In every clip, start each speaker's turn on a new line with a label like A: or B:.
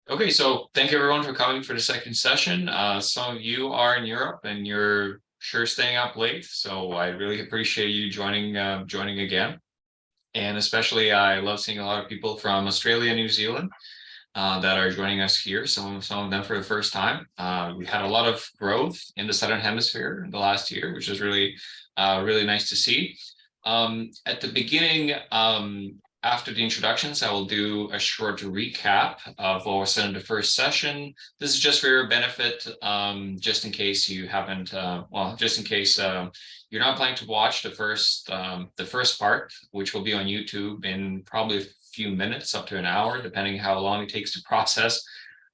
A: Okay, so thank you everyone for coming for the second session. Some of you are in Europe and you're sure staying up late, so I really appreciate you joining again. And especially I love seeing a lot of people from Australia and New Zealand that are joining us here, some of them for the first time. We had a lot of growth in the Southern Hemisphere in the last year, which is really nice to see. At the beginning, after the introductions, I will do a short recap of what was said in the first session. This is just for your benefit, just in case you haven't, just in case you're not planning to watch the first part, which will be on YouTube in probably a few minutes, up to an hour, depending how long it takes to process.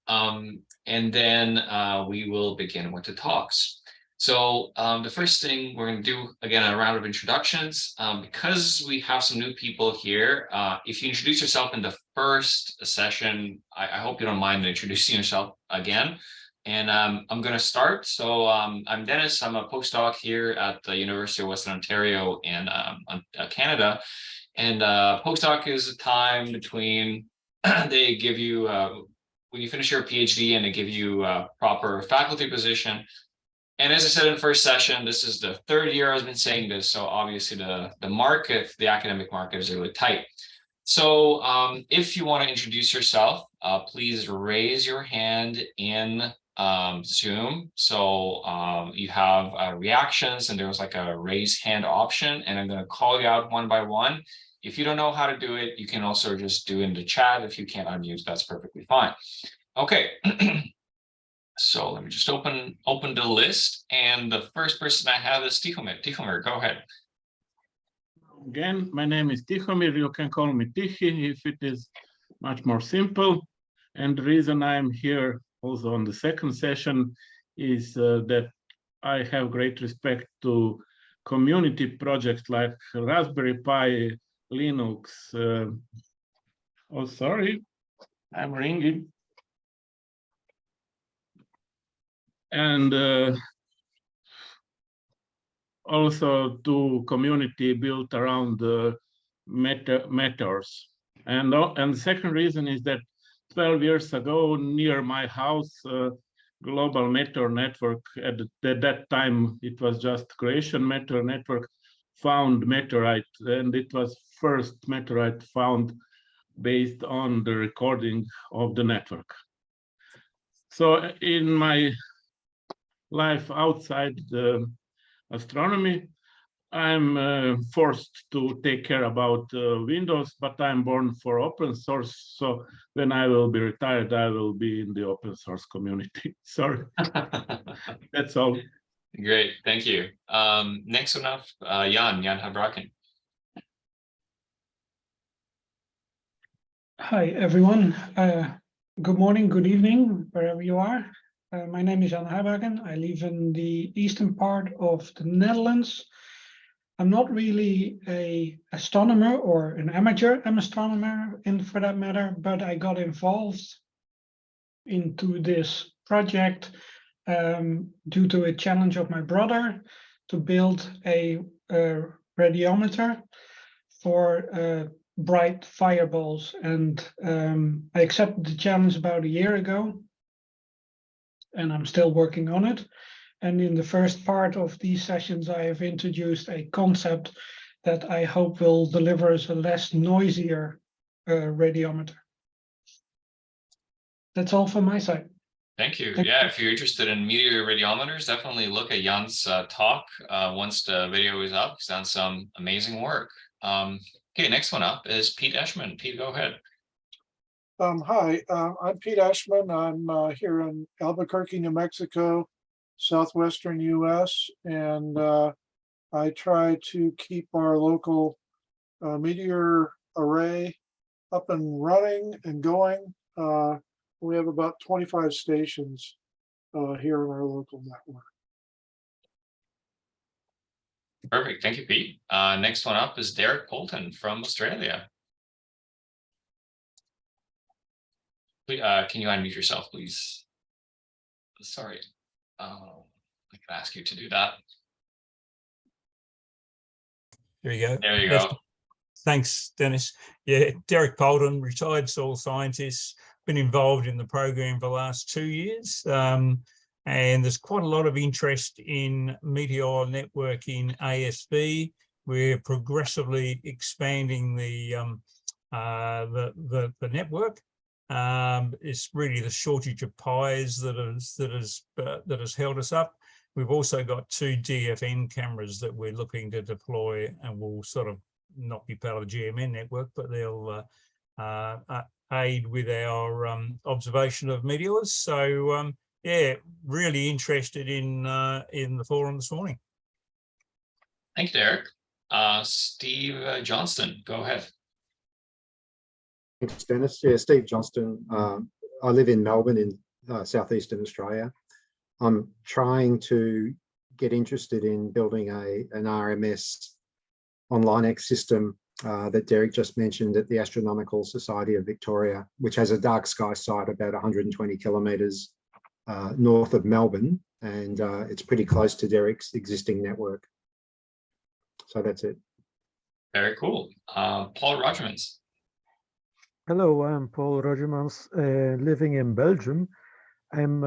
A: And then we will begin with the talks. So the first thing we're going to do, again, a round of introductions. Because we have some new people here, if you introduce yourself in the first session, I hope you don't mind introducing yourself again. And I'm going to start. So I'm Denis. I'm a postdoc here at the University of Western Ontario in Canada. And postdoc is a time between they give you, when you finish your PhD and they give you a proper faculty position. And as I said in the first session, this is the third year I've been saying this. So obviously the market, the academic market is really tight. So if you want to introduce yourself, please raise your hand in Zoom. So you have reactions and there's like a raise hand option, and I'm going to call you out one by one. If you don't know how to do it, you can also just do it in the chat. If you can't unmute, that's perfectly fine. Okay. So let me just open the list, and the first person I have is Tihomir. Tihomir, go ahead.
B: Again, my name is Tihomir. You can call me Tihi if it is much more simple. And the reason I'm here also on the second session is that I have great respect to community projects like Raspberry Pi, Linux. Oh, sorry, I'm ringing. And also to community built around Meteors. And the second reason is that 12 years ago, near my house, global Meteor network, at that time, it was just Croatian Meteor network, found meteorite, and it was first meteorite found based on the recording of the network. So in my life outside the astronomy, I'm forced to take care about Windows, but I'm born for open source. So when I will be retired, I will be in the open source community. Sorry. That's all.
A: Great, thank you. Next one up, Jan Habraken.
C: Hi, everyone. Good morning, good evening, wherever you are. My name is Jan Habraken. I live in the eastern part of the Netherlands. I'm not really an astronomer or an amateur astronomer, for that matter, but I got involved into this project due to a challenge of my brother to build a radiometer for bright fireballs. And I accepted the challenge about a year ago, and I'm still working on it. And in the first part of these sessions, I have introduced a concept that I hope will deliver us a less noisier radiometer. That's all from my side.
A: Thank you. Yeah, if you're interested in meteor radiometers, definitely look at Jan's talk once the video is up. He's done some amazing work. Okay, next one up is Pete Eschman. Pete, go ahead.
D: Hi, I'm Pete Eschman. I'm here in Albuquerque, New Mexico, southwestern US, and I try to keep our local meteor array up and running and going. We have about 25 stations here in our local network.
A: Perfect, thank you, Pete. Next one up is Derek Polton from Australia. Can you unmute yourself, please? Sorry, I can ask you to do that.
E: There you go.
A: There you go.
E: Thanks, Denis. Yeah, Derek Polton, retired soil scientist, been involved in the program for the last 2 years. And there's quite a lot of interest in Meteor network in ASB. We're progressively expanding the network. It's really the shortage of pies that has held us up. We've also got 2 DFN cameras that we're looking to deploy, and will sort of not be part of the GMN network, but they'll aid with our observation of meteors. So yeah, really interested in the forum this morning.
A: Thank you, Derek. Steve Johnston, go ahead.
F: Thanks, Dennis. Yeah, Steve Johnston. I live in Melbourne in southeastern Australia. I'm trying to get interested in building an RMS online X system that Derek just mentioned at the Astronomical Society of Victoria, which has a dark sky site about 120 kilometres north of Melbourne, and it's pretty close to Derek's existing network. So that's it.
A: Very cool. Paul Rogermans.
G: Hello, I'm Paul Rogermans, living in Belgium. I'm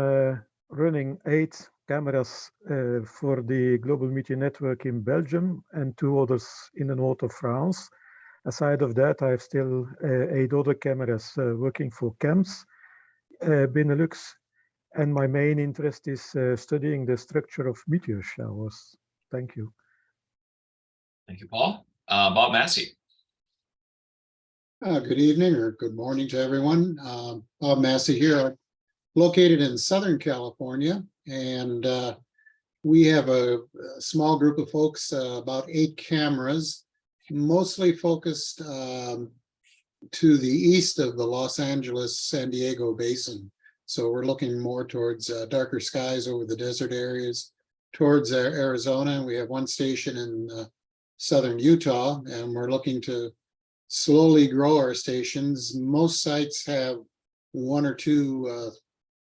G: running 8 cameras for the Global Meteor Network in Belgium and 2 others in the north of France. Aside of that, I have still 8 other cameras working for CAMS, Benelux, and my main interest is studying the structure of meteor showers. Thank you.
A: Thank you, Paul. Bob Massey.
H: Good evening or good morning to everyone. Bob Massey here, located in Southern California, and we have a small group of folks, about 8 cameras, mostly focused to the east of the Los Angeles, San Diego basin. So we're looking more towards darker skies over the desert areas, towards Arizona. We have 1 station in southern Utah, and we're looking to slowly grow our stations. Most sites have 1 or 2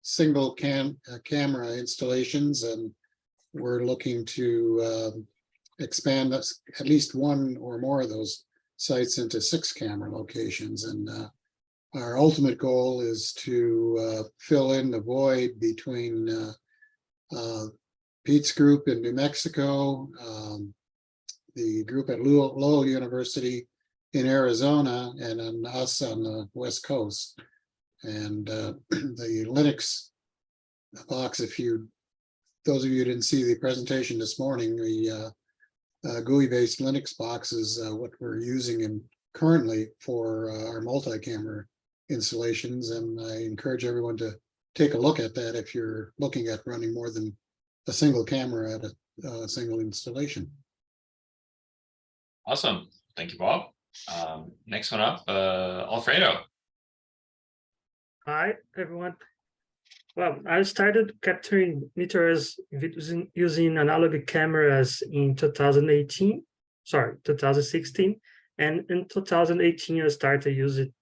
H: single camera installations, and we're looking to expand at least 1 or more of those sites into 6 camera locations. And our ultimate goal is to fill in the void between Pete's group in New Mexico, the group at Lowell University in Arizona, and then us on the West Coast. And the Linux box, those of you who didn't see the presentation this morning, the GUI-based Linux box is what we're using currently for our multi-camera installations. And I encourage everyone to take a look at that if you're looking at running more than a single camera at a single installation.
A: Awesome. Thank you, Bob. Next one up, Alfredo.
I: Hi, everyone. Well, I started capturing meteors using analog cameras in 2016, and in 2018 I started using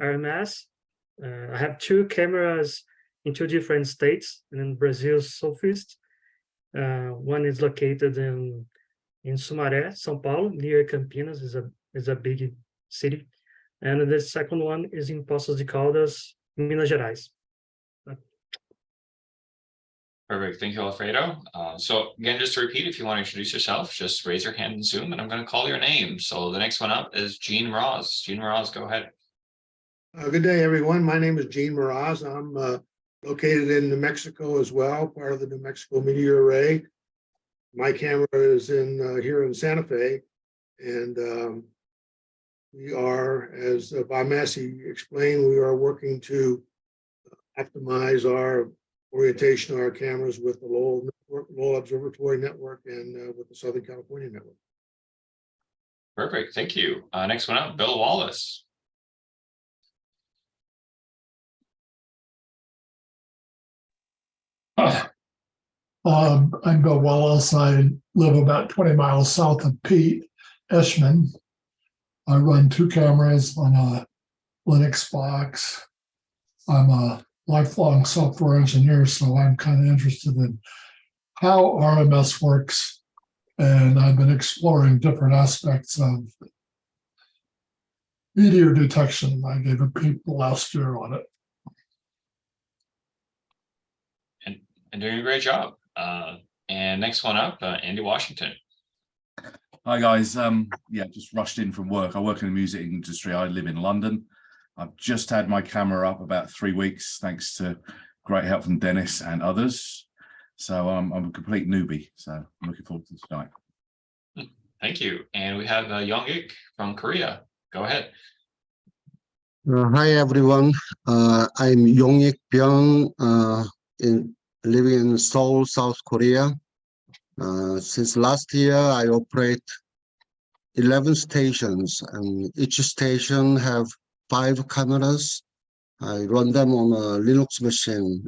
I: RMS. I have 2 cameras in 2 different states, in Brazil's southeast. One is located in Sumaré, São Paulo, near Campinas, is a big city, and the second one is in Poços de Caldas, Minas Gerais.
A: Perfect. Thank you, Alfredo. So again, just to repeat, if you want to introduce yourself, just raise your hand in Zoom and I'm going to call your name. So the next one up is Gene Mroz. Gene Mroz, go ahead.
J: Good day, everyone. My name is Gene Mroz. I'm located in New Mexico as well, part of the New Mexico Meteor Array. My camera is here in Santa Fe, and we are, as Bob Massey explained, we are working to optimize our orientation of our cameras with the Lowell Observatory Network and with the Southern California Network.
A: Perfect. Thank you. Next one up, Bill Wallace.
K: I'm Bill Wallace. I live about 20 miles south of Pete, Eschman. I run 2 cameras on a Linux box. I'm a lifelong software engineer, so I'm kind of interested in how RMS works, and I've been exploring different aspects of meteor detection. I gave a paper last year on it.
A: doing a great job. And next one up, Andy Washington.
L: Hi guys, yeah, just rushed in from work. I work in the music industry. I live in London. I've just had my camera up about 3 weeks, thanks to great help from Denis and others. So I'm a complete newbie, so I'm looking forward to tonight.
A: Thank you. And we have Young-ik from Korea. Go ahead.
M: Hi everyone. I'm Young-ik Byung, living in Seoul, South Korea. Since last year, I operate 11 stations, and each station have 5 cameras. I run them on a Linux machine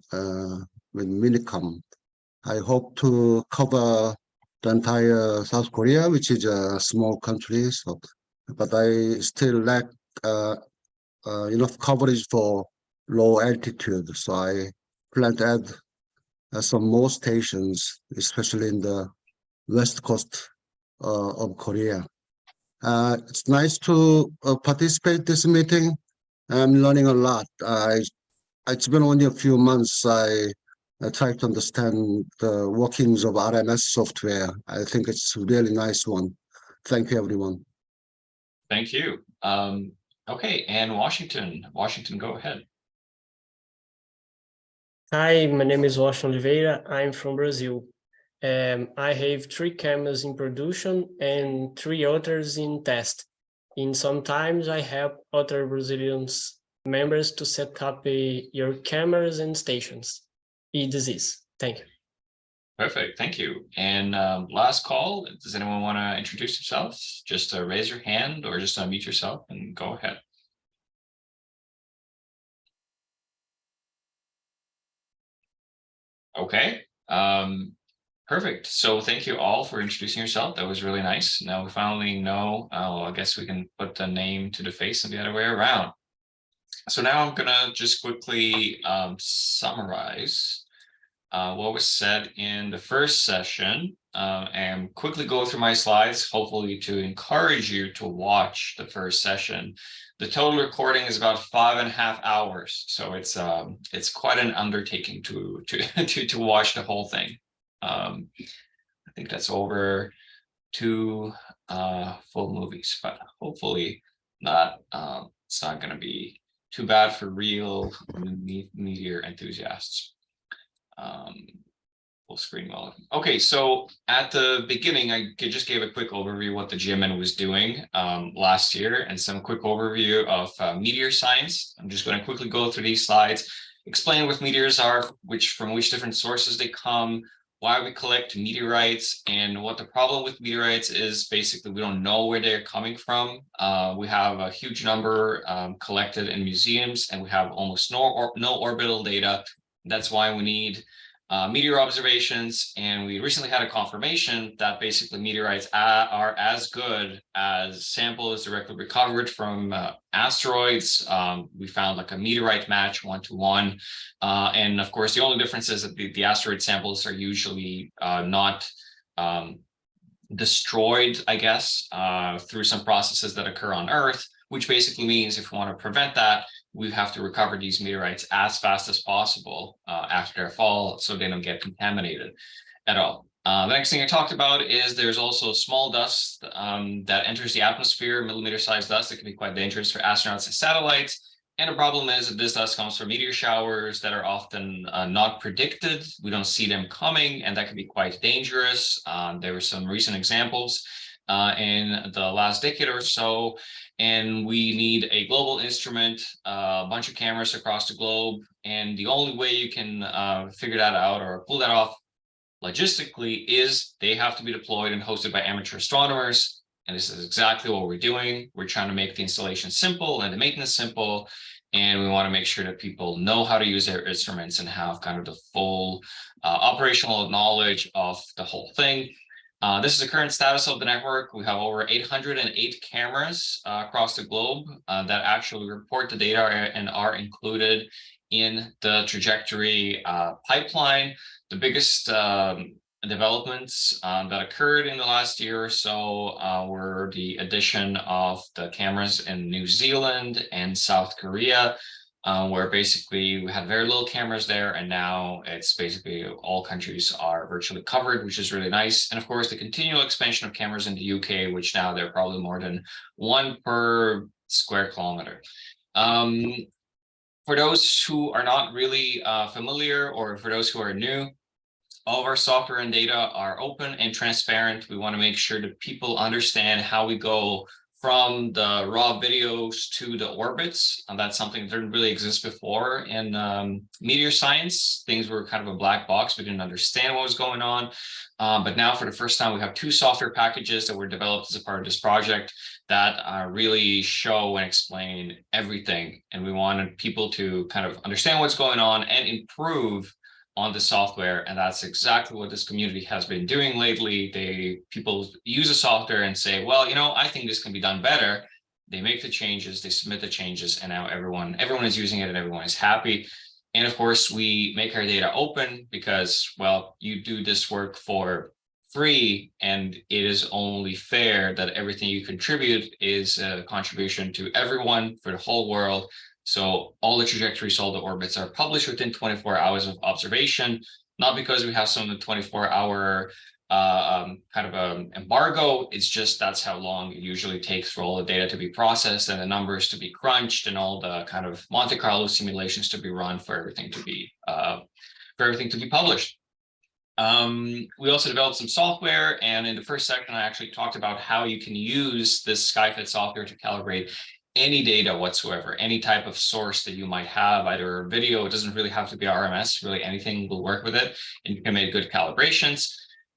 M: with Minicom. I hope to cover the entire South Korea, which is a small country, so, but I still lack enough coverage for low altitude. So I plan to add some more stations, especially in the west coast of Korea. It's nice to participate in this meeting. I'm learning a lot. It's been only a few months. I try to understand the workings of RMS software. I think it's a really nice one. Thank you, everyone.
A: Thank you. Okay, and Washington. Washington, go ahead.
N: Hi, my name is Washington Oliveira. I'm from Brazil. I have 3 cameras in production and 3 others in test. And sometimes I help other Brazilian members to set up your cameras and stations. This is. Thank you.
A: Perfect, thank you. And last call, does anyone want to introduce themselves? Just raise your hand or just unmute yourself and go ahead. Okay, perfect. So thank you all for introducing yourself. That was really nice. Now we finally know, I guess we can put the name to the face and the other way around. So now I'm gonna just quickly summarize what was said in the first session and quickly go through my slides, hopefully to encourage you to watch the first session. The total recording is about 5.5 hours, so it's quite an undertaking to watch the whole thing. I think that's over 2 full movies, but hopefully not. It's not going to be too bad for real Meteor enthusiasts. Full screen mode. Okay, so at the beginning, I just gave a quick overview of what the GMN was doing last year and some quick overview of meteor science. I'm just going to quickly go through these slides, explain what meteors are, from which different sources they come, why we collect meteorites, and what the problem with meteorites is. Basically, we don't know where they're coming from. We have a huge number collected in museums, and we have almost no orbital data. That's why we need meteor observations, and we recently had a confirmation that basically meteorites are as good as samples directly recovered from asteroids. We found like a meteorite match 1-to-1, and of course the only difference is that the asteroid samples are usually not destroyed, I guess, through some processes that occur on Earth, which basically means if we want to prevent that, we have to recover these meteorites as fast as possible after their fall, so they don't get contaminated at all. The next thing I talked about is there's also small dust that enters the atmosphere, millimeter-sized dust that can be quite dangerous for astronauts and satellites. And the problem is that this dust comes from meteor showers that are often not predicted. We don't see them coming, and that can be quite dangerous. There were some recent examples in the last decade or so, and we need a global instrument, a bunch of cameras across the globe, and the only way you can figure that out or pull that off logistically is they have to be deployed and hosted by amateur astronomers, and this is exactly what we're doing. We're trying to make the installation simple and the maintenance simple, and we want to make sure that people know how to use their instruments and have kind of the full operational knowledge of the whole thing. This is the current status of the network. We have over 808 cameras across the globe that actually report the data and are included in the trajectory pipeline. The biggest developments that occurred in the last year or so were the addition of the cameras in New Zealand and South Korea. where basically we had very little cameras there, and now it's basically all countries are virtually covered, which is really nice. And of course, the continual expansion of cameras in the UK, which now they're probably more than 1 per square kilometer. For those who are not really familiar, or for those who are new, all of our software and data are open and transparent. We want to make sure that people understand how we go from the raw videos to the orbits. And that's something that didn't really exist before in meteor science. Things were kind of a black box. We didn't understand what was going on. But now for the first time, we have 2 software packages that were developed as a part of this project that really show and explain everything. And we wanted people to kind of understand what's going on and improve on the software, and that's exactly what this community has been doing lately. People use the software and say, well, you know, I think this can be done better. They make the changes, they submit the changes, and now everyone is using it and everyone is happy. And of course, we make our data open because, well, you do this work for free, and it is only fair that everything you contribute is a contribution to everyone for the whole world. So all the trajectories, all the orbits are published within 24 hours of observation, not because we have some 24-hour kind of embargo. It's just that's how long it usually takes for all the data to be processed and the numbers to be crunched and all the kind of Monte Carlo simulations to be run for everything to be published. We also developed some software, and in the first section, I actually talked about how you can use this SkyFit software to calibrate any data whatsoever, any type of source that you might have, either video. It doesn't really have to be RMS, really anything will work with it, and you can make good calibrations.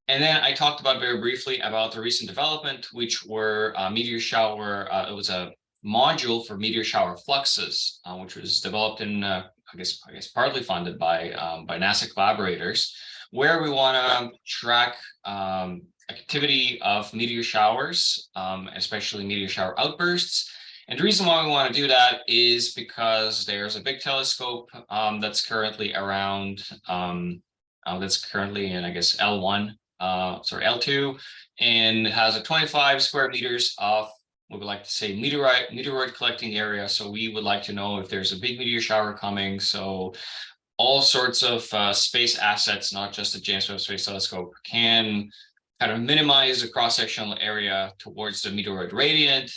A: And then I talked about very briefly about the recent development, which were meteor shower. It was a module for meteor shower fluxes, which was developed in, I guess partly funded by NASA collaborators, where we want to track activity of meteor showers, especially meteor shower outbursts. And the reason why we want to do that is because there's a big telescope that's currently around, that's currently in, I guess, L2, and it has a 25 square meters of what we like to say meteoroid collecting area. So we would like to know if there's a big meteor shower coming. So all sorts of space assets, not just the James Webb Space Telescope, can kind of minimize the cross-sectional area towards the meteoroid radiant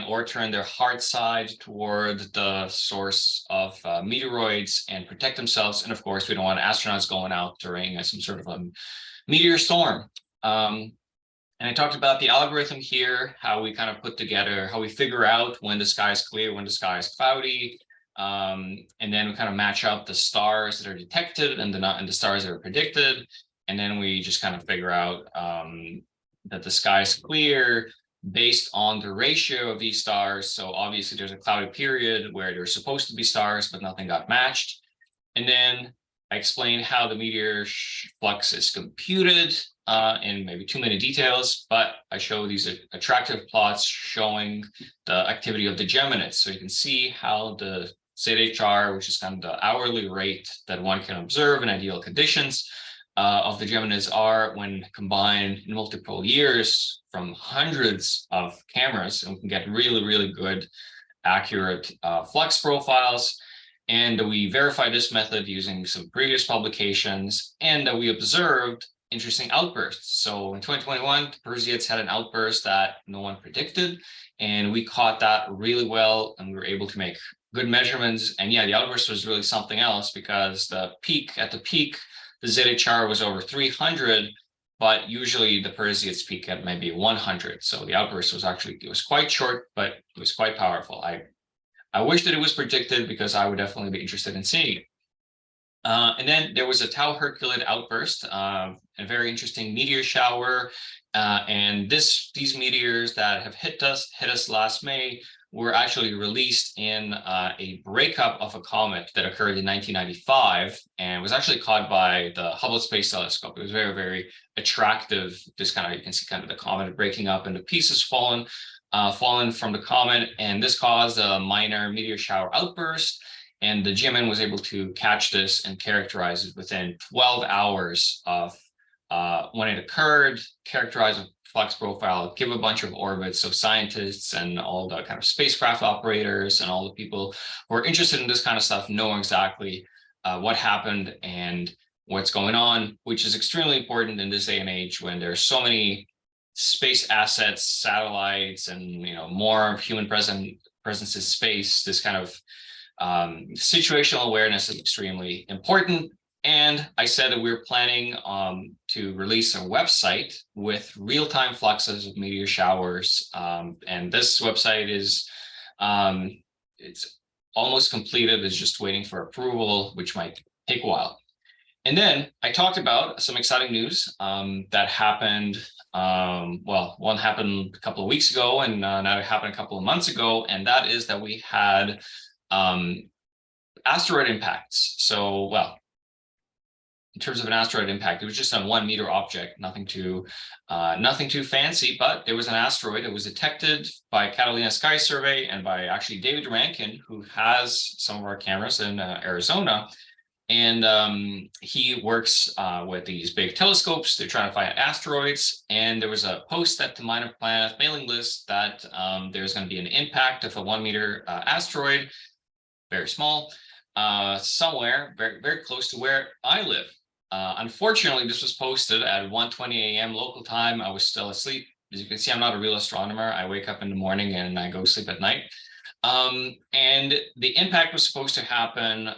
A: or turn their hard side toward the source of meteoroids and protect themselves. And of course, we don't want astronauts going out during some sort of a meteor storm. And I talked about the algorithm here, how we kind of put together, how we figure out when the sky is clear, when the sky is cloudy, and then we kind of match up the stars that are detected and the stars that are predicted. And then we just kind of figure out that the sky is clear based on the ratio of these stars. So obviously there's a cloudy period where there's supposed to be stars, but nothing got matched. And then I explained how the meteor flux is computed in maybe too many details, but I show these attractive plots showing the activity of the Geminids. So you can see how the ZHR, which is kind of the hourly rate that one can observe in ideal conditions, of the Geminids are when combined in multiple years from hundreds of cameras, and we can get really, really good, accurate flux profiles. And we verified this method using some previous publications, and we observed interesting outbursts. So in 2021, the Perseids had an outburst that no one predicted, and we caught that really well, and we were able to make good measurements. And yeah, the outburst was really something else, because at the peak, the ZHR was over 300, but usually the Perseids peak at maybe 100. So the outburst was it was quite short, but it was quite powerful. I wish that it was predicted, because I would definitely be interested in seeing it. And then there was a Tau Herculid outburst, a very interesting meteor shower. And these meteors that have hit us last May were actually released in a breakup of a comet that occurred in 1995 and was actually caught by the Hubble Space Telescope. It was very, very attractive. Just kind of, you can see kind of the comet breaking up and the pieces fallen from the comet. And this caused a minor meteor shower outburst. And the GMN was able to catch this and characterize it within 12 hours of when it occurred, characterize it flux profile, give a bunch of orbits of scientists and all the kind of spacecraft operators and all the people who are interested in this kind of stuff know exactly what happened and what's going on, which is extremely important in this day and age when there's so many space assets, satellites, and more human presence in space. This kind of situational awareness is extremely important. And I said that we're planning to release a website with real-time fluxes of meteor showers. And this website is it's almost completed. It's just waiting for approval, which might take a while. And then I talked about some exciting news that happened. Well, one happened a couple of weeks ago, and another happened a couple of months ago. And that is that we had asteroid impacts. So, well, in terms of an asteroid impact, it was just a 1 meter object, nothing too fancy, but there was an asteroid that was detected by Catalina Sky Survey and by actually David Rankin, who has some of our cameras in Arizona. And he works with these big telescopes. They're trying to find asteroids. And there was a post at the Minor Planet mailing list that there's going to be an impact of a 1 meter asteroid, very small, somewhere very, very close to where I live. Unfortunately, this was posted at 1:20 a.m. local time. I was still asleep. As you can see, I'm not a real astronomer. I wake up in the morning and I go sleep at night. And the impact was supposed to happen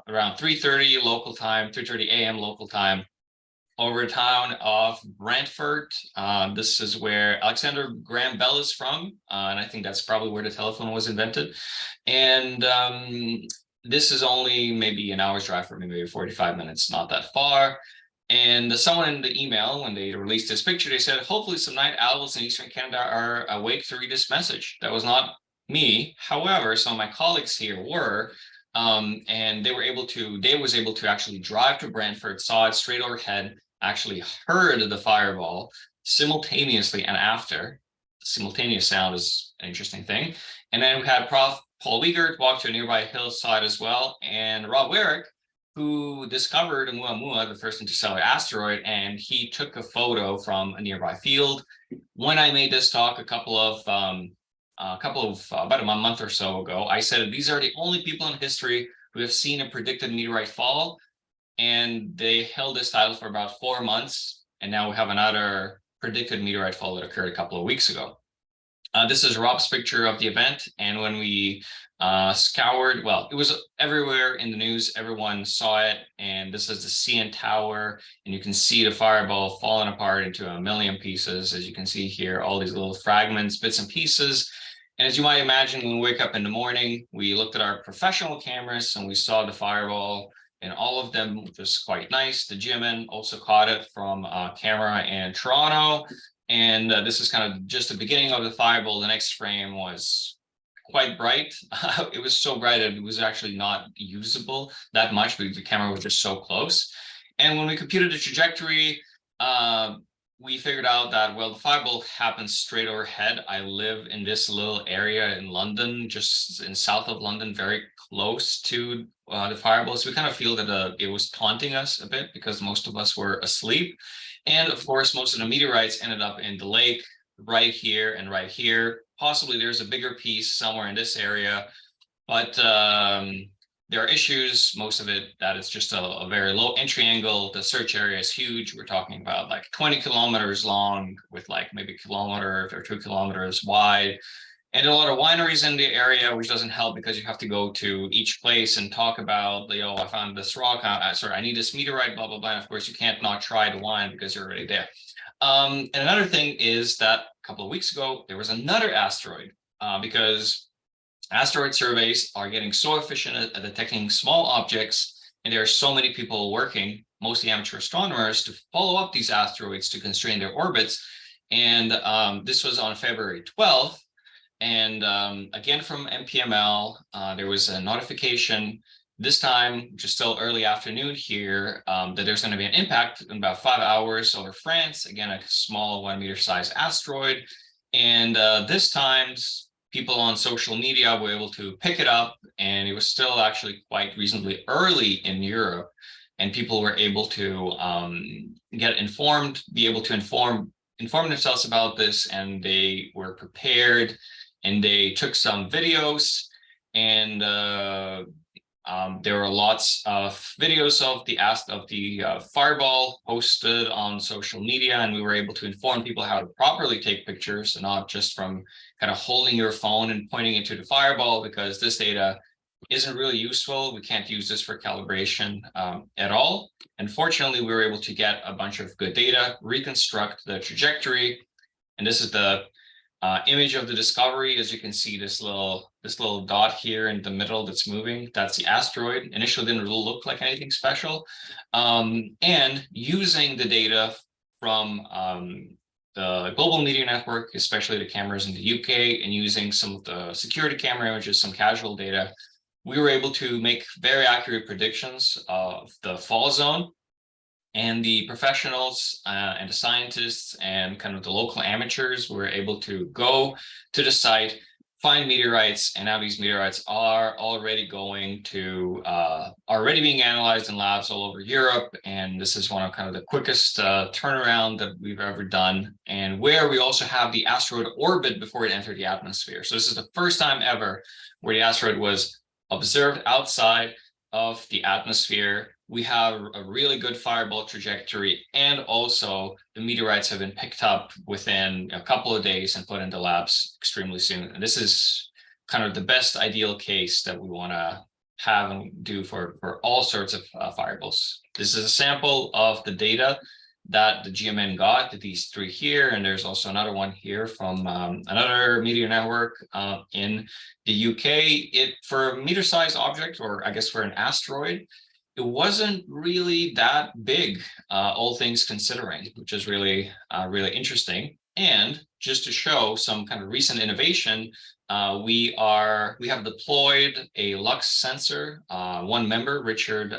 A: around 3:30 local time, 3:30 a.m. local time, over the town of Brantford. This is where Alexander Graham Bell is from, and I think that's probably where the telephone was invented. And this is only maybe an hour's drive for me, maybe 45 minutes, not that far. And someone in the email, when they released this picture, they said, hopefully some night owls in Eastern Canada are awake to read this message. That was not me. However, some of my colleagues here were, and they was able to actually drive to Brantford, saw it straight overhead, actually heard the fireball simultaneously and after. The simultaneous sound is an interesting thing. And then we had Prof. Paul Wiegert walked to a nearby hillside as well, and Rob Warwick, who discovered Oumuamua, the first interstellar asteroid, and he took a photo from a nearby field. When I made this talk about a month or so ago, I said these are the only people in history who have seen a predicted meteorite fall, and they held this title for about 4 months, and now we have another predicted meteorite fall that occurred a couple of weeks ago. This is Rob's picture of the event, and when we scoured, well, it was everywhere in the news, everyone saw it, and this is the CN Tower, and you can see the fireball falling apart into a million pieces. As you can see here, all these little fragments, bits and pieces. And as you might imagine, when we wake up in the morning, we looked at our professional cameras and we saw the fireball, and all of them was quite nice. The Jimin also caught it from a camera in Toronto. And this is kind of just the beginning of the fireball. The next frame was quite bright. It was so bright that it was actually not usable that much because the camera was just so close. And when we computed the trajectory, we figured out that, well, the fireball happened straight overhead. I live in this little area in London, just in south of London, very close to the fireball. So we kind of feel that it was taunting us a bit because most of us were asleep. And of course, most of the meteorites ended up in the lake right here and right here. Possibly there's a bigger piece somewhere in this area, but there are issues, most of it, that it's just a very low entry angle. The search area is huge. We're talking about like 20 kilometers long with like maybe a kilometer or 2 kilometers wide. And a lot of wineries in the area, which doesn't help because you have to go to each place and talk about, I found this rock, I need this meteorite, blah, blah, blah. And of course, you can't not try the wine because you're already there. And another thing is that a couple of weeks ago, there was another asteroid because asteroid surveys are getting so efficient at detecting small objects, and there are so many people working, mostly amateur astronomers, to follow up these asteroids to constrain their orbits. And this was on February 12th. And again, from MPML, there was a notification this time, which is still early afternoon here, that there's going to be an impact in about 5 hours over France. Again, a small 1 meter size asteroid. And this time, people on social media were able to pick it up, and it was still actually quite reasonably early in Europe. And people were able to be able to inform informed themselves about this, and they were prepared, and they took some videos, and there were lots of videos of the fireball posted on social media, and we were able to inform people how to properly take pictures, and not just from kind of holding your phone and pointing it to the fireball, because this data isn't really useful. We can't use this for calibration at all. Unfortunately, we were able to get a bunch of good data, reconstruct the trajectory, and this is the image of the discovery. As you can see, this little dot here in the middle that's moving, that's the asteroid. Initially didn't really look like anything special. And using the data from the global media network, especially the cameras in the UK, and using some of the security camera images, some casual data, we were able to make very accurate predictions of the fall zone. And the professionals and the scientists and kind of the local amateurs were able to go to the site, find meteorites, and now these meteorites are already already being analyzed in labs all over Europe. And this is one of kind of the quickest turnaround that we've ever done, and where we also have the asteroid orbit before it entered the atmosphere. So this is the first time ever where the asteroid was observed outside of the atmosphere. We have a really good fireball trajectory, and also the meteorites have been picked up within a couple of days and put into labs extremely soon. And this is kind of the best ideal case that we want to have and do for all sorts of fireballs. This is a sample of the data that the GMN got, these three here, and there's also another one here from another meteor network in the UK. For a meter-sized object, or I guess for an asteroid, it wasn't really that big, all things considering, which is really interesting. And just to show some kind of recent innovation, we have deployed a lux sensor. One member, Richard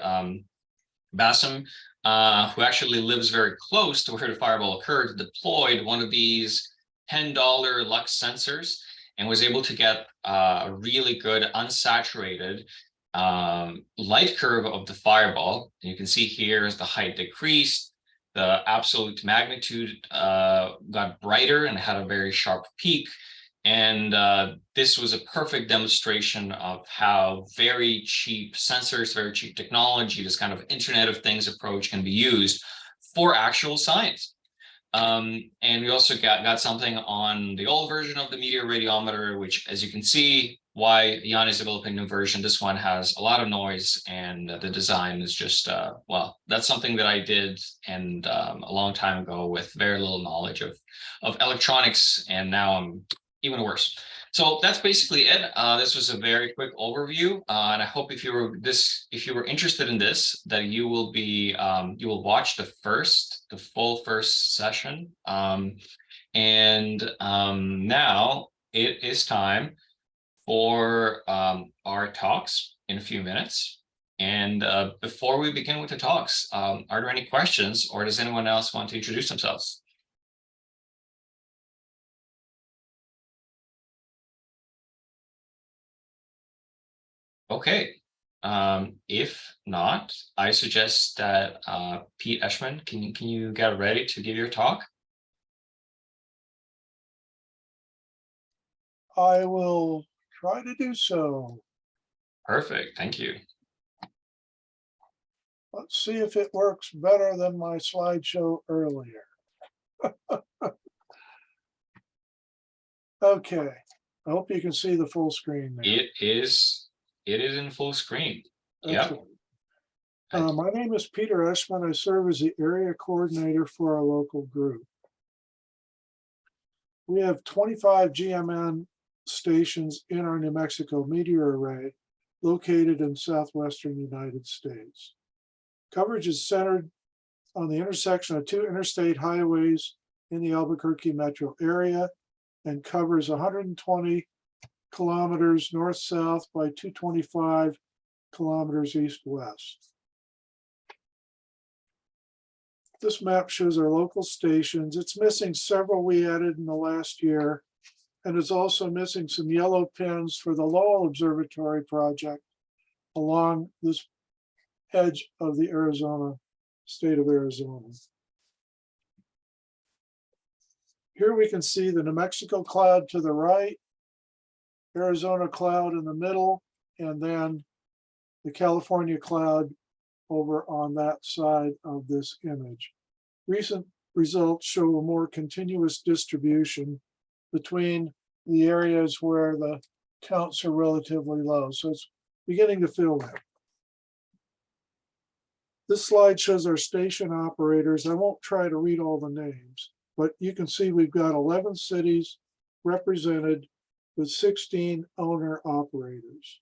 A: Bassam, who actually lives very close to where the fireball occurred, deployed one of these $10 lux sensors and was able to get a really good unsaturated light curve of the fireball. And you can see here as the height decreased, the absolute magnitude got brighter and had a very sharp peak. And this was a perfect demonstration of how very cheap sensors, very cheap technology, this kind of Internet of Things approach can be used for actual science. And we also got something on the old version of the Meteor radiometer, which, as you can see, why Jan is developing a new version. This one has a lot of noise, and the design is just, well, that's something that I did and a long time ago with very little knowledge of electronics, and now I'm even worse. So that's basically it. This was a very quick overview, and I hope if you were interested in this, that you will watch the full first session. Now it is time for our talks in a few minutes. And before we begin with the talks, are there any questions, or does anyone else want to introduce themselves? Okay, if not, I suggest that Pete Eschman, can you get ready to give your talk?
D: I will try to do so.
A: Perfect, thank you.
D: Let's see if it works better than my slideshow earlier. Okay, I hope you can see the full screen there.
A: It is in full screen. Yeah.
D: My name is Peter Eschman. I serve as the area coordinator for our local group. We have 25 GMN stations in our New Mexico meteor array located in southwestern United States. Coverage is centered on the intersection of two interstate highways in the Albuquerque metro area and covers 120 kilometers north-south by 225 kilometers east-west. This map shows our local stations. It's missing several we added in the last year, and is also missing some yellow pins for the Lowell Observatory project along this edge of the state of Arizona. Here we can see the New Mexico cloud to the right, Arizona cloud in the middle, and then the California cloud over on that side of this image. Recent results show a more continuous distribution between the areas where the counts are relatively low. So it's beginning to fill in. This slide shows our station operators. I won't try to read all the names, but you can see we've got 11 cities represented with 16 owner operators.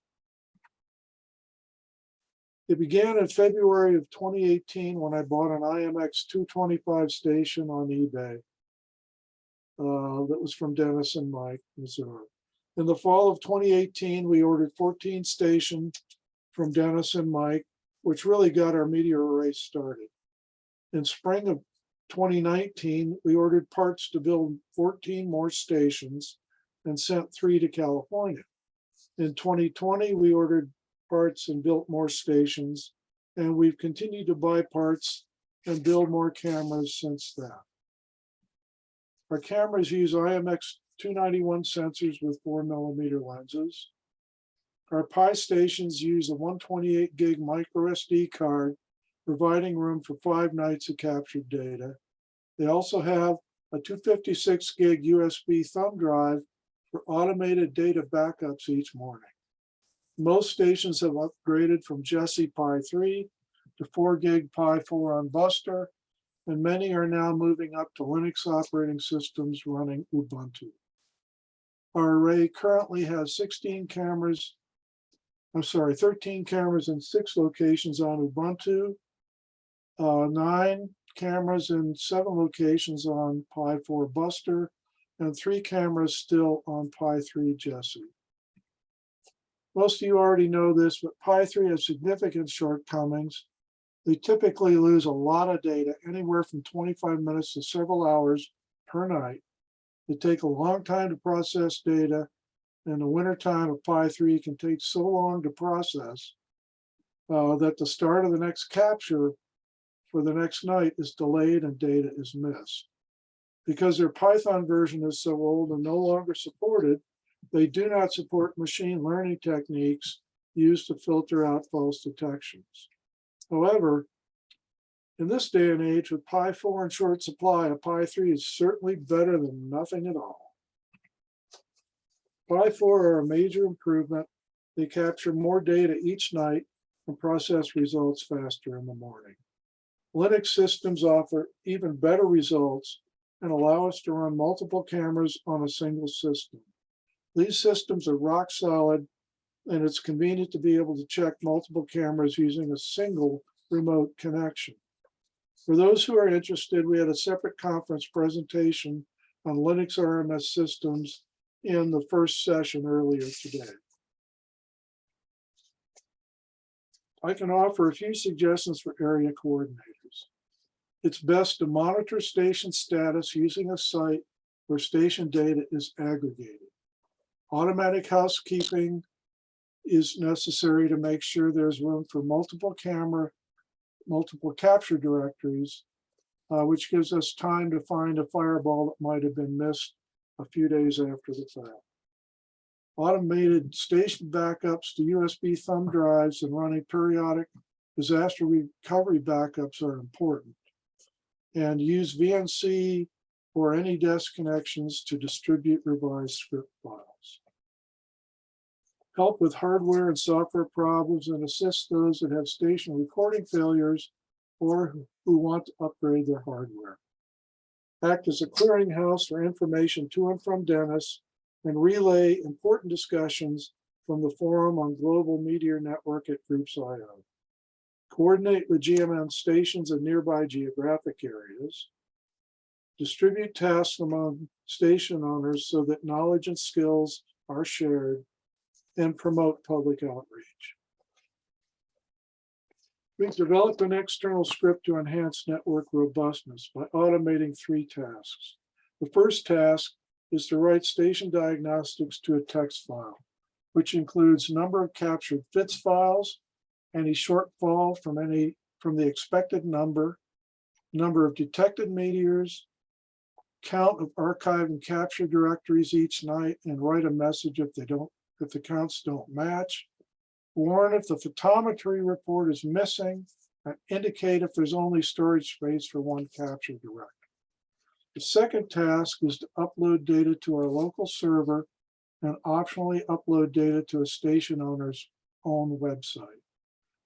D: It began in February of 2018 when I bought an IMX 225 station on eBay. That was from Denis and Mike, Missouri. In the fall of 2018, we ordered 14 stations from Denis and Mike, which really got our Meteor race started. In spring of 2019, we ordered parts to build 14 more stations and sent 3 to California. In 2020, we ordered parts and built more stations, and we've continued to buy parts and build more cameras since then. Our cameras use IMX 291 sensors with 4mm lenses. Our Pi stations use a 128 gig micro SD card, providing room for 5 nights of captured data. They also have a 256 gig USB thumb drive for automated data backups each morning. Most stations have upgraded from Jessie Pi 3 to 4 gig Pi 4 on Buster, and many are now moving up to Linux operating systems running Ubuntu. Our array currently has 13 cameras in 6 locations on Ubuntu, 9 cameras in 7 locations on Pi 4 Buster, and 3 cameras still on Pi 3 Jessie. Most of you already know this, but Pi 3 has significant shortcomings. They typically lose a lot of data, anywhere from 25 minutes to several hours per night. They take a long time to process data, and the wintertime of Pi 3 can take so long to process that the start of the next capture for the next night is delayed and data is missed. Because their Python version is so old and no longer supported, they do not support machine learning techniques used to filter out false detections. However, in this day and age, with Pi 4 in short supply, a Pi 3 is certainly better than nothing at all. Pi 4 are a major improvement. They capture more data each night and process results faster in the morning. Linux systems offer even better results and allow us to run multiple cameras on a single system. These systems are rock solid, and it's convenient to be able to check multiple cameras using a single remote connection. For those who are interested, we had a separate conference presentation on Linux RMS systems in the first session earlier today. I can offer a few suggestions for area coordinators. It's best to monitor station status using a site where station data is aggregated. Automatic housekeeping is necessary to make sure there's room for multiple capture directories, which gives us time to find a fireball that might have been missed a few days after the fact. Automated station backups to USB thumb drives and running periodic disaster recovery backups are important. And use VNC or any desk connections to distribute revised script files. Help with hardware and software problems and assist those that have station recording failures or who want to upgrade their hardware. Act as a clearinghouse for information to and from Denis and relay important discussions from the forum on Global Meteor Network at Groups.io. Coordinate with GMM stations in nearby geographic areas. Distribute tasks among station owners so that knowledge and skills are shared, and promote public outreach. We've developed an external script to enhance network robustness by automating 3 tasks. The first task is to write station diagnostics to a text file, which includes number of captured FITS files, any shortfall from the expected number of detected meteors, count of archive and capture directories each night and write a message if the counts don't match. Warn if the photometry report is missing and indicate if there's only storage space for one capture directory. The second task is to upload data to our local server and optionally upload data to a station owner's own website.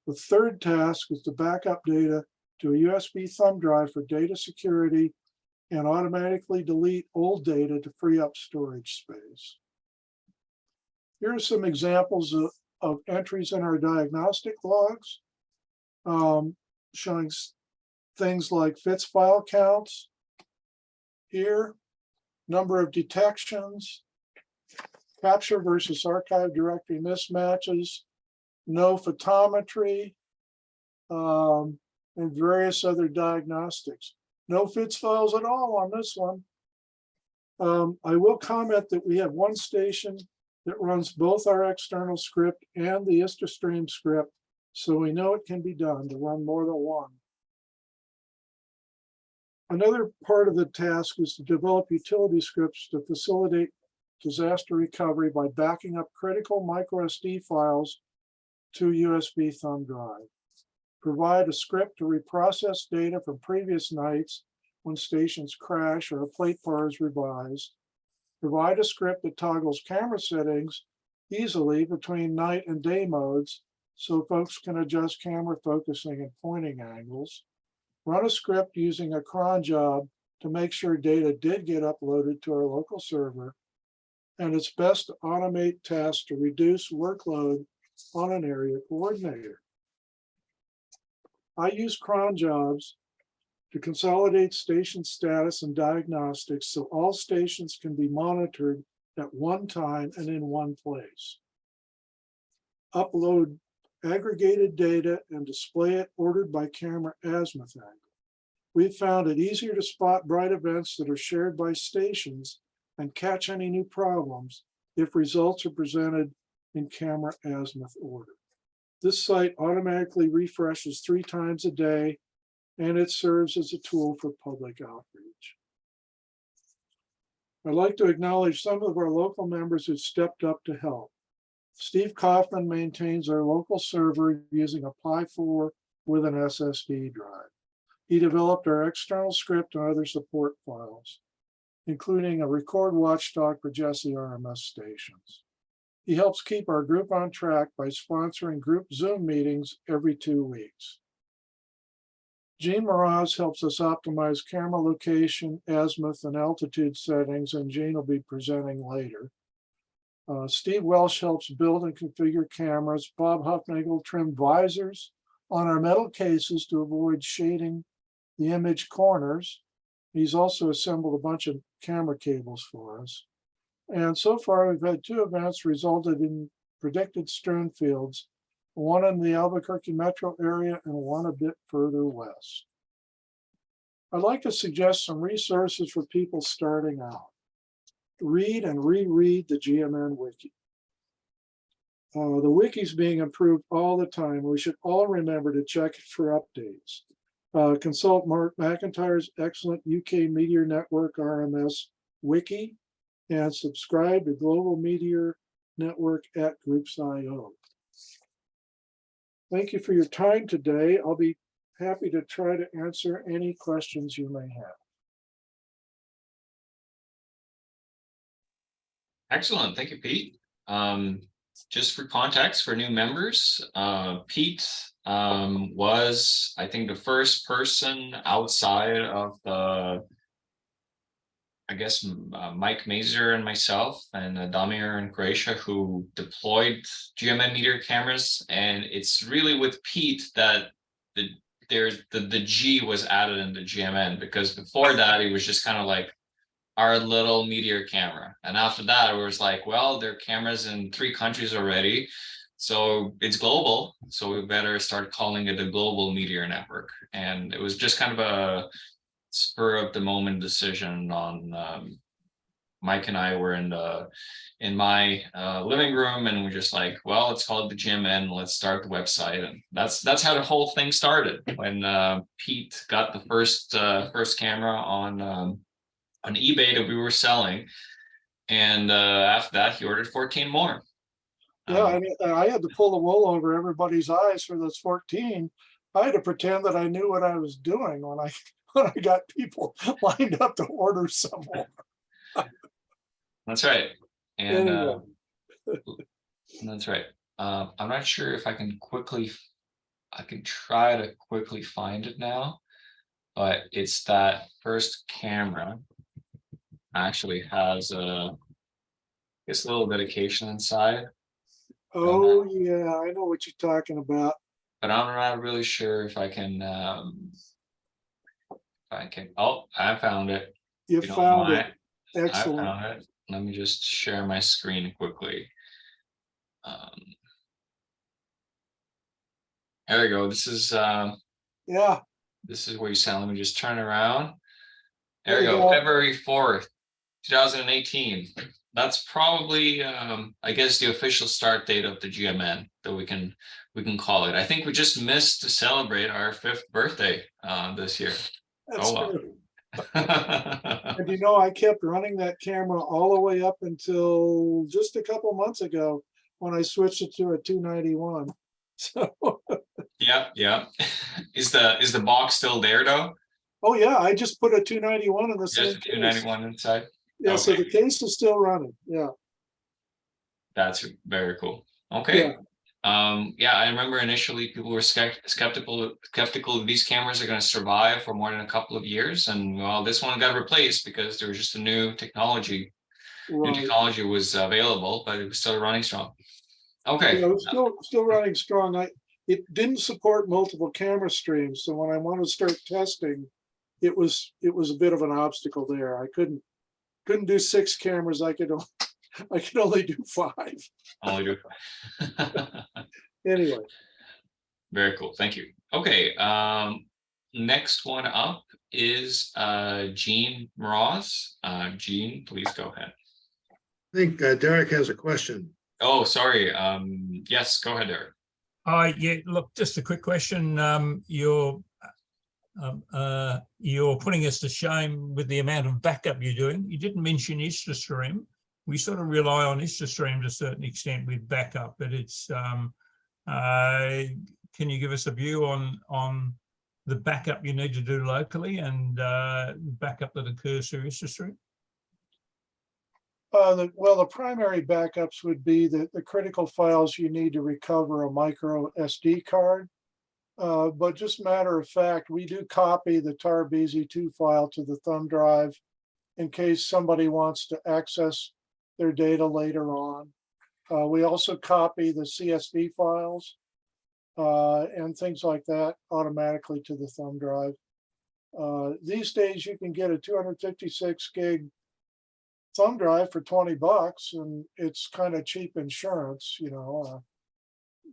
D: The third task is to back up data to a USB thumb drive for data security and automatically delete old data to free up storage space. Here are some examples of entries in our diagnostic logs, showing things like FITS file counts here, number of detections, capture versus archive directory mismatches, no photometry, and various other diagnostics. No FITS files at all on this one. I will comment that we have one station that runs both our external script and the InstaStream script, so we know it can be done to run more than one. Another part of the task is to develop utility scripts to facilitate disaster recovery by backing up critical micro SD files to a USB thumb drive. Provide a script to reprocess data from previous nights when stations crash or a plate bar is revised. Provide a script that toggles camera settings easily between night and day modes so folks can adjust camera focusing and pointing angles. Run a script using a cron job to make sure data did get uploaded to our local server. And it's best to automate tasks to reduce workload on an area coordinator. I use cron jobs to consolidate station status and diagnostics so all stations can be monitored at one time and in one place. Upload aggregated data and display it ordered by camera azimuth angle. We've found it easier to spot bright events that are shared by stations and catch any new problems if results are presented in camera azimuth order. This site automatically refreshes 3 times a day, and it serves as a tool for public outreach. I'd like to acknowledge some of our local members who stepped up to help. Steve Kaufman maintains our local server using a Pi 4 with an SSD drive. He developed our external script and other support files, including a record watchdog for Jesse RMS stations. He helps keep our group on track by sponsoring group Zoom meetings every 2 weeks. Eugene Mroz helps us optimize camera location, azimuth, and altitude settings, and Gene will be presenting later. Steve Welsh helps build and configure cameras. Bob Huffnagel trimmed visors on our metal cases to avoid shading the image corners. He's also assembled a bunch of camera cables for us. And so far, we've had 2 events resulted in predicted strewn fields, one in the Albuquerque metro area and one a bit further west. I'd like to suggest some resources for people starting out. Read and reread the GMN Wiki. The wiki's being improved all the time. We should all remember to check it for updates. Consult Mark McIntyre's excellent UK Meteor Network RMS Wiki and subscribe to Global Meteor Network at Groups.io. Thank you for your time today. I'll be happy to try to answer any questions you may have.
A: Excellent. Thank you, Pete. Just for context for new members, Pete was, I think, the first person outside of the, I guess, Mike Mazer and myself and Damir in Croatia who deployed GMN Meteor cameras. And it's really with Pete that the G was added into GMN, because before that, it was just kind of like our little Meteor camera. And after that, it was like, well, there are cameras in 3 countries already. So it's global. So we better start calling it a global Meteor network. And it was just kind of a spur of the moment decision on Mike and I were in my living room, and we're just like, well, it's called the GMN. Let's start the website, and that's how the whole thing started. When Pete got the first camera on on eBay that we were selling. And after that, he ordered 14 more.
D: Yeah, I had to pull the wool over everybody's eyes for those 14. I had to pretend that I knew what I was doing when I got people lined up to order some more.
A: That's right. And
D: Anyway.
A: that's right. I'm not sure if I can try to quickly find it now, but it's that first camera actually has this little dedication inside.
D: Oh yeah, I know what you're talking about.
A: But I'm not really sure if I can oh, I found it.
D: You
A: If don't
D: found it.
A: mind,
D: Excellent.
A: I found it. Let me just share my screen quickly. There we go. This is
D: Yeah.
A: This is where you sound. Let me just turn around. There
D: There
A: we
D: you
A: go.
D: go.
A: February 4th, 2018. That's probably I guess the official start date of the GMN that we can call it. I think we just missed to celebrate our 5th birthday this year.
D: That's
A: Oh, wow.
D: true. And you know, I kept running that camera all the way up until just a couple months ago when I switched it to a 291. So
A: yeah. Is the box still there though?
D: oh yeah, I just put a 291 in the same
A: Just a
D: case.
A: 291 inside.
D: Yeah, so
A: Okay.
D: the case is still running. Yeah.
A: That's very cool. Okay. Yeah, I remember initially people were skeptical these cameras are going to survive for more than a couple of years, and well, this one got replaced because there was just a new technology.
D: Right.
A: New technology was available, but it was still running strong. Okay.
D: Yeah, it was still running strong. It didn't support multiple camera streams, so when I wanted to start testing, it was a bit of an obstacle there. I couldn't do 6 cameras. I could only do 5.
A: Only do 5.
D: Anyway.
A: Very cool. Thank you. Okay. Next one up is Gene Mroz. Gene, please go ahead.
J: I think Derek has a question.
A: Oh, sorry. Yes, go ahead, Derek.
E: Yeah, look, just a quick question. You're putting us to shame with the amount of backup you're doing. You didn't mention InstaStream. We sort of rely on InstaStream to a certain extent with backup, but it's can you give us a view on the backup you need to do locally and backup that occurs through InstaStream?
D: Well, the primary backups would be the critical files you need to recover a micro SD card. But just matter of fact, we do copy the tarbz2 file to the thumb drive in case somebody wants to access their data later on. We also copy the CSV files and things like that automatically to the thumb drive. These days you can get a 256 gig thumb drive for $20, and it's kind of cheap insurance, you know.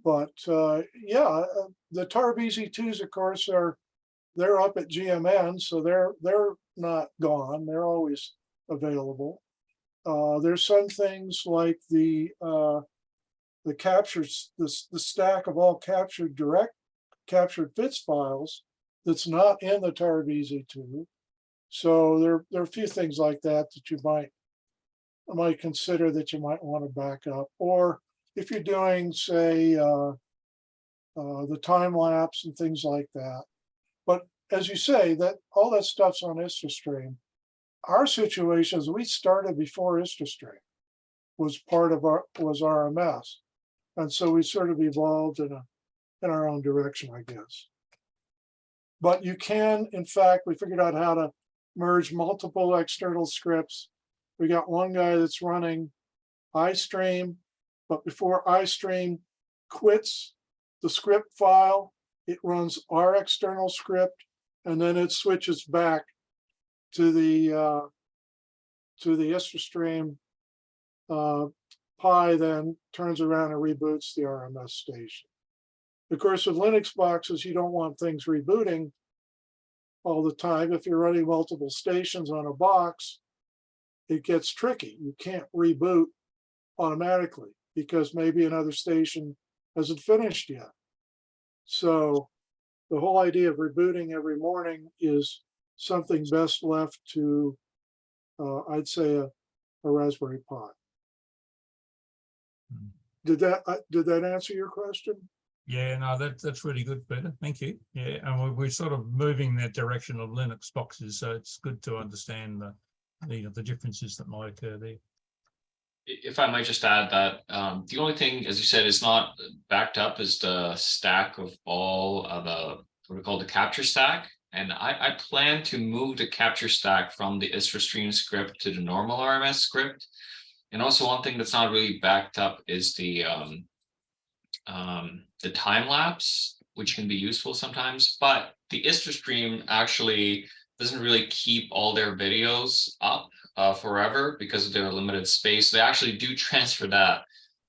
D: Yeah, the tarbz2s, of course, they're up at GMN, so they're not gone. They're always available. There's some things like the captures, the stack of all captured FITS files that's not in the tarbz2. So there are a few things like that you might consider that you might want to back up. Or if you're doing, say, the time lapse and things like that. But as you say, that all that stuff's on InstaStream. Our situation is we started before InstaStream was part of was RMS, and so we sort of evolved in our own direction, I guess. But you can, in fact, we figured out how to merge multiple external scripts. We got one guy that's running iStream, but before iStream quits the script file, it runs our external script, and then it switches back to the InstaStream Pi, then turns around and reboots the RMS station. Of course, with Linux boxes, you don't want things rebooting all the time. If you're running multiple stations on a box, it gets tricky. You can't reboot automatically because maybe another station hasn't finished yet. So the whole idea of rebooting every morning is something best left to I'd say a Raspberry Pi.
E: Hmm.
D: Did that answer your question?
E: Yeah, no, that's really good, Peter. Thank you. Yeah, and we're sort of moving in that direction of Linux boxes, so it's good to understand the differences that might occur there.
A: If I might just add that the only thing, as you said, is not backed up is the stack of all of the what we call the capture stack. And I plan to move the capture stack from the IsraStream script to the normal RMS script. And also one thing that's not really backed up is the time lapse, which can be useful sometimes, but the IsraStream actually doesn't really keep all their videos up forever because of their limited space. They actually do transfer that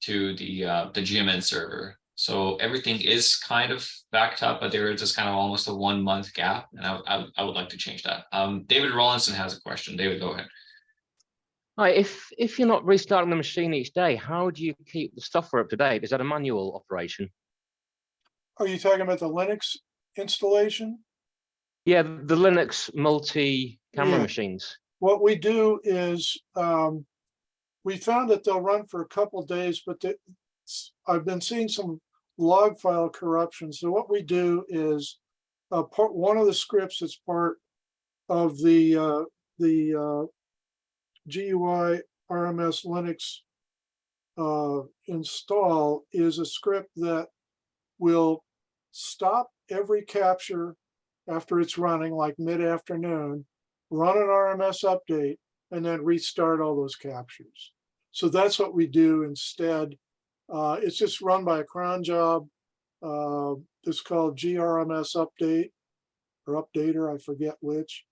A: to the GMN server. So everything is kind of backed up, but there is just kind of almost a 1 month gap. And I would like to change that. David Rawlinson has a question. David, go ahead.
O: Hi, if you're not restarting the machine each day, how do you keep the software up to date? Is that a manual operation?
D: Are you talking about the Linux installation?
O: Yeah, the Linux multi-camera
D: Yeah.
O: machines.
D: What we do is we found that they'll run for a couple days, but I've been seeing some log file corruption. So what we do is one of the scripts that's part of the GUI RMS Linux install is a script that will stop every capture after it's running, like mid-afternoon, run an RMS update, and then restart all those captures. So that's what we do instead. It's just run by a cron job. It's called GRMS update or updater, I forget which.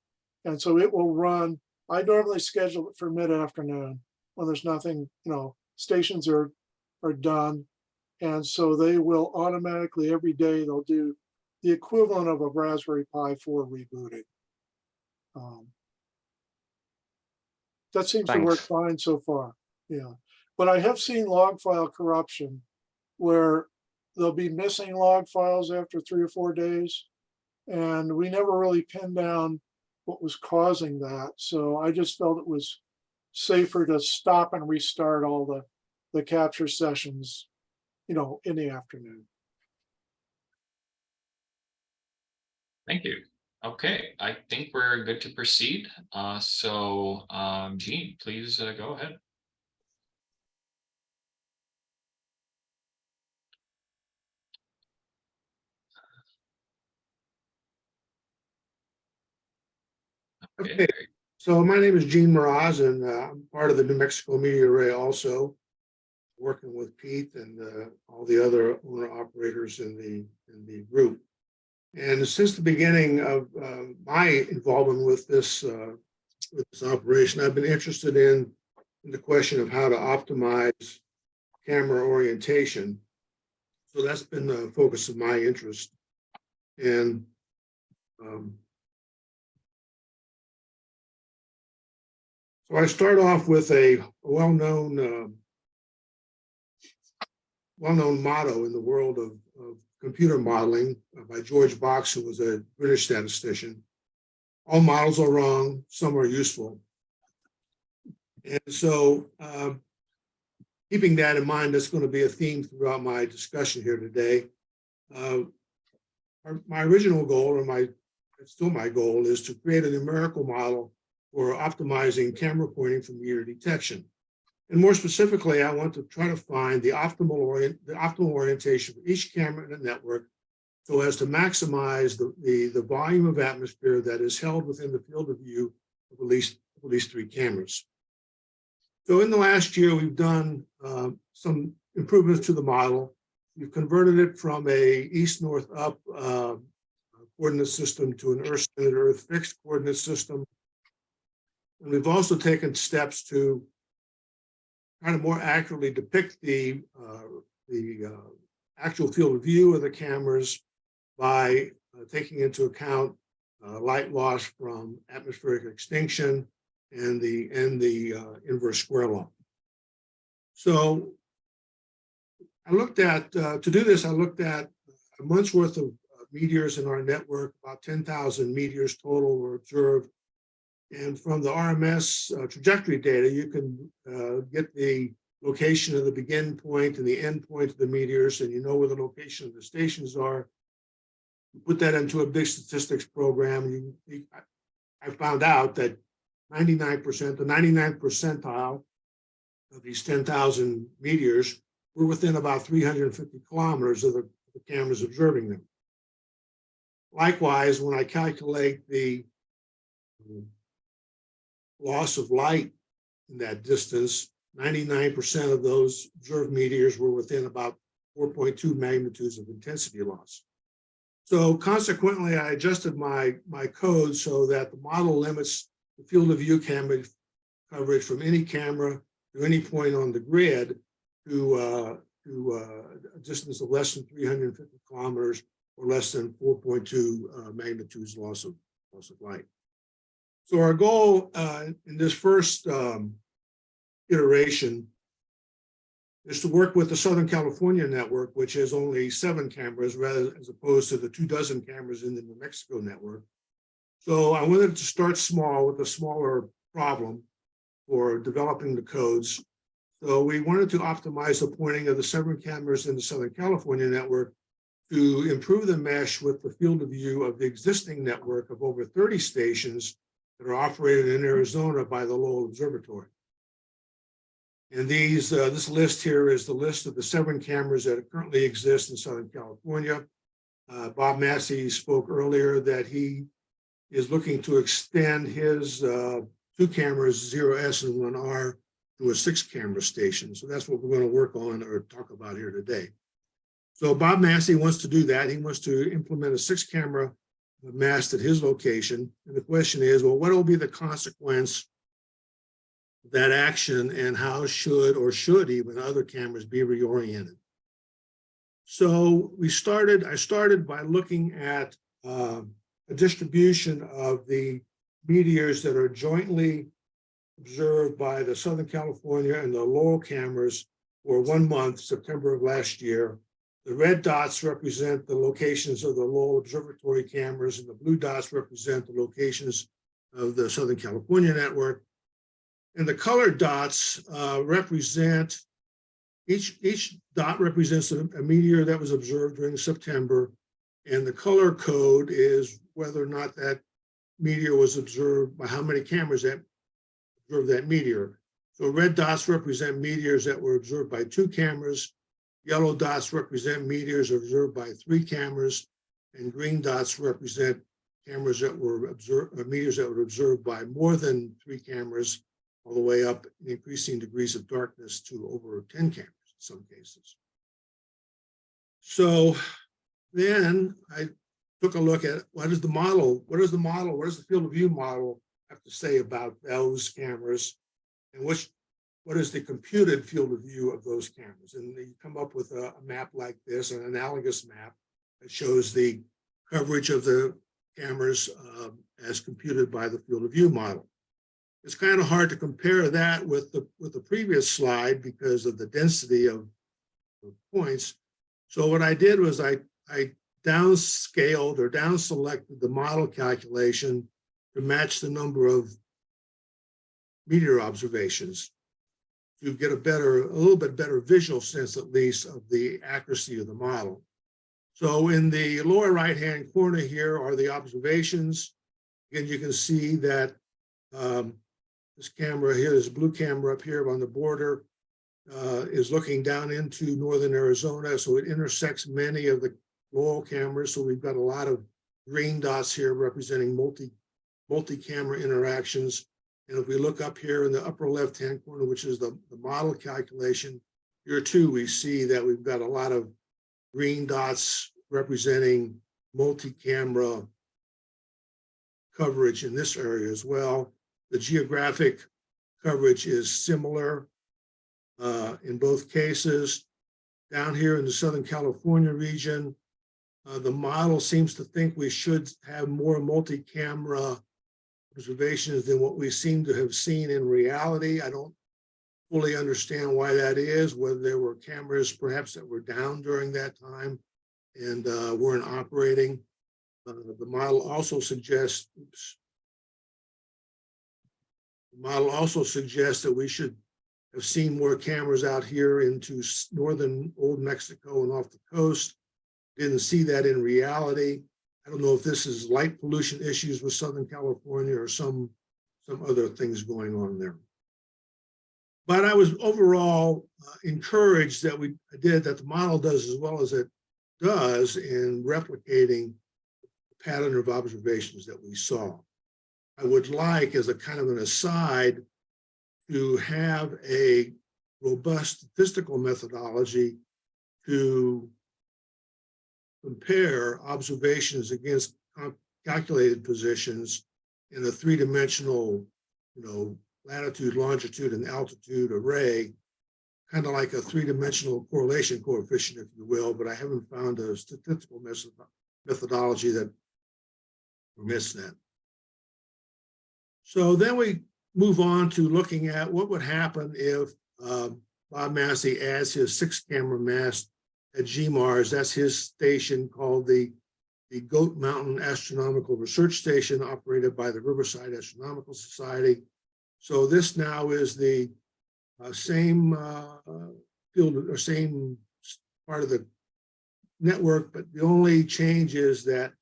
D: And so it will run. I normally schedule it for mid-afternoon when there's nothing, stations are done. And so they will automatically every day, they'll do the equivalent of a Raspberry Pi 4 rebooting. That seems to work fine so far. Yeah. But I have seen log file corruption where they'll be missing log files after 3 or 4 days. And we never really pinned down what was causing that. So I just felt it was safer to stop and restart all the capture sessions, in the afternoon.
A: Thank you. Okay, I think we're good to proceed. So Gene, please go ahead.
J: Okay, so my name is Gene Mroz, and I'm part of the New Mexico Meteor Array also, working with Pete and all the other owner operators in the group. And since the beginning of my involvement with this operation, I've been interested in the question of how to optimize camera orientation. So that's been the focus of my interest. And so I start off with a well-known motto in the world of computer modeling by George Box, who was a British statistician. All models are wrong, some are useful. And so keeping that in mind, that's going to be a theme throughout my discussion here today. My original goal, it's still my goal, is to create a numerical model for optimizing camera pointing for meteor detection. And more specifically, I want to try to find the optimal orientation for each camera in a network so as to maximize the volume of atmosphere that is held within the field of view of at least 3 cameras. So in the last year, we've done some improvements to the model. We've converted it from a east-north-up coordinate system to an Earth-centered, Earth-fixed coordinate system. And we've also taken steps to kind of more accurately depict the actual field of view of the cameras by taking into account light loss from atmospheric extinction and the inverse square law. So I looked at, to do this, I looked at a month's worth of meteors in our network. About 10,000 meteors total were observed And from the RMS trajectory data, you can get the location of the begin point and the end point of the meteors, and you know where the location of the stations are. You put that into a big statistics program. I found out that 99%, the 99th percentile of these 10,000 meteors were within about 350 kilometers of the cameras observing them. Likewise, when I calculate the loss of light in that distance, 99% of those observed meteors were within about 4.2 magnitudes of intensity loss. So consequently, I adjusted my code so that the model limits the field of view camera coverage from any camera to any point on the grid to a distance of less than 350 kilometers or less than 4.2 magnitudes loss of light. So our goal in this first iteration is to work with the Southern California network, which has only 7 cameras rather as opposed to the 24 cameras in the New Mexico network. So I wanted to start small with a smaller problem for developing the codes. So we wanted to optimize the pointing of the 7 cameras in the Southern California network to improve the mesh with the field of view of the existing network of over 30 stations that are operated in Arizona by the Lowell Observatory. And this list here is the list of the 7 cameras that currently exist in Southern California. Bob Massey spoke earlier that he is looking to extend his 2 cameras, 0S and 1R, to a 6-camera station. So that's what we're going to work on or talk about here today. So Bob Massey wants to do that. He wants to implement a 6-camera mast at his location. And the question is, well, what will be the consequence of that action, and how should even other cameras be reoriented? So I started by looking at a distribution of the meteors that are jointly observed by the Southern California and the Lowell cameras for 1 month, September of last year. The red dots represent the locations of the Lowell Observatory cameras, and the blue dots represent the locations of the Southern California network. And the colored dots represent, each dot represents a meteor that was observed during September, and the color code is whether or not that meteor was observed by how many cameras that observed that meteor. So red dots represent meteors that were observed by 2 cameras, yellow dots represent meteors observed by 3 cameras, and green dots represent cameras that were observed, meteors that were observed by more than 3 cameras, all the way up in increasing degrees of darkness to over 10 cameras in some cases. So then I took a look at what does the field of view model have to say about those cameras, and what is the computed field of view of those cameras? And you come up with a map like this, an analogous map that shows the coverage of the cameras as computed by the field of view model. It's kind of hard to compare that with the previous slide because of the density of points. So what I did was I downscaled or down selected the model calculation to match the number of meteor observations to get a little bit better visual sense, at least, of the accuracy of the model. So in the lower right-hand corner here are the observations. Again, you can see that this camera here, this blue camera up here on the border, is looking down into northern Arizona. So it intersects many of the Lowell cameras. So we've got a lot of green dots here representing multi-camera interactions. And if we look up here in the upper left-hand corner, which is the model calculation, here too, we see that we've got a lot of green dots representing multi-camera coverage in this area as well. The geographic coverage is similar in both cases. Down here in the Southern California region, the model seems to think we should have more multi-camera observations than what we seem to have seen in reality. I don't fully understand why that is, whether there were cameras perhaps that were down during that time and weren't operating. The model also suggests, The model also suggests that we should have seen more cameras out here into northern Old Mexico and off the coast. Didn't see that in reality. I don't know if this is light pollution issues with Southern California or some other things going on there. But I was overall encouraged that that the model does as well as it does in replicating the pattern of observations that we saw. I would like, as a kind of an aside, to have a robust statistical methodology to compare observations against calculated positions in a three-dimensional, latitude, longitude, and altitude array, kind of like a three-dimensional correlation coefficient, if you will, but I haven't found a statistical methodology that permits that. So then we move on to looking at what would happen if Bob Massey adds his 6-camera mast at GMARS. That's his station called the Goat Mountain Astronomical Research Station, operated by the Riverside Astronomical Society. So this now is the same field or same part of the network, but the only change is that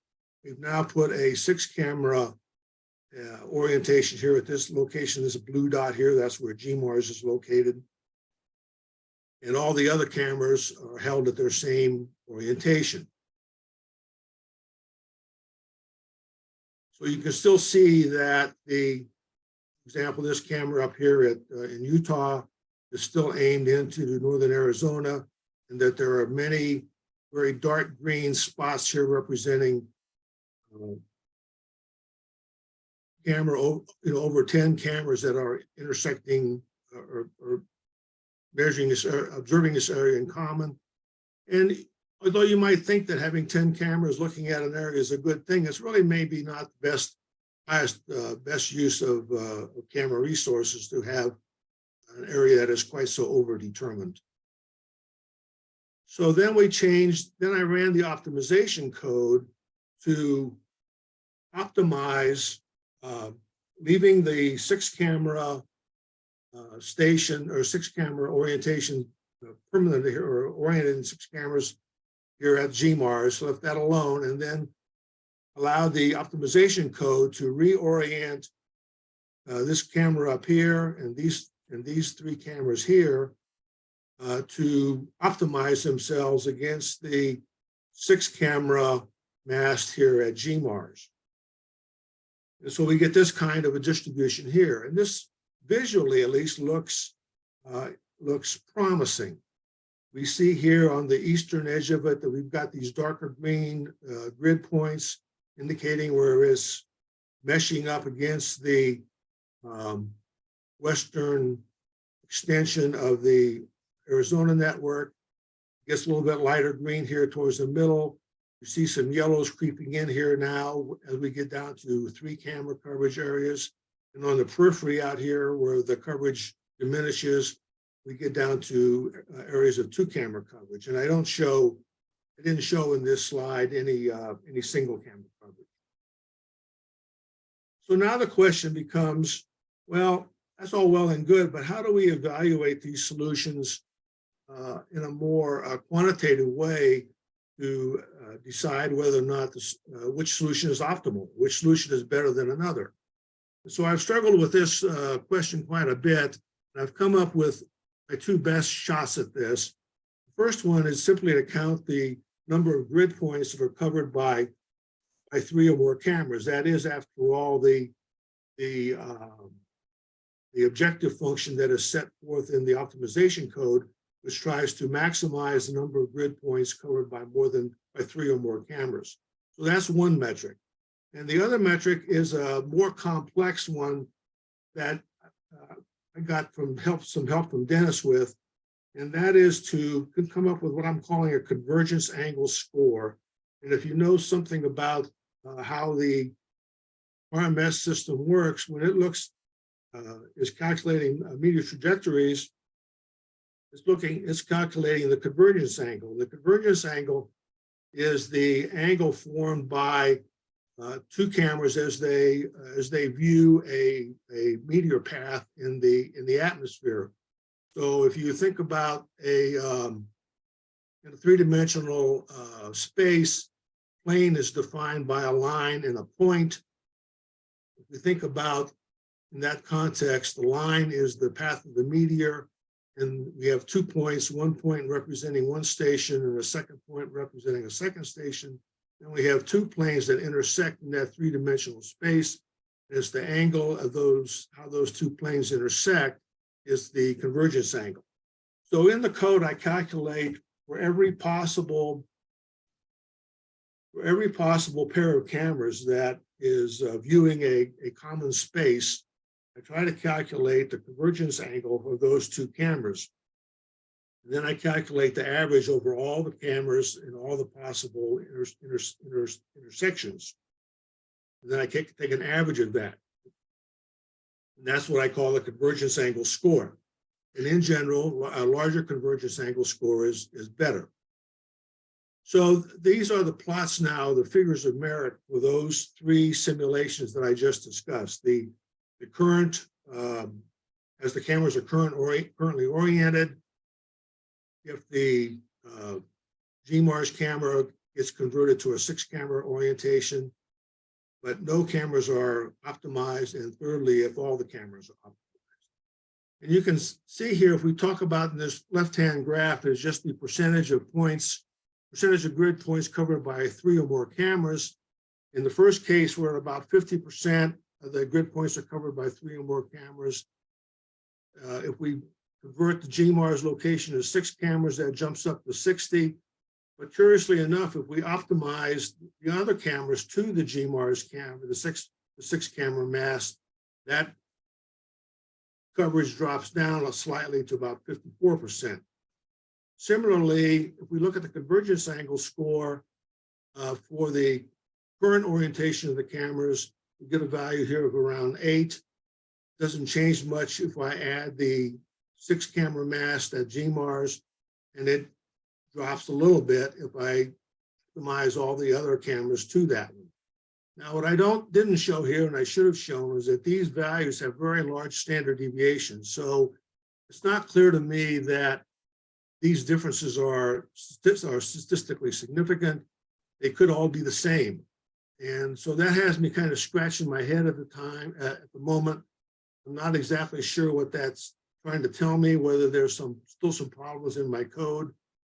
J: we've now put a 6-camera orientation here at this location. There's a blue dot here. That's where GMARS is located. And all the other cameras are held at their same orientation. So you can still see that for example, this camera up here in Utah is still aimed into northern Arizona, and that there are many very dark green spots here representing over 10 cameras that are intersecting or measuring this, observing this area in common. And although you might think that having 10 cameras looking at an area is a good thing, it's really maybe not the best use of camera resources to have an area that is quite so overdetermined. So then I ran the optimization code to optimize, leaving the 6-camera station or 6-camera orientation permanently here, or oriented in 6 cameras here at GMARS, left that alone, and then allowed the optimization code to reorient this camera up here and these 3 cameras here to optimize themselves against the 6-camera mast here at GMARS. And so we get this kind of a distribution here. And this visually at least looks promising. We see here on the eastern edge of it that we've got these darker green grid points indicating where it's meshing up against the western extension of the Arizona network. It gets a little bit lighter green here towards the middle. You see some yellows creeping in here now as we get down to 3-camera coverage areas. And on the periphery out here where the coverage diminishes, we get down to areas of 2-camera coverage. And I didn't show in this slide any single camera coverage. So now the question becomes, well, that's all well and good, but how do we evaluate these solutions in a more quantitative way to decide whether or not which solution is optimal, which solution is better than another? So I've struggled with this question quite a bit, and I've come up with my 2 best shots at this. The first one is simply to count the number of grid points that are covered by 3 or more cameras. That is, after all, the objective function that is set forth in the optimization code, which tries to maximize the number of grid points covered by 3 or more cameras. So that's one metric. And the other metric is a more complex one that I got some help from Denis with, and that is to come up with what I'm calling a convergence angle score. And if you know something about how the RMS system works, when it is calculating meteor trajectories, it's calculating the convergence angle. The convergence angle is the angle formed by two cameras as they view a meteor path in the atmosphere. So if you think about in a three-dimensional space, plane is defined by a line and a point. If we think about in that context, the line is the path of the meteor, and we have 2 points, one point representing one station and a second point representing a second station. And we have two planes that intersect in that three-dimensional space. It's the angle of how those two planes intersect is the convergence angle. So in the code, I calculate for every possible pair of cameras that is viewing a common space, I try to calculate the convergence angle of those two cameras. And then I calculate the average over all the cameras in all the possible intersections. And then I take an average of that. And that's what I call the convergence angle score. And in general, a larger convergence angle score is better. So these are the plots now, the figures of merit for those three simulations that I just discussed. The current, as the cameras are currently oriented, if the GMARS camera gets converted to a 6-camera orientation, but no cameras are optimized, and thirdly, if all the cameras are optimized. And you can see here, if we talk about in this left-hand graph, is just the percentage of points, percentage of grid points covered by 3 or more cameras. In the first case, we're at about 50% of the grid points are covered by 3 or more cameras. If we convert the GMARS location to 6 cameras, that jumps up to 60. But curiously enough, if we optimize the other cameras to the GMARS camera, the six camera mass, that coverage drops down slightly to about 54%. Similarly, if we look at the convergence angle score for the current orientation of the cameras, we get a value here of around 8. Doesn't change much if I add the 6-camera mass at GMARS, and it drops a little bit if I optimize all the other cameras to that one. Now, what I didn't show here, and I should have shown, is that these values have very large standard deviations. So it's not clear to me that these differences are statistically significant. They could all be the same. And so that has me kind of scratching my head at the moment. I'm not exactly sure what that's trying to tell me, whether there's still some problems in my code.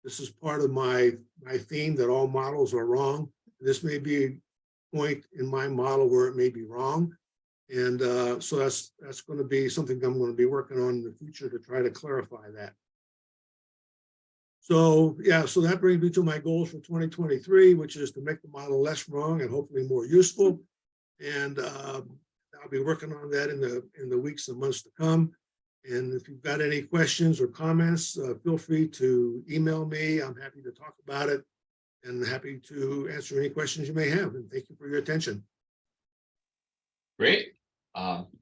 J: This is part of my theme that all models are wrong. This may be a point in my model where it may be wrong. And so that's going to be something I'm going to be working on in the future to try to clarify that. So yeah, so that brings me to my goals for 2023, which is to make the model less wrong and hopefully more useful. And I'll be working on that in the weeks and months to come. And if you've got any questions or comments, feel free to email me. I'm happy to talk about it and happy to answer any questions you may have. And thank you for your attention.
A: Great.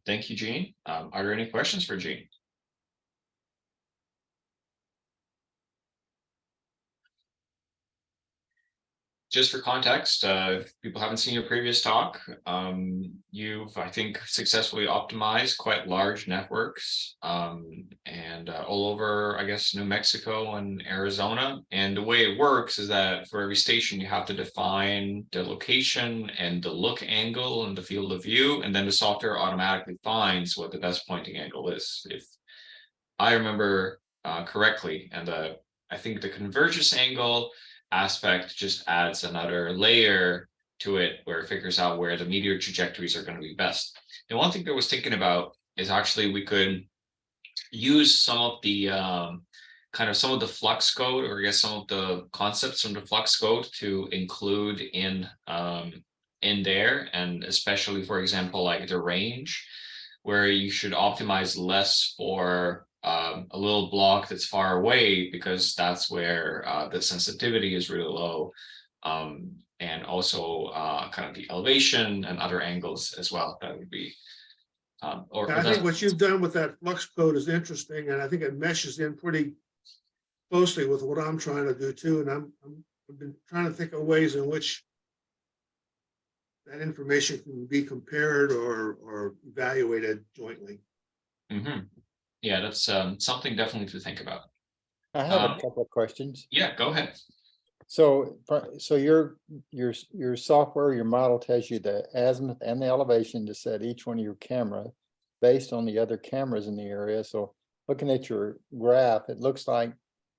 A: Thank you, Gene. Are there any questions for Gene? Just for context, if people haven't seen your previous talk, you've, I think, successfully optimized quite large networks and all over, I guess, New Mexico and Arizona. And the way it works is that for every station, you have to define the location and the look angle and the field of view, and then the software automatically finds what the best pointing angle is. If I remember correctly, and I think the convergence angle aspect just adds another layer to it where it figures out where the meteor trajectories are going to be best. And one thing that I was thinking about is actually we could use some of the some of the flux code, or I guess some of the concepts from the flux code to include in there, and especially, for example, like the range, where you should optimize less for a little block that's far away, because that's where the sensitivity is really low, and also kind of the elevation and other angles as well. That would be
J: I think what you've done with that flux code is interesting, and I think it meshes in pretty closely with what I'm trying to do too. And I've been trying to think of ways in which that information can be compared or evaluated jointly.
A: Yeah, that's something definitely to think about.
P: I have a couple of questions.
A: Yeah, go ahead.
P: So your software, your model tells you the azimuth and the elevation to set each one of your camera based on the other cameras in the area. So looking at your graph, it looks like,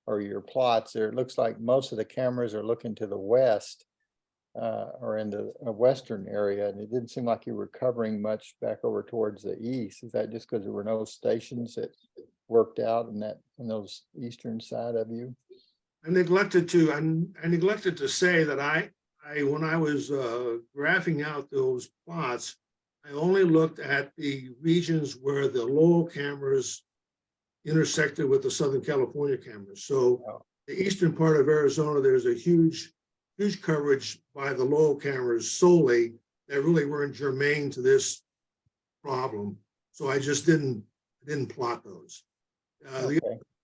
P: or your plots there, it looks like most of the cameras are looking to the west or in the western area. And it didn't seem like you were covering much back over towards the east. Is that just because there were no stations that worked out in those eastern side of you?
J: I neglected to say that I when I was graphing out those plots, I only looked at the regions where the Lowell cameras intersected with the Southern California cameras. So the eastern part of Arizona, there's a huge coverage by the Lowell cameras solely that really weren't germane to this problem. So I just didn't plot those. The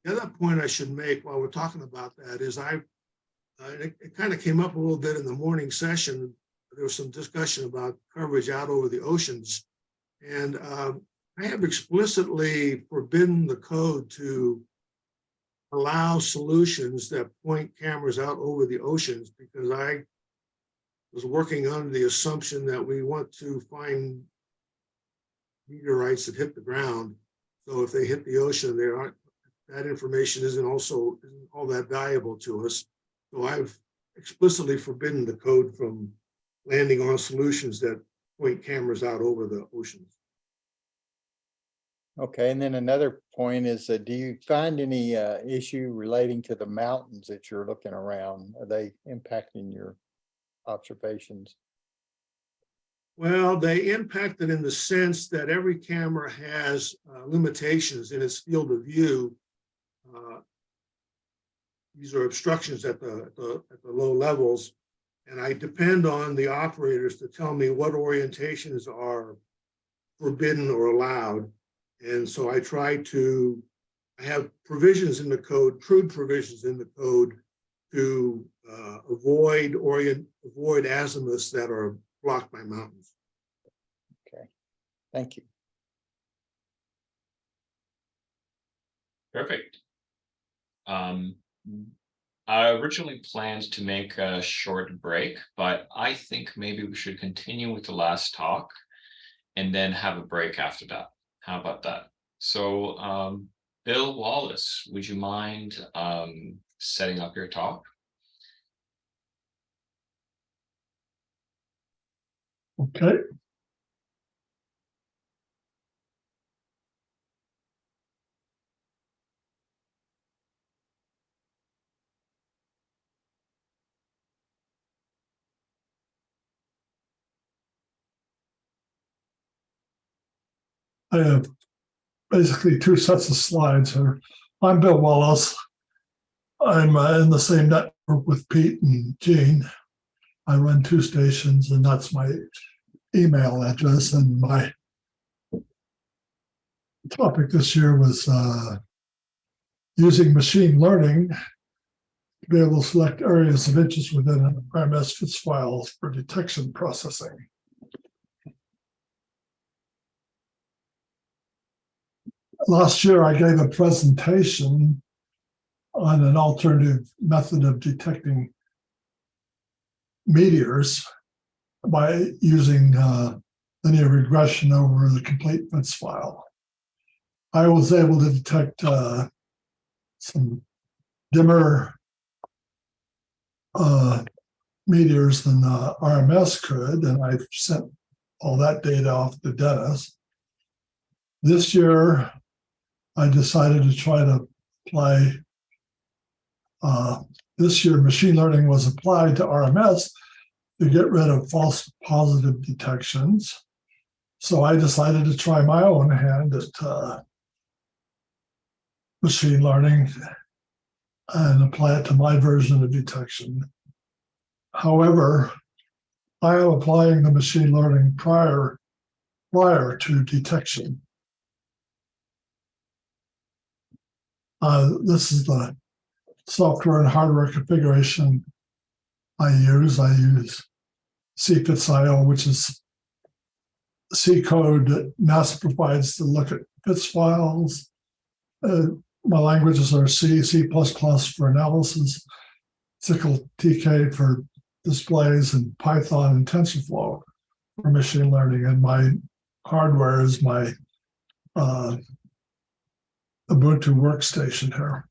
J: other point I should make while we're talking about that is it kind of came up a little bit in the morning session. There was some discussion about coverage out over the oceans. And I have explicitly forbidden the code to allow solutions that point cameras out over the oceans, because I was working under the assumption that we want to find meteorites that hit the ground. So if they hit the ocean, that information isn't all that valuable to us. So I've explicitly forbidden the code from landing on solutions that point cameras out over the oceans.
P: Okay, and then another point is, do you find any issue relating to the mountains that you're looking around? Are they impacting your observations?
J: Well, they impacted in the sense that every camera has limitations in its field of view. These are obstructions at the low levels, and I depend on the operators to tell me what orientations are forbidden or allowed. And so I have provisions in the code, crude provisions in the code, to avoid azimuths that are blocked by mountains.
P: Okay, thank you.
A: Perfect. I originally planned to make a short break, but I think maybe we should continue with the last talk and then have a break after that. How about that? So, Bill Wallace, would you mind setting up your talk?
K: Okay. I have basically two sets of slides here. I'm Bill Wallace. I'm in the same network with Pete and Gene. I run two stations, and that's my email address. And my topic this year was using machine learning to be able to select areas of interest within an RMS FITS file for detection processing. Last year, I gave a presentation on an alternative method of detecting meteors by using linear regression over the complete FITS file. I was able to detect some dimmer meteors than RMS could, and I sent all that data off to Denis. This year, I decided to try to apply, this year machine learning was applied to RMS to get rid of false positive detections. So I decided to try my own hand at machine learning and apply it to my version of detection. However, I am applying the machine learning prior to detection. This is the software and hardware configuration I use. I use CFITS.io, which is C code that NASA provides to look at FITS files. My languages are C, C++ for analysis, TK for displays, and Python and TensorFlow for machine learning. And my hardware is my Ubuntu workstation here.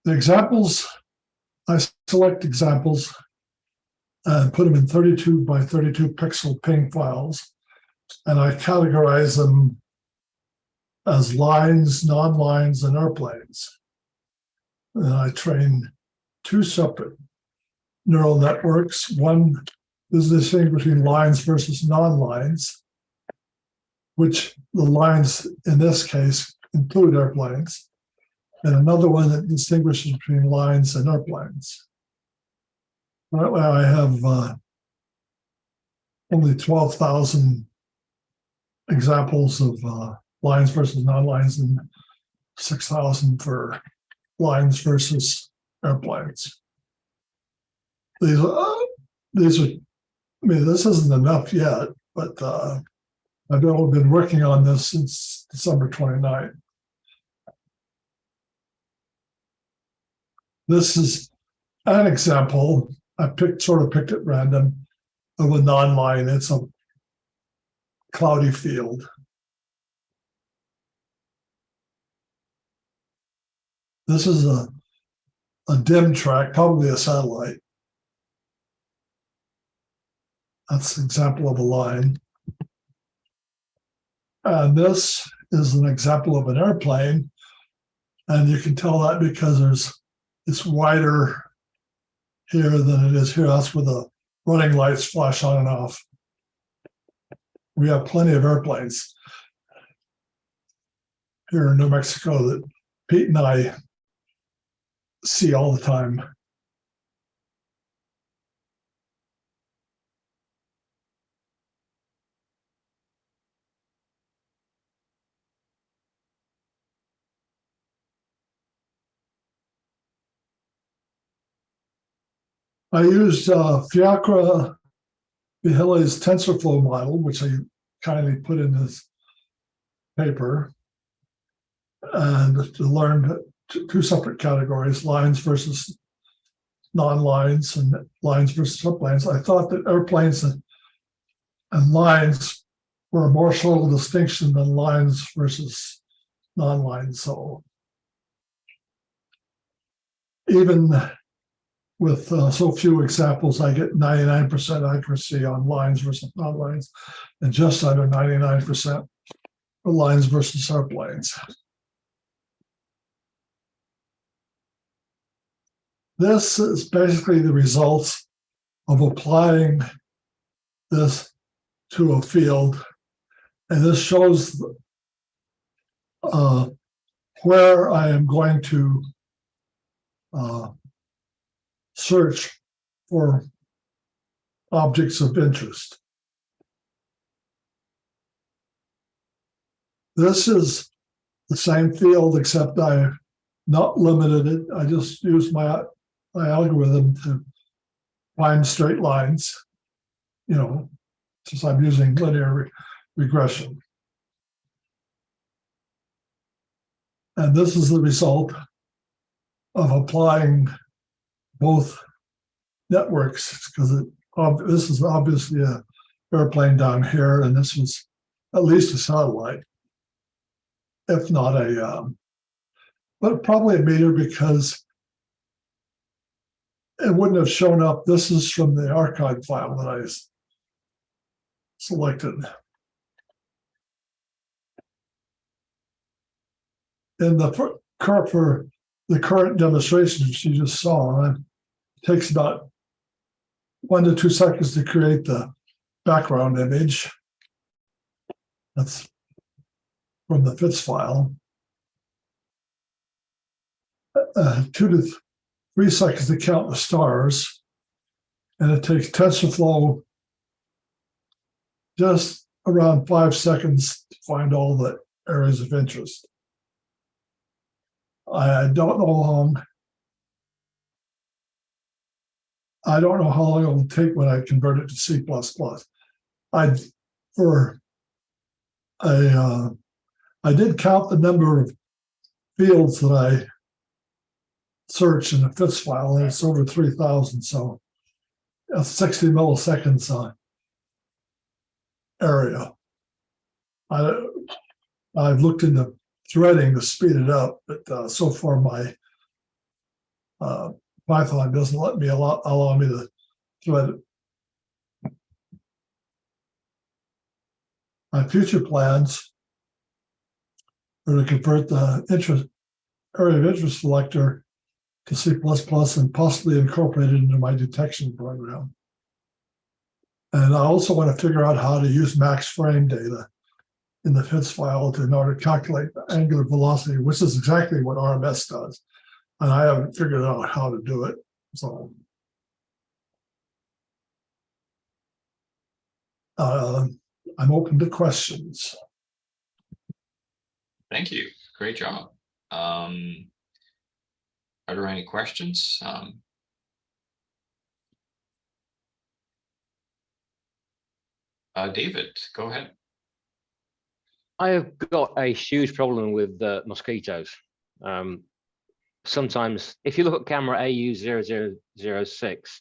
K: The examples, I select examples and put them in 32 by 32 pixel ping files, and I categorize them as lines, non-lines, and airplanes. And I train two separate neural networks. One is this thing between lines versus non-lines, which the lines in this case include airplanes, and another one that distinguishes between lines and airplanes. That way I have only 12,000 examples of lines versus non-lines and 6,000 for lines versus airplanes. These are, I mean, this isn't enough yet, but I've been working on this since December 29th. This is an example I sort of picked at random of a non-line. It's a cloudy field. This is a dim track, probably a satellite. That's an example of a line. And this is an example of an airplane. And you can tell that because it's wider here than it is here. That's where the running lights flash on and off. We have plenty of airplanes here in New Mexico that Pete and I see all the time. I used Fiacre Vihille's TensorFlow model, which I kindly put in this paper, and to learn two separate categories, lines versus non-lines and lines versus airplanes. I thought that airplanes and lines were a more subtle distinction than lines versus non-lines. So even with so few examples, I get 99% accuracy on lines versus non-lines, and just under 99% for lines versus airplanes. This is basically the results of applying this to a field, and this shows where I am going to search for objects of interest. This is the same field, except I've not limited it. I just used my algorithm to find straight lines, you know, since I'm using linear regression. And this is the result of applying both networks, because this is obviously an airplane down here, and this was at least a satellite, if not but probably a meteor, because it wouldn't have shown up. This is from the archive file that I selected. In the current demonstration you just saw, it takes about 1 to 2 seconds to create the background image. That's from the FITS file. 2 to 3 seconds to count the stars, and it takes TensorFlow just around 5 seconds to find all the areas of interest. I don't know how long I don't know how long it will take when I convert it to C++. I did count the number of fields that I searched in the FITS file, and it's over 3,000. So a 60 milliseconds area. I've looked into threading to speed it up, but so far my Python doesn't let me allow me to thread it. My future plans are to convert the area of interest selector to C++ and possibly incorporate it into my detection program. And I also want to figure out how to use max frame data in the FITS file in order to calculate the angular velocity, which is exactly what RMS does. And I haven't figured out how to do it. So I'm open to questions.
A: Thank you. Great job. Are there any questions? David, go ahead.
O: I have got a huge problem with mosquitoes. Sometimes, if you look at camera AU0006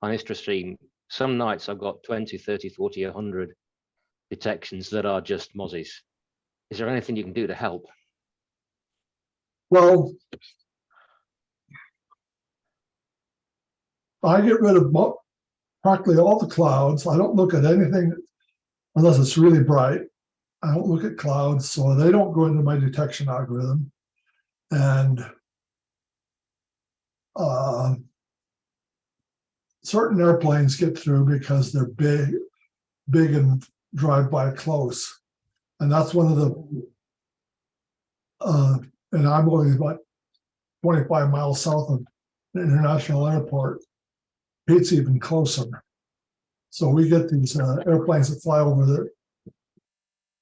O: on IstraStream, some nights I've got 20, 30, 40, 100 detections that are just mozzies. Is there anything you can do to help?
K: Well, I get rid of practically all the clouds. I don't look at anything unless it's really bright. I don't look at clouds, so they don't go into my detection algorithm. And certain airplanes get through because they're big and drive by close. And that's one of the, and I'm only about 25 miles south of the international airport. It's even closer. So we get these airplanes that fly over there.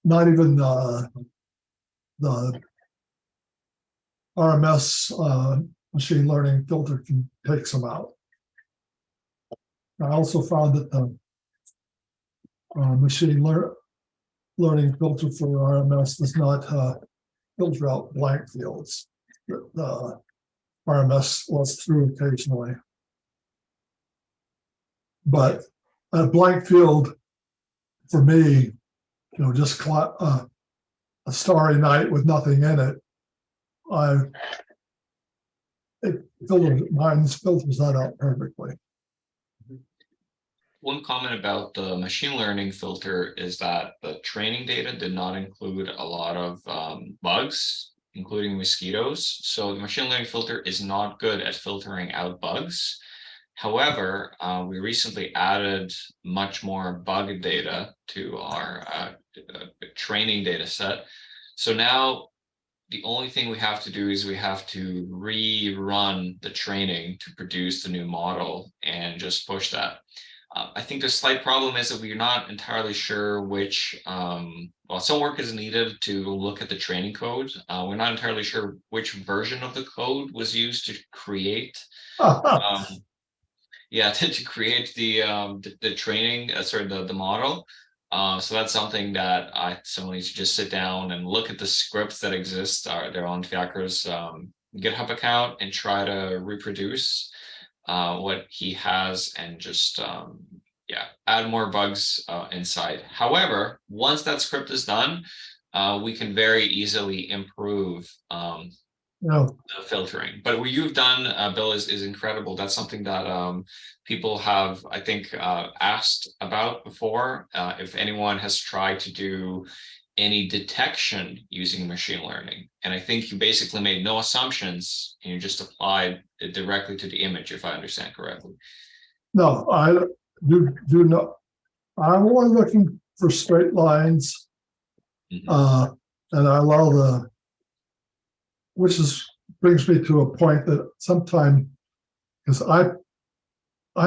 K: Not even the RMS machine learning filter can take some out. I also found that the machine learning filter for RMS does not filter out blank fields. The RMS lets through occasionally. But a blank field for me, you know, just a starry night with nothing in it, mine filters that out perfectly.
A: One comment about the machine learning filter is that the training data did not include a lot of bugs, including mosquitoes. So the machine learning filter is not good at filtering out bugs. However, we recently added much more bug data to our training data set. So now the only thing we have to do is we have to rerun the training to produce the new model and just push that. I think the slight problem is that we're not entirely sure which, well, some work is needed to look at the training code. We're not entirely sure which version of the code was used to create yeah, to create the training, the model. So that's something that someone needs to just sit down and look at the scripts that exist. They're on Fiacre's GitHub account and try to reproduce what he has and just yeah, add more bugs inside. However, once that script is done, we can very easily improve the filtering. But what you've done, Bill, is incredible. That's something that people have, I think, asked about before. If anyone has tried to do any detection using machine learning, and I think you basically made no assumptions and you just applied it directly to the image, if I understand correctly.
K: No, I do not. I'm only looking for straight lines, and I allow which brings me to a point that sometime, because I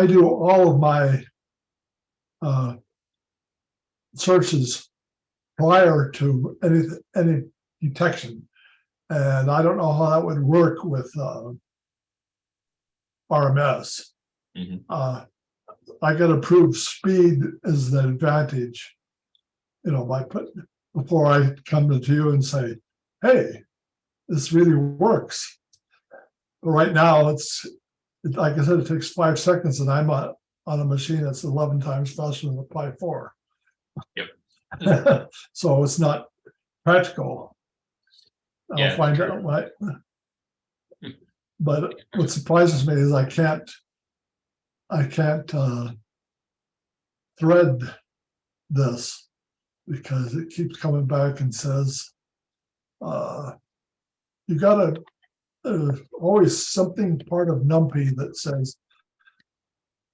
K: do all of my searches prior to any detection, and I don't know how that would work with RMS.
A: Mhm.
K: I got to prove speed is the advantage. You know, before I come to you and say, hey, this really works. But right now, like I said, it takes 5 seconds, and I'm on a machine that's 11 times faster than the Pi 4.
A: Yep.
K: So it's not practical.
A: Yeah,
K: I'll find
A: true.
K: out what. But what surprises me is I can't thread this because it keeps coming back and says, you gotta, always something part of NumPy that says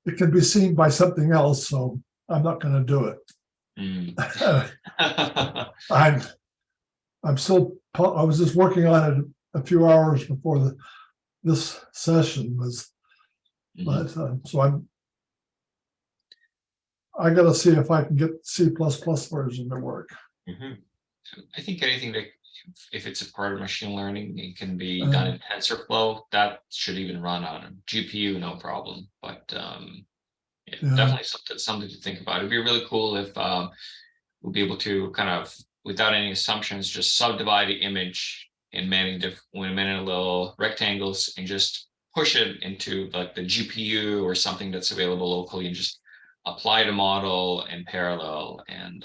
K: it can be seen by something else, so I'm not gonna do it.
A: Mm.
K: I'm still, I was just working on it a few hours before this session was, but so I gotta see if I can get C++ version to work.
A: Mhm. I think anything that, if it's a part of machine learning, it can be done in TensorFlow. That should even run on a GPU, no problem. But yeah, definitely something to think about. It'd be really cool if we'll be able to kind of, without any assumptions, just subdivide the image in many little rectangles and just push it into like the GPU or something that's available locally, and just apply the model in parallel and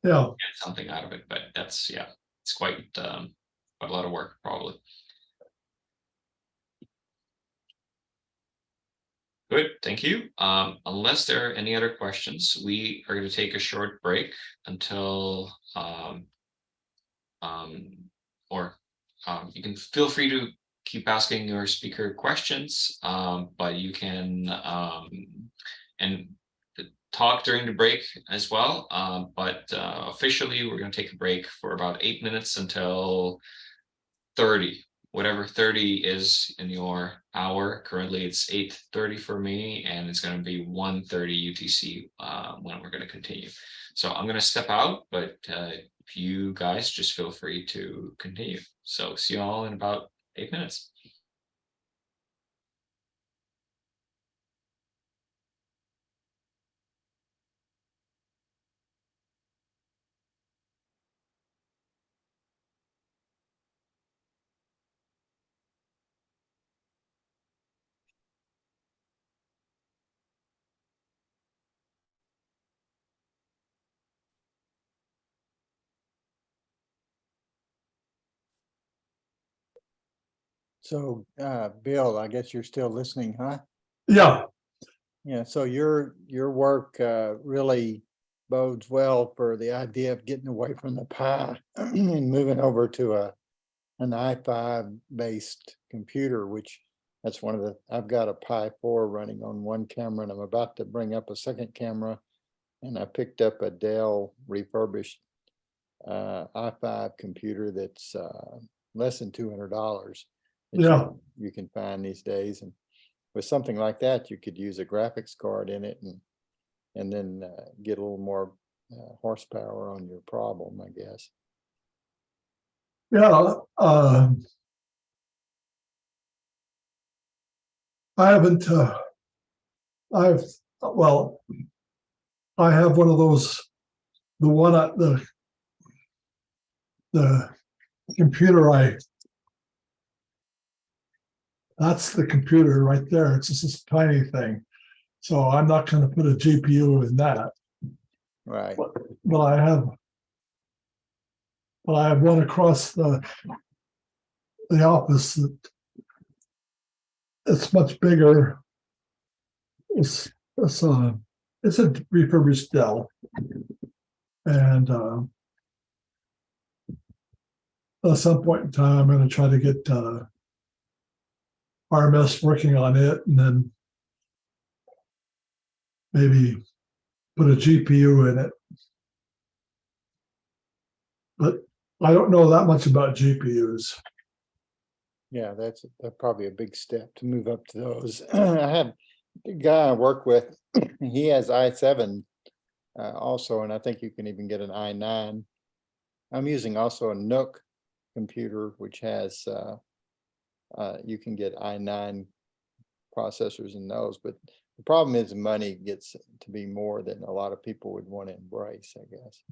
A: get something out of it. But that's, yeah, it's quite a lot of work probably. Good, thank you. Unless there are any other questions, we are going to take a short break until you can feel free to keep asking your speaker questions, but you can and talk during the break as well. But officially, we're going to take a break for about 8 minutes until 30. Whatever 30 is in your hour. Currently it's 8:30 for me, and it's going to be 1:30 UTC when we're going to continue. So I'm going to step out, but if you guys just feel free to continue. So see you all in about 8 minutes.
P: So, Bill, I guess you're still listening, huh?
K: Yeah.
P: Yeah, so your work really bodes well for the idea of getting away from the Pi and moving over to an i5 based computer, which that's one of the, I've got a Pi 4 running on one camera, and I'm about to bring up a second camera, and I picked up a Dell refurbished i5 computer that's less than $200 that you can find these days. And with something like that, you could use a graphics card in it and then get a little more horsepower on your problem, I guess.
K: Yeah. I haven't, I have one of those, the computer that's the computer right there. It's just this tiny thing. So I'm not going to put a GPU in that.
P: Right.
K: But I have one across the office that it's much bigger. It's a refurbished Dell, and at some point in time, I'm going to try to get RMS working on it, and then maybe put a GPU in it. But I don't know that much about GPUs.
P: Yeah, that's probably a big step to move up to those. I have a guy I work with, he has i7 also, and I think you can even get an i9. I'm using also a Nook computer, which has, you can get i9 processors in those, but the problem is the money gets to be more than a lot of people would want to embrace, I guess.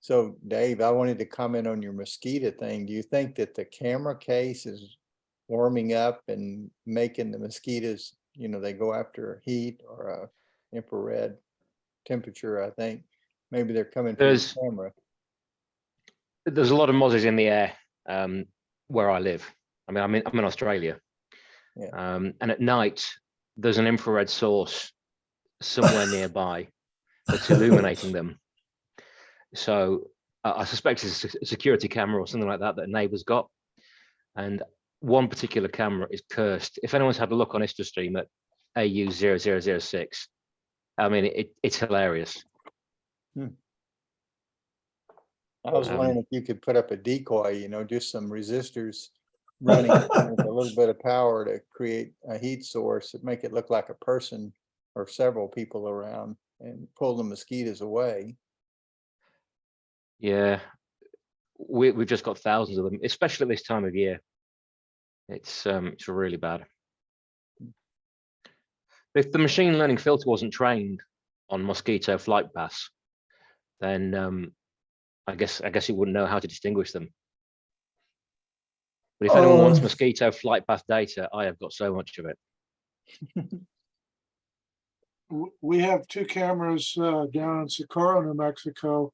P: So Dave, I wanted to comment on your mosquito thing. Do you think that the camera case is warming up and making the mosquitoes, you know, they go after heat or infrared temperature? I think maybe they're coming from the camera.
O: There's a lot of mozzies in the air where I live. I mean, I'm in Australia.
P: Yeah.
O: And at night, there's an infrared source somewhere nearby that's illuminating them. So I suspect it's a security camera or something like that that a neighbor's got. And one particular camera is cursed. If anyone's had a look on InstaStream at AU0006, I mean, it's hilarious.
P: I was wondering if you could put up a decoy, you know, just some resistors running with a little bit of power to create a heat source that make it look like a person or several people around and pull the mosquitoes away.
O: Yeah, we've just got thousands of them, especially at this time of year. It's really bad. If the machine learning filter wasn't trained on mosquito flight paths, then I guess it wouldn't know how to distinguish them. But if anyone wants mosquito flight path data, I have got so much of it.
D: We have 2 cameras down in Socorro, New Mexico,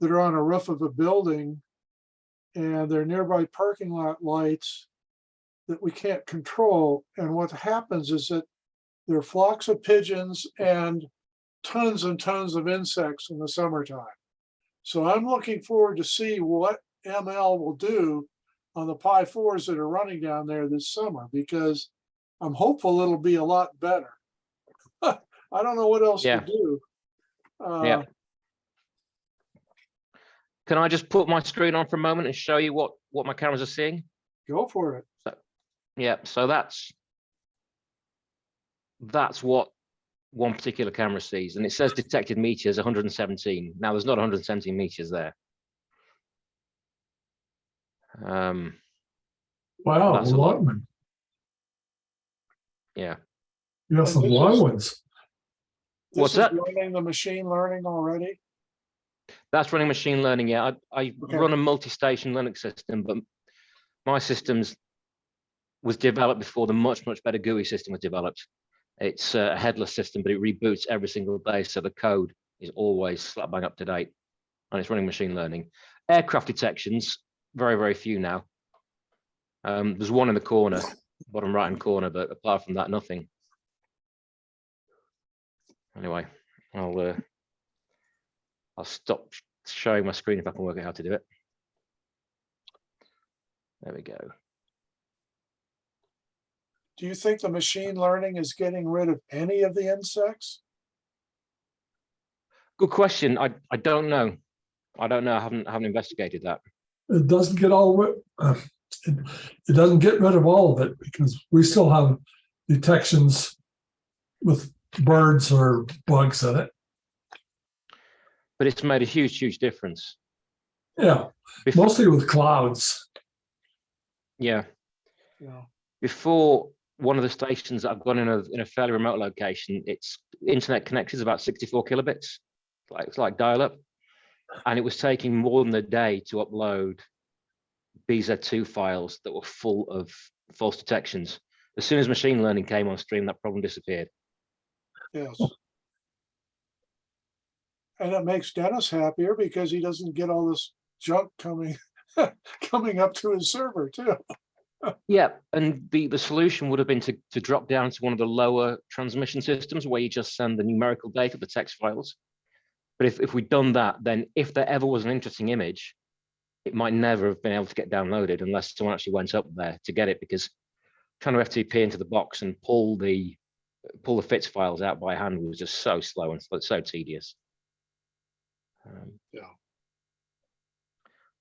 D: that are on a roof of a building, and they're nearby parking lot lights that we can't control. And what happens is that there are flocks of pigeons and tons of insects in the summertime. So I'm looking forward to see what ML will do on the Pi 4s that are running down there this summer, because I'm hopeful it'll be a lot better. I don't know what else to do.
O: Yeah. Can I just put my screen on for a moment and show you what my cameras are seeing?
D: Go for it.
O: So, yeah, so that's what one particular camera sees, and it says detected meteors 117. Now there's not 117 meteors there.
K: Wow, a lot.
O: Yeah.
K: You have some long ones.
O: What's that?
D: Running the machine learning already?
O: That's running machine learning. Yeah, I run a multi-station Linux system, but my systems was developed before the much better GUI system was developed. It's a headless system, but it reboots every single day, so the code is always slap bang up to date, and it's running machine learning. Aircraft detections, very few now. There's one in the corner, bottom right hand corner, but apart from that, nothing. Anyway, I'll stop showing my screen if I can work out how to do it. There we go.
D: Do you think the machine learning is getting rid of any of the insects?
O: Good question. I don't know. I don't know. I haven't investigated that.
K: It doesn't get all it doesn't get rid of all of it, because we still have detections with birds or bugs in it.
O: But it's made a huge difference.
K: Yeah, mostly with clouds.
O: Yeah. Before, one of the stations that I've got in a fairly remote location, its internet connection is about 64 kilobits. It's like dial-up, and it was taking more than a day to upload BZ2 files that were full of false detections. As soon as machine learning came on stream, that problem disappeared.
D: Yes. And it makes Dennis happier because he doesn't get all this junk coming up to his server too.
O: Yeah, and the solution would have been to drop down to one of the lower transmission systems where you just send the numerical data, the text files. But if we'd done that, then if there ever was an interesting image, it might never have been able to get downloaded unless someone actually went up there to get it, because trying to FTP into the box and pull the FITS files out by hand was just so slow and so tedious.
D: Yeah.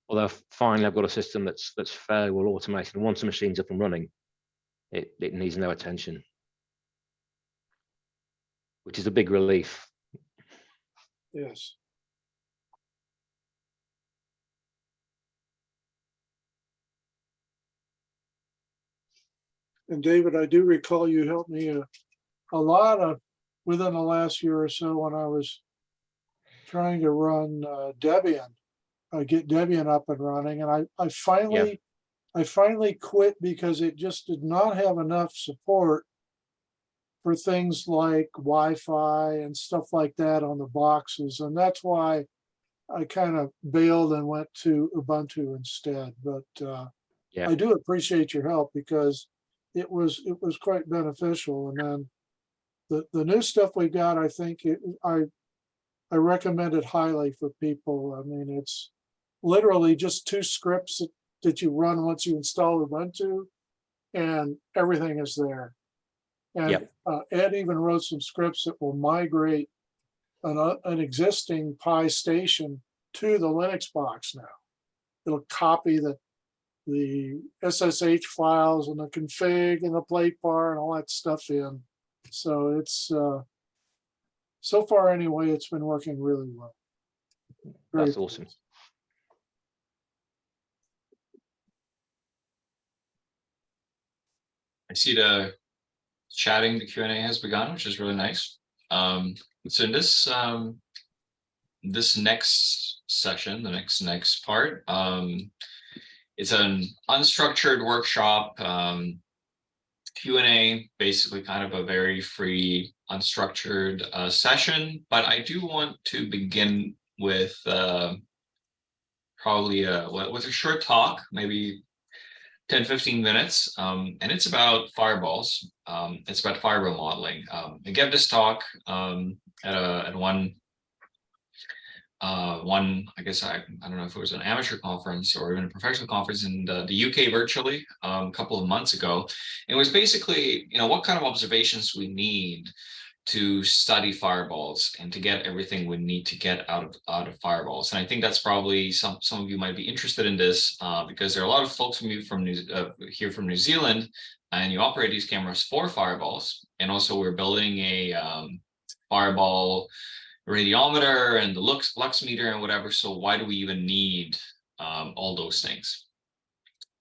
O: Although finally I've got a system that's fairly well automated, and once the machine's up and running, it needs no attention, which is a big relief.
D: Yes. And David, I do recall you helped me a lot within the last year or so when I was trying to run Debian, get Debian up and running. And I finally quit because it just did not have enough support for things like Wi-Fi and stuff like that on the boxes. And that's why I kind of bailed and went to Ubuntu instead. But I do appreciate your help because it was quite beneficial. And then the new stuff we got, I think I recommend it highly for people. I mean, it's literally just 2 scripts that you run once you install Ubuntu, and everything is there. And Ed even wrote some scripts that will migrate an existing Pi station to the Linux box now. It'll copy the SSH files and the config and the plate bar and all that stuff in. So it's so far anyway, it's been working really well.
O: That's awesome.
A: I see the chatting, the Q&A has begun, which is really nice. So in this next session, the next part, it's an unstructured workshop, Q&A, basically kind of a very free, unstructured session. But I do want to begin with probably with a short talk, maybe 10-15 minutes, and it's about fireballs. It's about fireball modeling. I gave this talk at one I guess I don't know if it was an amateur conference or even a professional conference in the UK virtually a couple of months ago. It was basically, what kind of observations we need to study fireballs and to get everything we need to get out of fireballs. And I think that's probably some of you might be interested in this because there are a lot of folks here from New Zealand, and you operate these cameras for fireballs. And also we're building a fireball radiometer and the lux meter and whatever. So why do we even need all those things?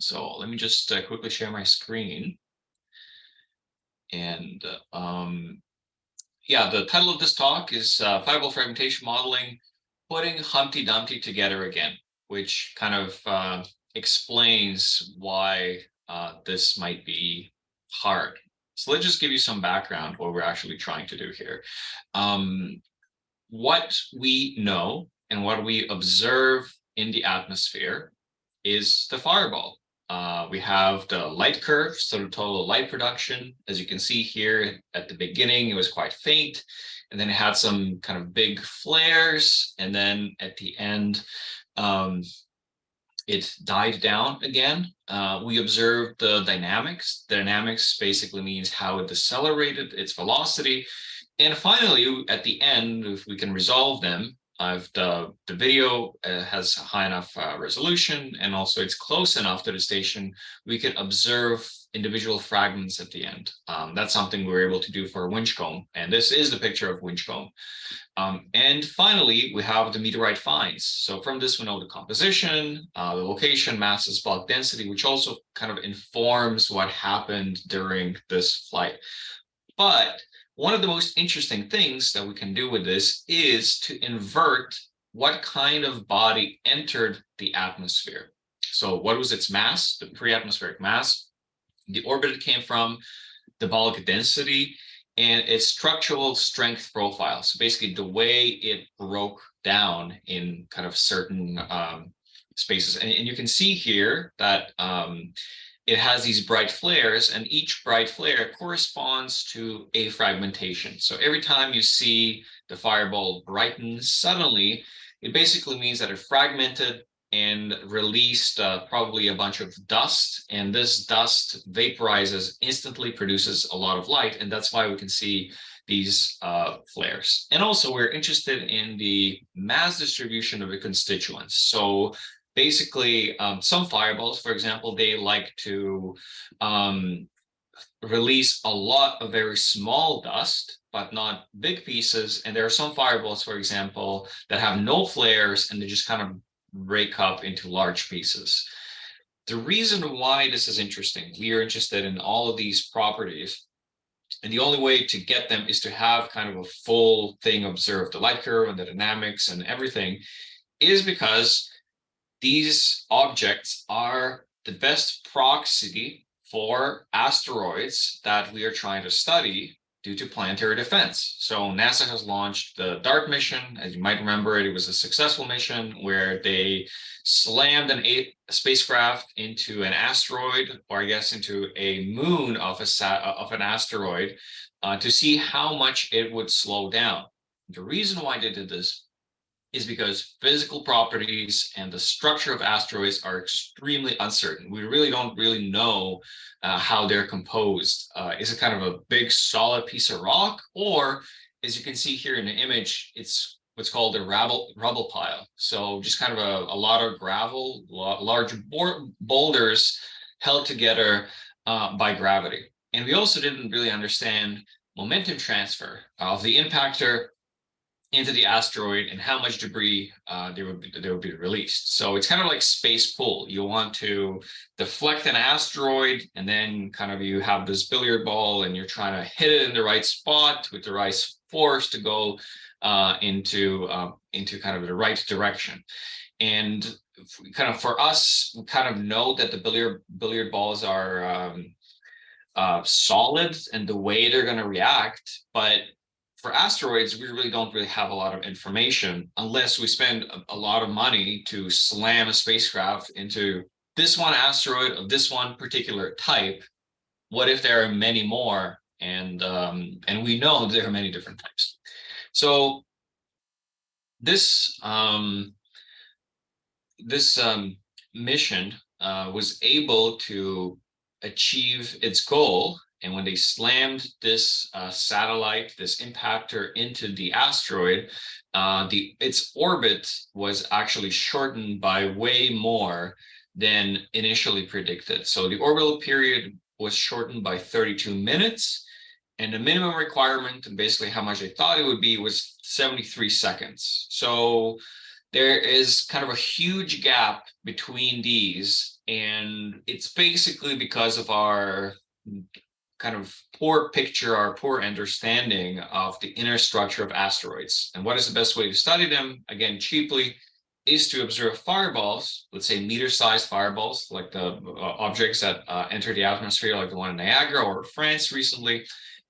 A: So let me just quickly share my screen. And yeah, the title of this talk is Fireball Fragmentation Modeling, Putting Humpty Dumpty Together Again, which kind of explains why this might be hard. So let's just give you some background what we're actually trying to do here. What we know and what we observe in the atmosphere is the fireball. We have the light curve, so the total light production. As you can see here at the beginning, it was quite faint, and then it had some kind of big flares, and then at the end, it died down again. We observed the dynamics. The dynamics basically means how it decelerated its velocity. And finally, at the end, if we can resolve them, the video has high enough resolution, and also it's close enough to the station, we can observe individual fragments at the end. That's something we were able to do for Winchcombe, and this is the picture of Winchcombe. And finally, we have the meteorite finds. So from this, we know the composition, the location, masses, bulk density, which also kind of informs what happened during this flight. But one of the most interesting things that we can do with this is to invert what kind of body entered the atmosphere. So what was its mass, the pre-atmospheric mass, the orbit it came from, the bulk density, and its structural strength profile. So basically the way it broke down in kind of certain spaces. And you can see here that it has these bright flares, and each bright flare corresponds to a fragmentation. So every time you see the fireball brighten suddenly, it basically means that it fragmented and released probably a bunch of dust, and this dust vaporizes instantly, produces a lot of light, and that's why we can see these flares. And also we're interested in the mass distribution of the constituents. So basically, some fireballs, for example, they like to release a lot of very small dust, but not big pieces. And there are some fireballs, for example, that have no flares, and they just kind of break up into large pieces. The reason why this is interesting, we are interested in all of these properties, and the only way to get them is to have kind of a full thing observed, the light curve and the dynamics and everything, is because these objects are the best proxy for asteroids that we are trying to study due to planetary defense. So NASA has launched the DART mission. As you might remember, it was a successful mission where they slammed a spacecraft into an asteroid, or I guess into a moon of an asteroid, to see how much it would slow down. The reason why they did this is because physical properties and the structure of asteroids are extremely uncertain. We really don't really know how they're composed. Is it kind of a big solid piece of rock, or as you can see here in the image, it's what's called a rubble pile. So just kind of a lot of gravel, large boulders held together by gravity. And we also didn't really understand momentum transfer of the impactor into the asteroid and how much debris there would be released. So it's kind of like space pull. You want to deflect an asteroid, and then kind of you have this billiard ball and you're trying to hit it in the right spot with the right force to go into kind of the right direction. And kind of for us, we kind of know that the billiard balls are solid and the way they're going to react, but for asteroids, we really don't have a lot of information unless we spend a lot of money to slam a spacecraft into this one asteroid of this one particular type. What if there are many more? And we know there are many different types. So this mission was able to achieve its goal. And when they slammed this satellite, this impactor into the asteroid, its orbit was actually shortened by way more than initially predicted. So the orbital period was shortened by 32 minutes. And the minimum requirement, and basically how much they thought it would be, was 73 seconds. So there is kind of a huge gap between these. And it's basically because of our kind of poor picture, our poor understanding of the inner structure of asteroids. And what is the best way to study them, again, cheaply, is to observe fireballs, let's say meter-sized fireballs, like the objects that enter the atmosphere, like the one in Niagara or France recently,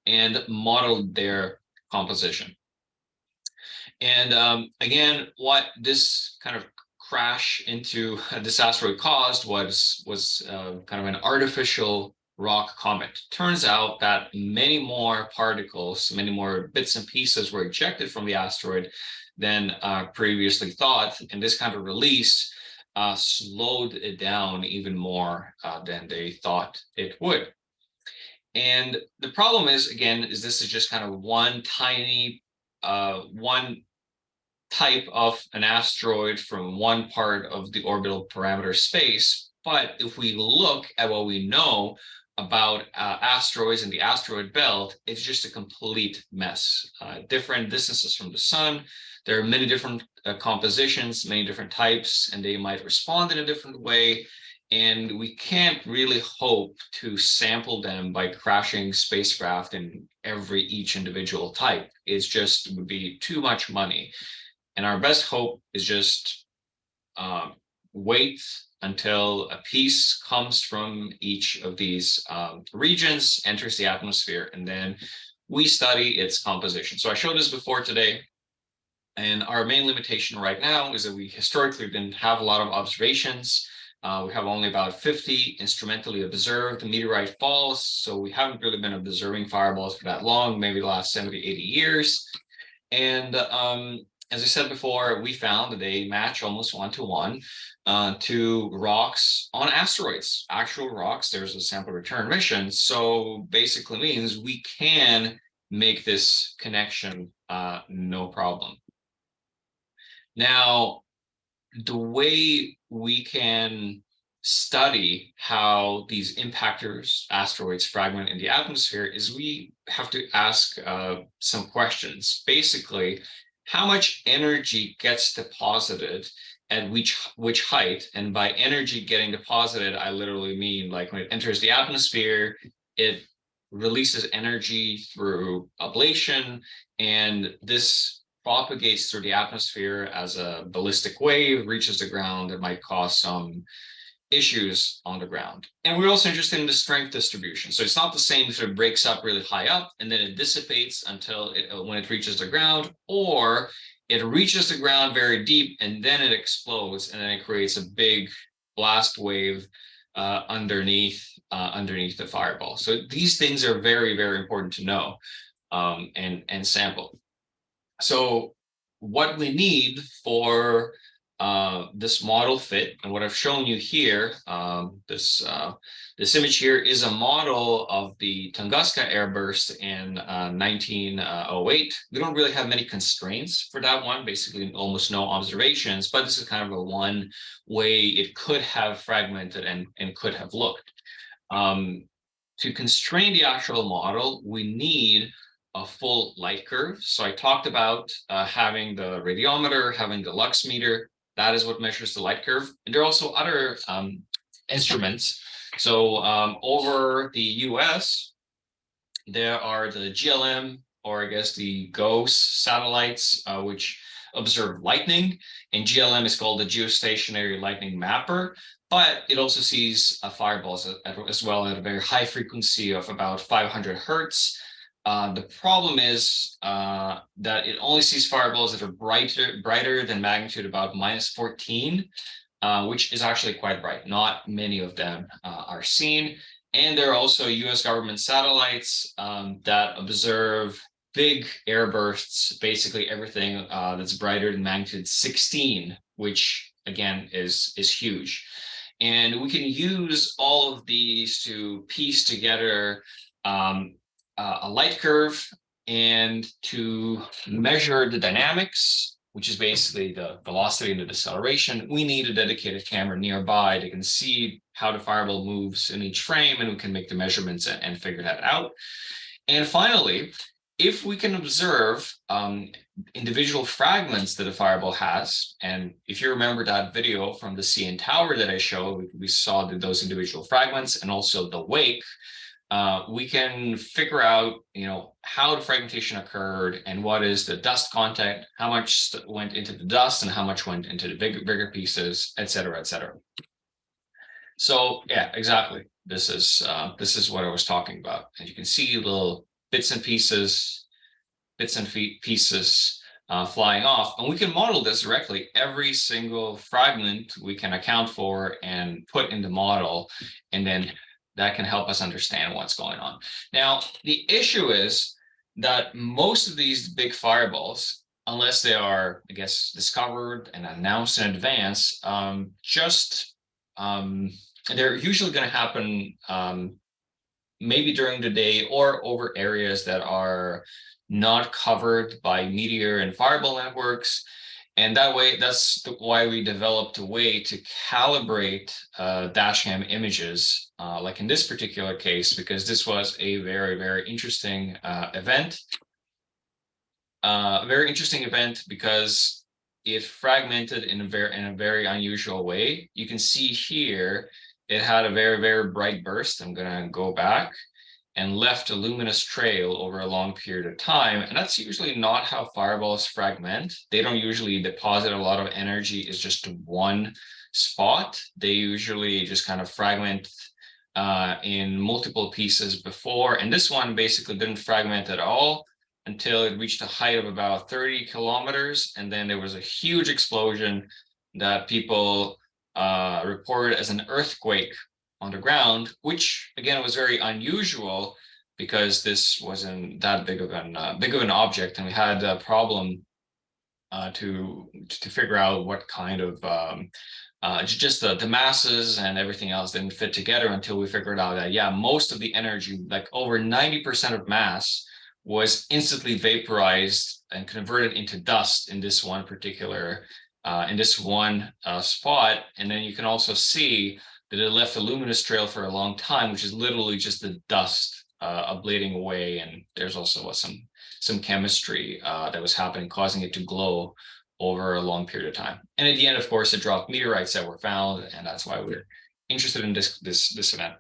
A: and model their composition. And again, what this kind of crash into this asteroid caused was kind of an artificial rock comet. Turns out that many more particles, many more bits and pieces were ejected from the asteroid than previously thought, and this kind of release slowed it down even more than they thought it would. And the problem is, again, this is just kind of one tiny, one type of an asteroid from one part of the orbital parameter space. But if we look at what we know about asteroids in the asteroid belt, it's just a complete mess. Different distances from the sun. There are many different compositions, many different types, and they might respond in a different way. And we can't really hope to sample them by crashing spacecraft in each individual type. It's just would be too much money. And our best hope is just wait until a piece comes from each of these regions, enters the atmosphere, and then we study its composition. So I showed this before today, and our main limitation right now is that we historically didn't have a lot of observations. We have only about 50 instrumentally observed meteorite falls, so we haven't really been observing fireballs for that long, maybe the last 70, 80 years. And as I said before, we found that they match almost 1-to-1 to rocks on asteroids, actual rocks. There's a sample return mission. So basically means we can make this connection no problem. Now, the way we can study how these impactors, asteroids, fragment in the atmosphere is we have to ask some questions. Basically, how much energy gets deposited at which height. And by energy getting deposited, I literally mean like when it enters the atmosphere, it releases energy through ablation, and this propagates through the atmosphere as a ballistic wave, reaches the ground. It might cause some issues on the ground. And we're also interested in the strength distribution. So it's not the same if it breaks up really high up and then it dissipates until when it reaches the ground, or it reaches the ground very deep and then it explodes and then it creates a big blast wave underneath the fireball. So these things are very, very important to know and sample. So what we need for this model fit, and what I've shown you here, this image here is a model of the Tunguska airburst in 1908. We don't really have many constraints for that one, basically almost no observations, but this is kind of a one way it could have fragmented and could have looked. To constrain the actual model, we need a full light curve. So I talked about having the radiometer, having the lux meter. That is what measures the light curve. And there are also other instruments. So over the US, there are the GLM, or I guess the GOES satellites, which observe lightning. And GLM is called the Geostationary Lightning Mapper, but it also sees fireballs as well at a very high frequency of about 500 hertz. The problem is that it only sees fireballs that are brighter than magnitude about -14, which is actually quite bright. Not many of them are seen. And there are also US government satellites that observe big airbursts, basically everything that's brighter than magnitude 16, which again is huge. And we can use all of these to piece together a light curve and to measure the dynamics, which is basically the velocity and the deceleration. We need a dedicated camera nearby that can see how the fireball moves in each frame, and we can make the measurements and figure that out. And finally, if we can observe individual fragments that a fireball has, and if you remember that video from the CN Tower that I showed, we saw those individual fragments and also the wake, we can figure out, how the fragmentation occurred and what is the dust content, how much went into the dust and how much went into the bigger pieces, et cetera, et cetera. So yeah, exactly. This is what I was talking about. And you can see little bits and pieces flying off, and we can model this directly. Every single fragment we can account for and put in the model, and then that can help us understand what's going on. Now, the issue is that most of these big fireballs, unless they are, I guess, discovered and announced in advance, they're usually going to happen maybe during the day or over areas that are not covered by Meteor and fireball networks. And that way, that's why we developed a way to calibrate dashcam images, like in this particular case, because this was a very, very interesting event. Very interesting event because it fragmented in a very unusual way. You can see here, it had a very, very bright burst. I'm going to go back, and left a luminous trail over a long period of time. And that's usually not how fireballs fragment. They don't usually deposit a lot of energy. It's just one spot. They usually just kind of fragment in multiple pieces before. And this one basically didn't fragment at all until it reached a height of about 30 kilometers. And then there was a huge explosion that people reported as an earthquake on the ground, which again was very unusual because this wasn't that big of an object, and we had a problem to figure out what kind of just the masses and everything else didn't fit together until we figured out that most of the energy, like over 90% of mass, was instantly vaporized and converted into dust in this one particular spot. And then you can also see that it left a luminous trail for a long time, which is literally just the dust ablating away. And there's also some chemistry that was happening, causing it to glow over a long period of time. And at the end, of course, it dropped meteorites that were found, and that's why we're interested in this event.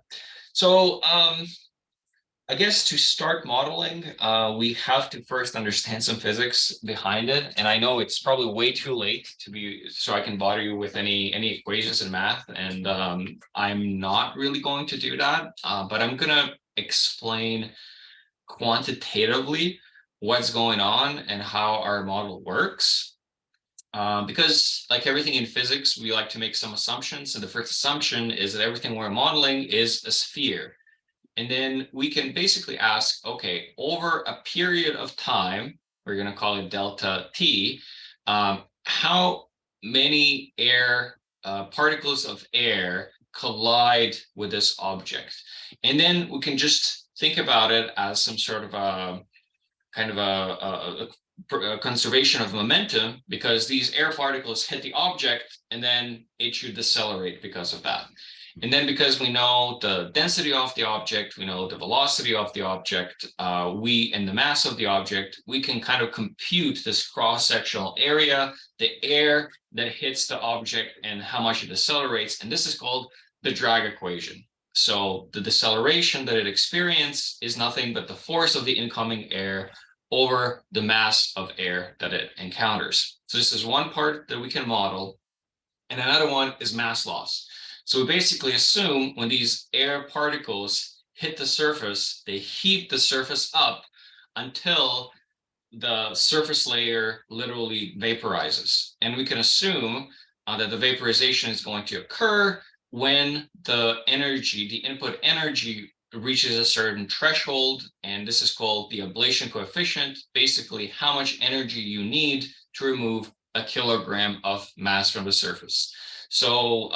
A: So I guess to start modeling, we have to first understand some physics behind it. And I know it's probably way too late so I can bother you with any equations in math. And I'm not really going to do that, but I'm gonna explain quantitatively what's going on and how our model works. Because like everything in physics, we like to make some assumptions. And the first assumption is that everything we're modeling is a sphere. And then we can basically ask, okay, over a period of time, we're going to call it delta t, how many particles of air collide with this object? And then we can just think about it as some sort of a kind of a conservation of momentum, because these air particles hit the object and then it should decelerate because of that. And then because we know the density of the object, we know the velocity of the object, and the mass of the object, we can kind of compute this cross-sectional area, the air that hits the object and how much it decelerates. And this is called the drag equation. So the deceleration that it experiences is nothing but the force of the incoming air over the mass of air that it encounters. So this is one part that we can model. And another one is mass loss. So we basically assume when these air particles hit the surface, they heat the surface up until the surface layer literally vaporizes. And we can assume that the vaporization is going to occur when the input energy reaches a certain threshold. And this is called the ablation coefficient, basically how much energy you need to remove a kilogram of mass from the surface. So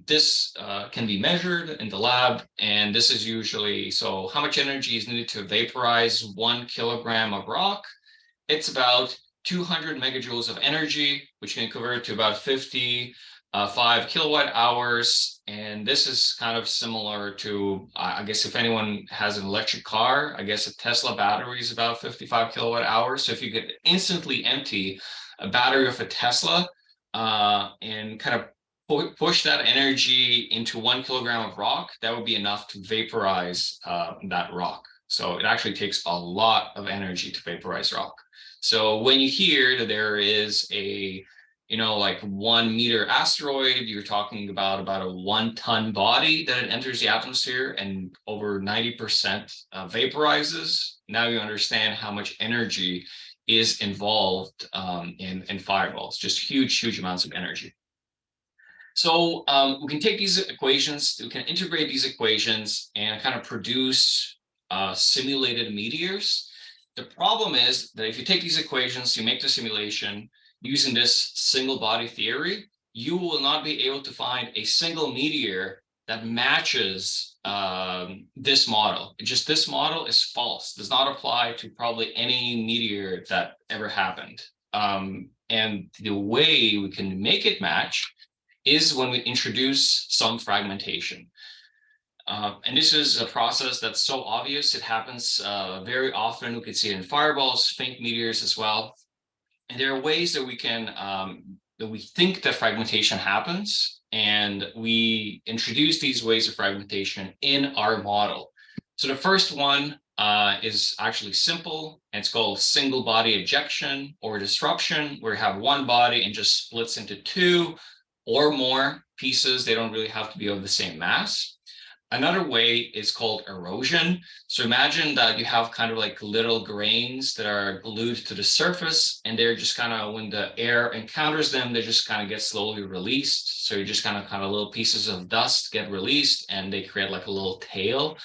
A: this can be measured in the lab, and this is usually, so how much energy is needed to vaporize 1 kilogram of rock? It's about 200 megajoules of energy, which can convert to about 55 kilowatt hours. And this is kind of similar to, I guess if anyone has an electric car, I guess a Tesla battery is about 55 kilowatt hours. So if you could instantly empty a battery of a Tesla and kind of push that energy into 1 kilogram of rock, that would be enough to vaporize that rock. So it actually takes a lot of energy to vaporize rock. So when you hear that there is a, like 1 meter asteroid, you're talking about a 1-ton body that it enters the atmosphere and over 90% vaporizes. Now you understand how much energy is involved in fireballs, just huge amounts of energy. So we can take these equations, we can integrate these equations and kind of produce simulated meteors. The problem is that if you take these equations, you make the simulation using this single body theory, you will not be able to find a single meteor that matches this model. This model is false, does not apply to probably any meteor that ever happened. And the way we can make it match is when we introduce some fragmentation. And this is a process that's so obvious. It happens very often. We can see it in fireballs, faint meteors as well. And there are ways that we can, that we think that fragmentation happens, and we introduce these ways of fragmentation in our model. So the first one is actually simple, and it's called single body ejection or disruption, where you have one body and just splits into 2 or more pieces. They don't really have to be of the same mass. Another way is called erosion. So imagine that you have kind of like little grains that are glued to the surface, and they're just kind of, when the air encounters them, they just kind of get slowly released. So you just kind of little pieces of dust get released, and they create like a little tail.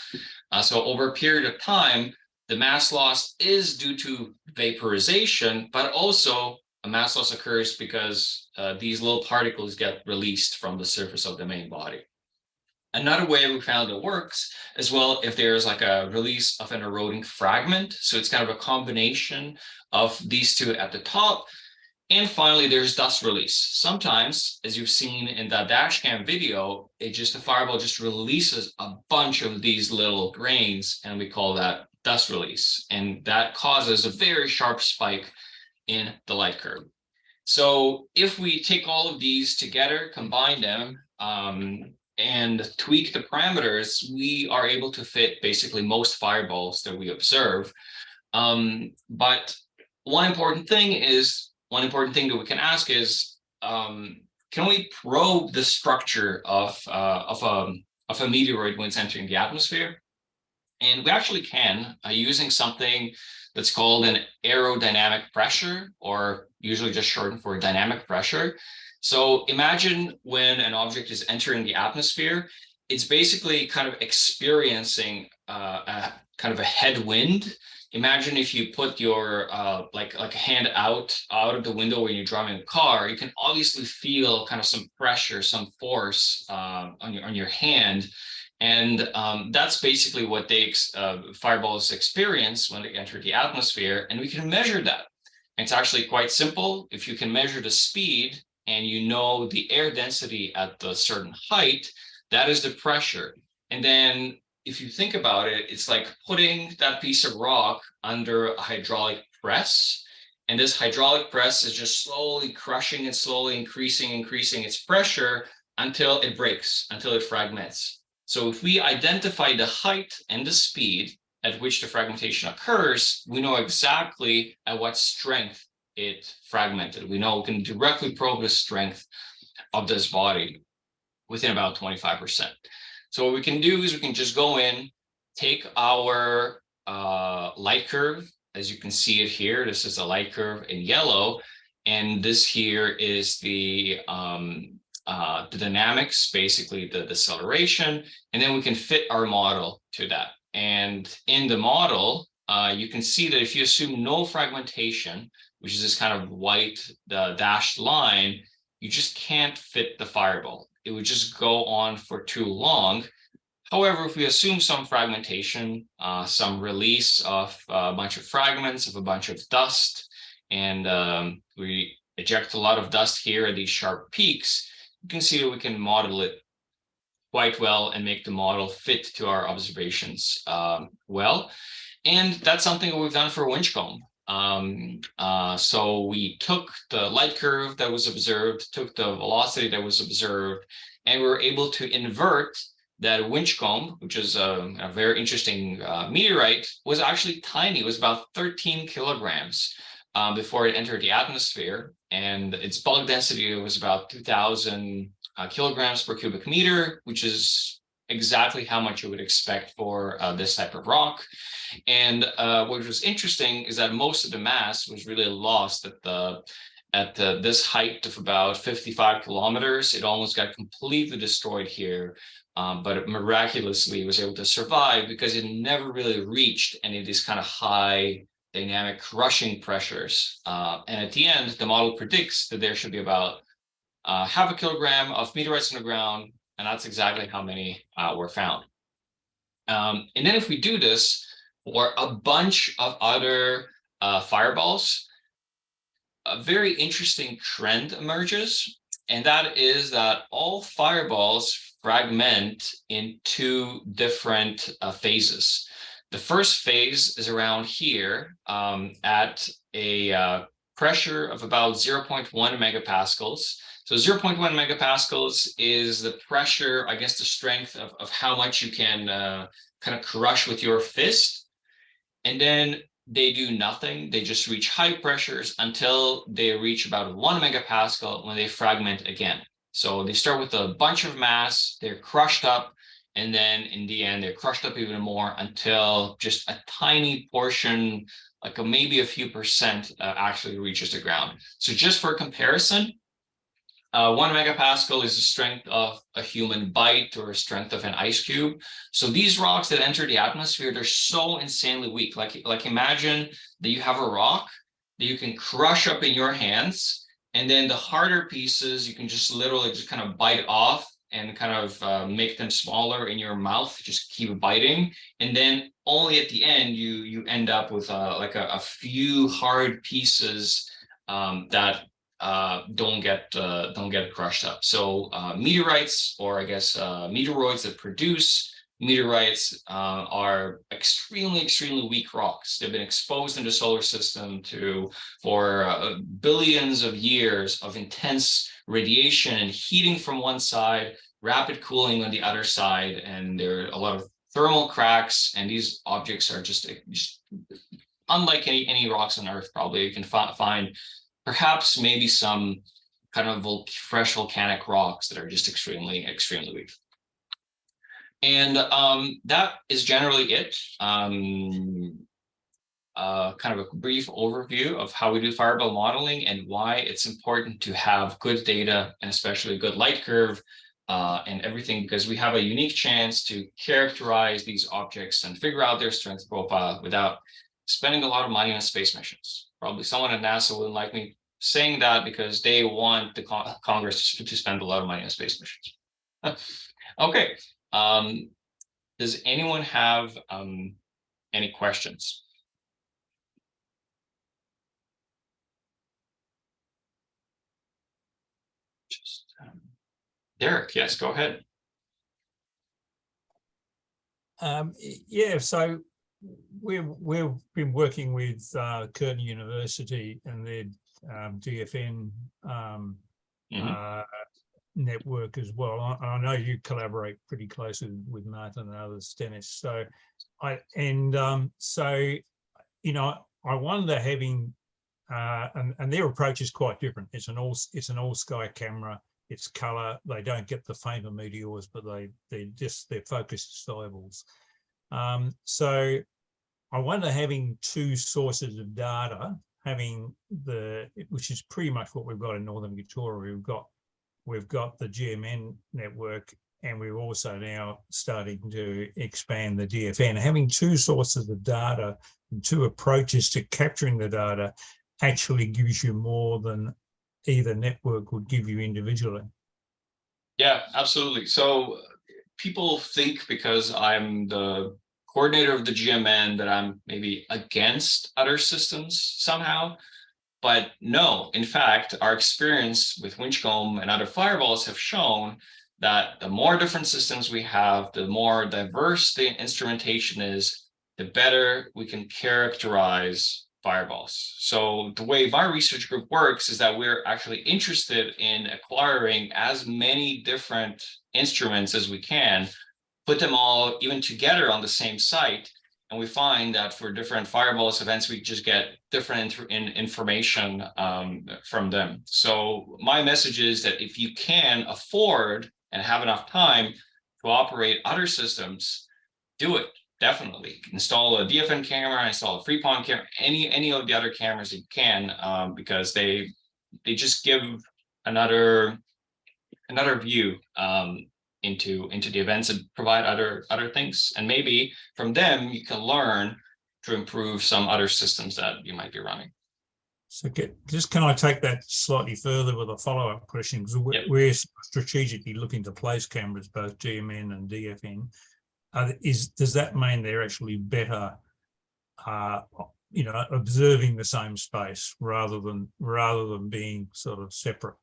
A: So over a period of time, the mass loss is due to vaporization, but also a mass loss occurs because these little particles get released from the surface of the main body. Another way we found it works as well, if there's like a release of an eroding fragment. So it's kind of a combination of these two at the top. And finally, there's dust release. Sometimes, as you've seen in that dash cam video, the fireball just releases a bunch of these little grains, and we call that dust release. And that causes a very sharp spike in the light curve. So if we take all of these together, combine them, and tweak the parameters, we are able to fit basically most fireballs that we observe. But one important thing that we can ask is, can we probe the structure of a meteoroid when it's entering the atmosphere? And we actually can, using something that's called an aerodynamic pressure, or usually just shortened for dynamic pressure. So imagine when an object is entering the atmosphere, it's basically kind of experiencing a kind of a headwind. Imagine if you put your like a hand out of the window when you're driving a car, you can obviously feel kind of some pressure, some force on your hand. And that's basically what fireballs experience when they enter the atmosphere, and we can measure that. It's actually quite simple. If you can measure the speed and you know the air density at the certain height, that is the pressure. And then if you think about it, it's like putting that piece of rock under a hydraulic press. And this hydraulic press is just slowly crushing and slowly increasing its pressure until it breaks, until it fragments. So if we identify the height and the speed at which the fragmentation occurs, we know exactly at what strength it fragmented. We know we can directly probe the strength of this body within about 25%. So what we can do is we can just go in, take our light curve, as you can see it here. This is a light curve in yellow, and this here is the dynamics, basically the deceleration, and then we can fit our model to that. And in the model, you can see that if you assume no fragmentation, which is this kind of white dashed line, you just can't fit the fireball. It would just go on for too long. However, if we assume some fragmentation, some release of a bunch of fragments, of a bunch of dust, and we eject a lot of dust here at these sharp peaks, you can see that we can model it quite well and make the model fit to our observations well. And that's something that we've done for Winchcombe. So we took the light curve that was observed, took the velocity that was observed, and we were able to invert that Winchcombe, which is a very interesting meteorite, was actually tiny. It was about 13 kilograms before it entered the atmosphere, and its bulk density was about 2,000 kilograms per cubic meter, which is exactly how much you would expect for this type of rock. And what was interesting is that most of the mass was really lost at this height of about 55 kilometers. It almost got completely destroyed here, but it miraculously was able to survive because it never really reached any of these kind of high dynamic crushing pressures. And at the end, the model predicts that there should be about half a kilogram of meteorites on the ground, and that's exactly how many were found. And then if we do this for a bunch of other fireballs, a very interesting trend emerges, and that is that all fireballs fragment in two different phases. The first phase is around here at a pressure of about 0.1 megapascals. So 0.1 megapascals is the pressure, I guess, the strength of how much you can kind of crush with your fist. And then they do nothing. They just reach high pressures until they reach about 1 megapascal when they fragment again. So they start with a bunch of mass, they're crushed up, and then in the end, they're crushed up even more until just a tiny portion, like maybe a few percent, actually reaches the ground. So just for comparison, 1 megapascal is the strength of a human bite or a strength of an ice cube. So these rocks that enter the atmosphere, they're so insanely weak. Like imagine that you have a rock that you can crush up in your hands, and then the harder pieces, you can just literally just kind of bite off and kind of make them smaller in your mouth, just keep biting. And then only at the end, you end up with like a few hard pieces that don't get crushed up. So meteorites, or I guess meteoroids that produce meteorites are extremely weak rocks. They've been exposed in the solar system for billions of years of intense radiation and heating from one side, rapid cooling on the other side, and there are a lot of thermal cracks, and these objects are just unlike any rocks on Earth. Probably you can find perhaps maybe some kind of fresh volcanic rocks that are just extremely weak. And that is generally it. Kind of a brief overview of how we do fireball modeling and why it's important to have good data and especially good light curve and everything, because we have a unique chance to characterize these objects and figure out their strength profile without spending a lot of money on space missions. Probably someone at NASA wouldn't like me saying that because they want the Congress to spend a lot of money on space missions. Okay. Does anyone have any questions? Derek, yes, go ahead.
E: Yeah, so we've been working with Curtin University and their DFN network as well. I know you collaborate pretty closely with Martin and others, Denis. So you know, I wonder having and their approach is quite different. It's an all sky camera. It's color. They don't get the famer meteors, but their focus is fireballs. So I wonder, having two sources of data, which is pretty much what we've got in Northern Victoria. We've got the GMN network, and we're also now starting to expand the DFN. Having two sources of data and two approaches to capturing the data actually gives you more than either network would give you individually.
A: Yeah, absolutely. So people think because I'm the coordinator of the GMN that I'm maybe against other systems somehow. But no, in fact, our experience with Winchcombe and other fireballs have shown that the more different systems we have, the more diverse the instrumentation is, the better we can characterize fireballs. So the way my research group works is that we're actually interested in acquiring as many different instruments as we can, put them all even together on the same site. And we find that for different fireballs events, we just get different information from them. So my message is that if you can afford and have enough time to operate other systems, do it. Definitely install a DFN camera, install a free pawn camera, any of the other cameras that you can, because they just give another view into the events and provide other things, and maybe from them you can learn to improve some other systems that you might be running.
E: So can I take that slightly further with a follow-up question? Because we're strategically looking to place cameras, both GMN and DFN. Does that mean they're actually better, you know, observing the same space rather than being sort of separate?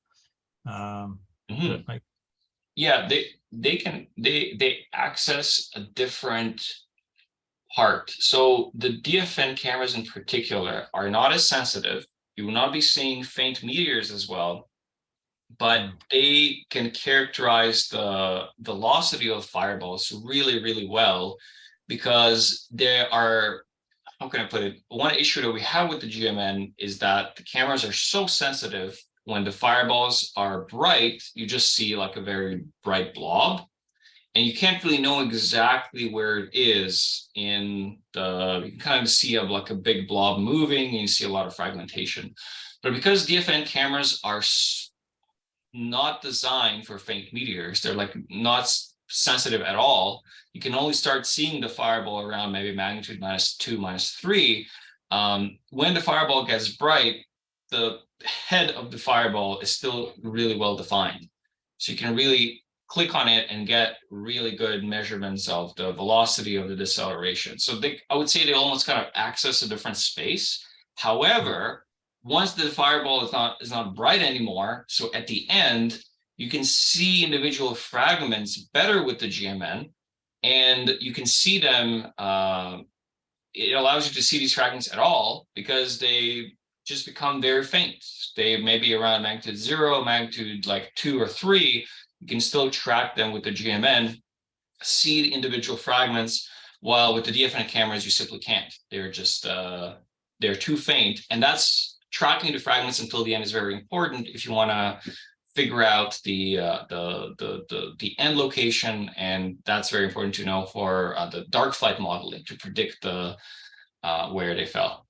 A: Yeah, they access a different part. So the DFN cameras in particular are not as sensitive. You will not be seeing faint meteors as well, but they can characterize the velocity of fireballs really well, because there are, how can I put it? One issue that we have with the GMN is that the cameras are so sensitive. When the fireballs are bright, you just see like a very bright blob, and you can't really know exactly where it is in the, you can kind of see like a big blob moving, and you see a lot of fragmentation. But because DFN cameras are not designed for faint meteors, they're like not sensitive at all, you can only start seeing the fireball around maybe magnitude -2, -3. When the fireball gets bright, the head of the fireball is still really well defined. So you can really click on it and get really good measurements of the velocity of the deceleration. So I would say they almost kind of access a different space. However, once the fireball is not bright anymore, so at the end, you can see individual fragments better with the GMN, and you can see them. It allows you to see these fragments at all because they just become very faint. They may be around magnitude 0, magnitude like 2 or 3. You can still track them with the GMN, see the individual fragments, while with the DFN cameras, you simply can't. They're just, they're too faint. And that's tracking the fragments until the end is very important if you want to figure out the end location, and that's very important to know for the dark flight modeling to predict the where they fell.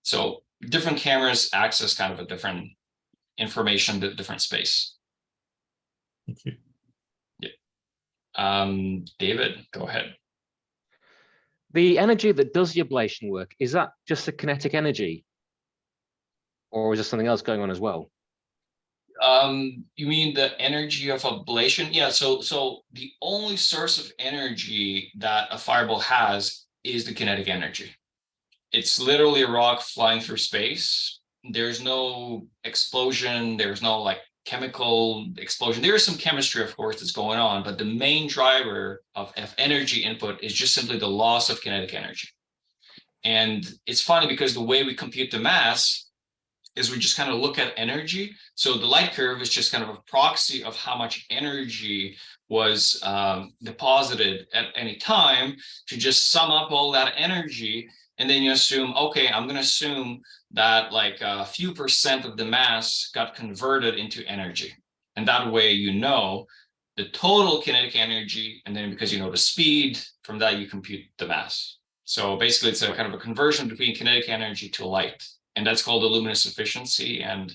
A: So different cameras access kind of a different information, different space.
E: Thank you.
A: Yeah. David, go ahead.
O: The energy that does the ablation work, is that just the kinetic energy, or is there something else going on as well?
A: You mean the energy of ablation? Yeah, so the only source of energy that a fireball has is the kinetic energy. It's literally a rock flying through space. There's no explosion, there's no like chemical explosion. There is some chemistry, of course, that's going on, but the main driver of energy input is just simply the loss of kinetic energy. And it's funny because the way we compute the mass is we just kind of look at energy. So the light curve is just kind of a proxy of how much energy was deposited at any time to just sum up all that energy. And then you assume, okay, I'm going to assume that like a few % of the mass got converted into energy. And that way, you know, the total kinetic energy. And then because you know the speed, from that you compute the mass. So basically it's a kind of a conversion between kinetic energy to light. And that's called the luminous efficiency. And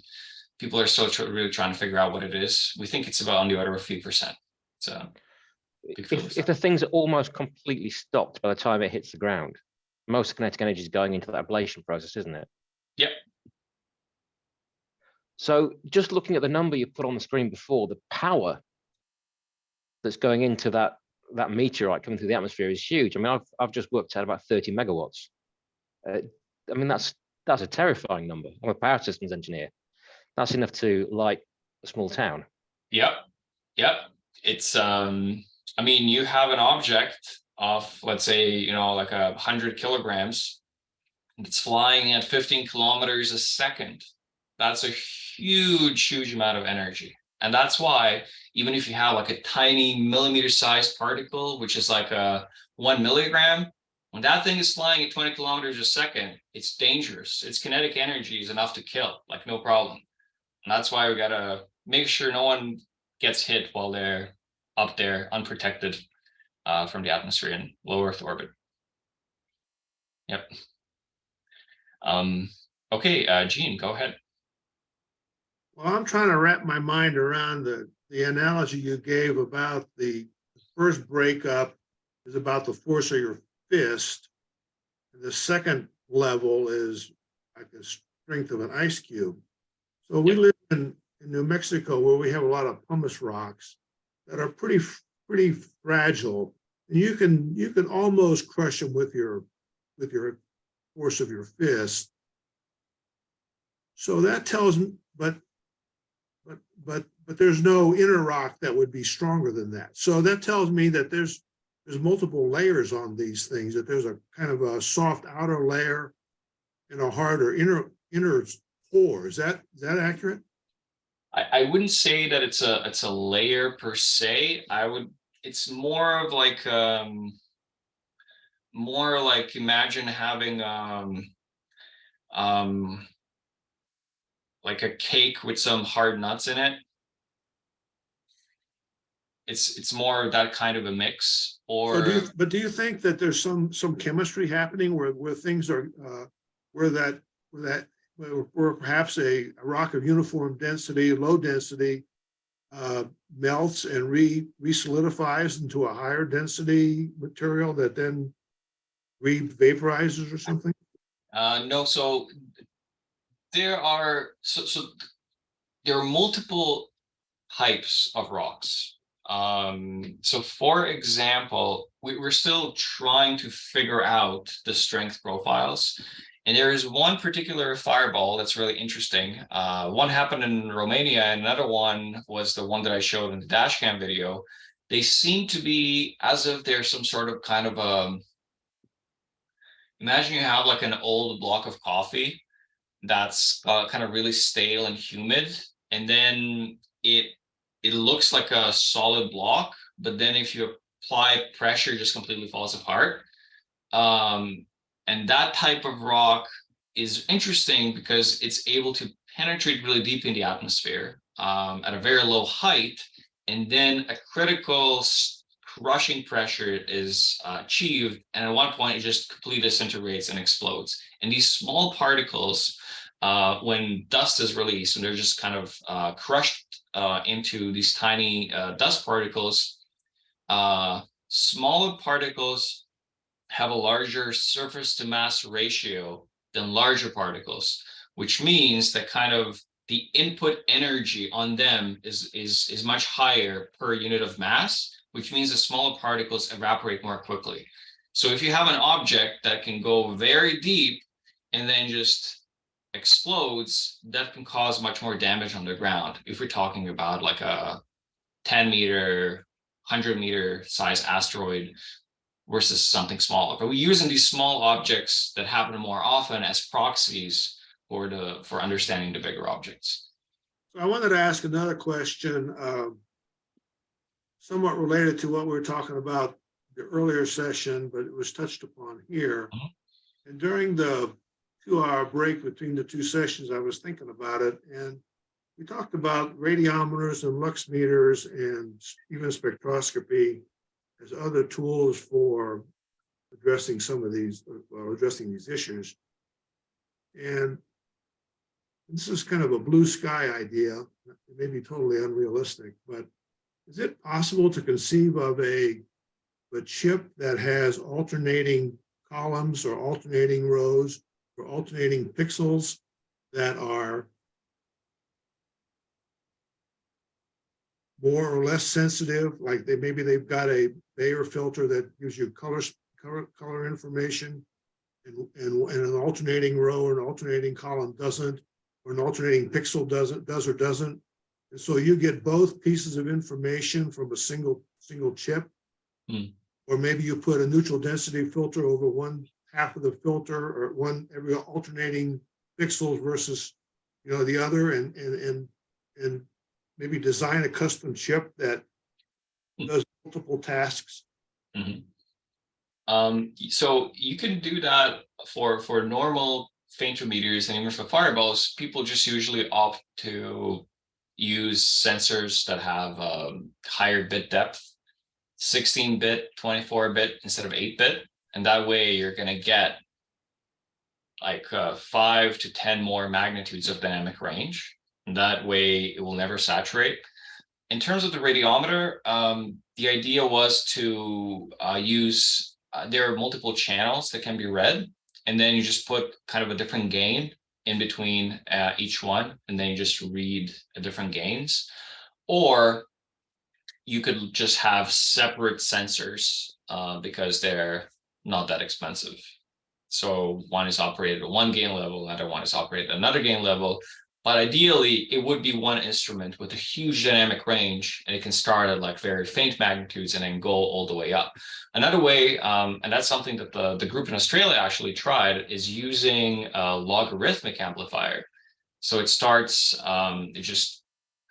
A: people are still really trying to figure out what it is. We think it's about on the order of a few %. So
O: if the things are almost completely stopped by the time it hits the ground, most kinetic energy is going into that ablation process, isn't it?
A: Yep.
O: So just looking at the number you put on the screen before, the power that's going into that meteorite coming through the atmosphere is huge. I mean, I've just worked out about 30 megawatts. I mean, that's a terrifying number. I'm a power systems engineer. That's enough to light a small town.
A: Yep. It's I mean, you have an object of, let's say, you know, like 100 kilograms. It's flying at 15 kilometers a second. That's a huge amount of energy. And that's why even if you have like a tiny millimeter-sized particle, which is like a 1 milligram, when that thing is flying at 20 kilometers a second, it's dangerous. Its kinetic energy is enough to kill, like no problem. And that's why we gotta make sure no one gets hit while they're up there unprotected from the atmosphere in low Earth orbit. Yep. Okay, Gene, go ahead.
J: Well, I'm trying to wrap my mind around the analogy you gave about the first breakup is about the force of your fist. The second level is like the strength of an ice cube. So we live in New Mexico where we have a lot of pumice rocks that are pretty fragile. And you can almost crush them with your force of your fist. So that tells me, but there's no inner rock that would be stronger than that. So that tells me that there's multiple layers on these things, that there's a kind of a soft outer layer and a harder inner core. Is that accurate?
A: I wouldn't say that it's a layer per se. It's more of like imagine having like a cake with some hard nuts in it. It's more of that kind of a mix. Or
J: but do you think that there's some chemistry happening where things are where perhaps a rock of uniform density, low density, melts and re-solidifies into a higher density material that then re-vaporizes or something?
A: No, so there are there are multiple types of rocks. So for example, we're still trying to figure out the strength profiles. And there is one particular fireball that's really interesting. One happened in Romania, and another one was the one that I showed in the dashcam video they seem to be as if they're some sort of kind of imagine you have like an old block of coffee that's kind of really stale and humid, and then it looks like a solid block, but then if you apply pressure, it just completely falls apart. And that type of rock is interesting because it's able to penetrate really deep in the atmosphere at a very low height, and then a critical crushing pressure is achieved, and at one point it just completely disintegrates and explodes. And these small particles, when dust is released, and they're just kind of crushed into these tiny dust particles, smaller particles have a larger surface to mass ratio than larger particles, which means that kind of the input energy on them is much higher per unit of mass, which means the smaller particles evaporate more quickly. So if you have an object that can go very deep and then just explodes, that can cause much more damage on the ground. If we're talking about like a 10-meter, 100-meter size asteroid versus something smaller. But we're using these small objects that happen more often as proxies for understanding the bigger objects.
J: So I wanted to ask another question, somewhat related to what we were talking about the earlier session, but it was touched upon here. And during the 2-hour break between the two sessions, I was thinking about it, and we talked about radiometers and lux meters and even spectroscopy as other tools for addressing some of these, well, addressing these issues. And this is kind of a blue sky idea. It may be totally unrealistic, but is it possible to conceive of a chip that has alternating columns or alternating rows or alternating pixels that are more or less sensitive, like maybe they've got a Bayer filter that gives you color information, and an alternating row or an alternating column doesn't, or an alternating pixel does or doesn't. And so you get both pieces of information from a single chip. Or maybe you put a neutral density filter over one half of the filter, or every alternating pixels versus the other, and maybe design a custom chip that does multiple tasks.
A: So you can do that for normal phaintometers, and even for fireballs. People just usually opt to use sensors that have higher bit depth, 16-bit, 24-bit instead of 8-bit, and that way you're going to get like 5 to 10 more magnitudes of dynamic range. And that way it will never saturate. In terms of the radiometer, the idea was to use, there are multiple channels that can be read, and then you just put kind of a different gain in between each one, and then you just read different gains. Or you could just have separate sensors because they're not that expensive. So one is operated at one gain level, another one is operated at another gain level. But ideally, it would be one instrument with a huge dynamic range, and it can start at like very faint magnitudes and then go all the way up. Another way, and that's something that the group in Australia actually tried, is using a logarithmic amplifier. So it starts, it just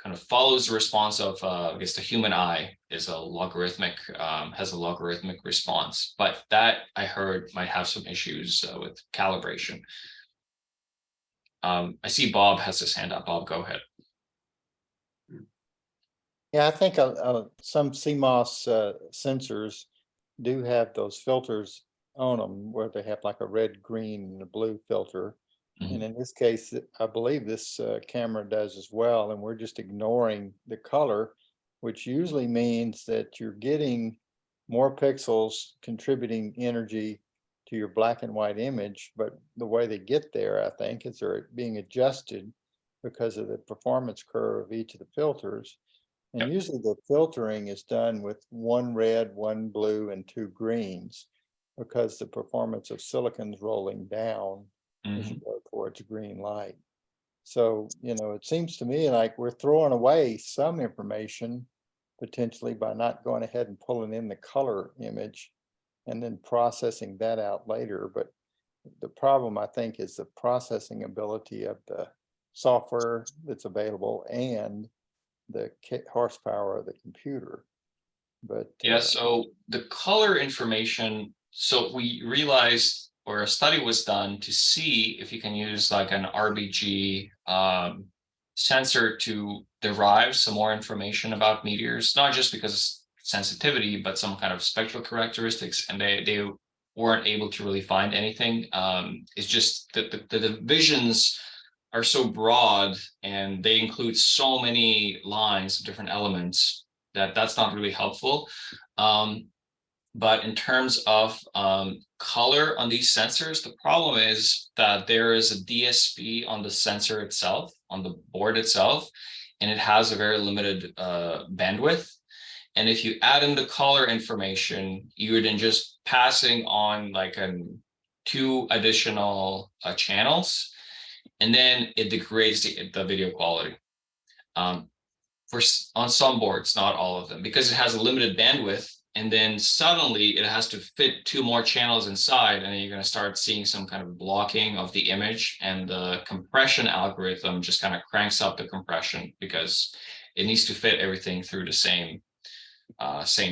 A: kind of follows the response of, I guess the human eye is a logarithmic, has a logarithmic response. But that, I heard, might have some issues with calibration. I see Bob has his hand up. Bob, go ahead.
P: Yeah, I think some CMOS sensors do have those filters on them where they have like a red, green, and a blue filter. And in this case, I believe this camera does as well. And we're just ignoring the color, which usually means that you're getting more pixels contributing energy to your black and white image. But the way they get there, I think, is they're being adjusted because of the performance curve of each of the filters. And usually the filtering is done with one red, one blue, and two greens, because the performance of silicon's rolling down as you go towards green light. So, it seems to me like we're throwing away some information potentially by not going ahead and pulling in the color image and then processing that out later. But the problem, I think, is the processing ability of the software that's available and the horsepower of the computer. But
A: yeah, so the color information, so we realized, or a study was done to see if you can use like an RBG sensor to derive some more information about meteors, not just because sensitivity, but some kind of spectral characteristics, and they weren't able to really find anything. It's just that the divisions are so broad and they include so many lines of different elements that that's not really helpful. But in terms of color on these sensors, the problem is that there is a DSP on the sensor itself, on the board itself, and it has a very limited bandwidth. And if you add in the color information, you're then just passing on like two additional channels, and then it degrades the video quality. On some boards, not all of them, because it has a limited bandwidth. And then suddenly it has to fit two more channels inside, and then you're going to start seeing some kind of blocking of the image, and the compression algorithm just kind of cranks up the compression because it needs to fit everything through the same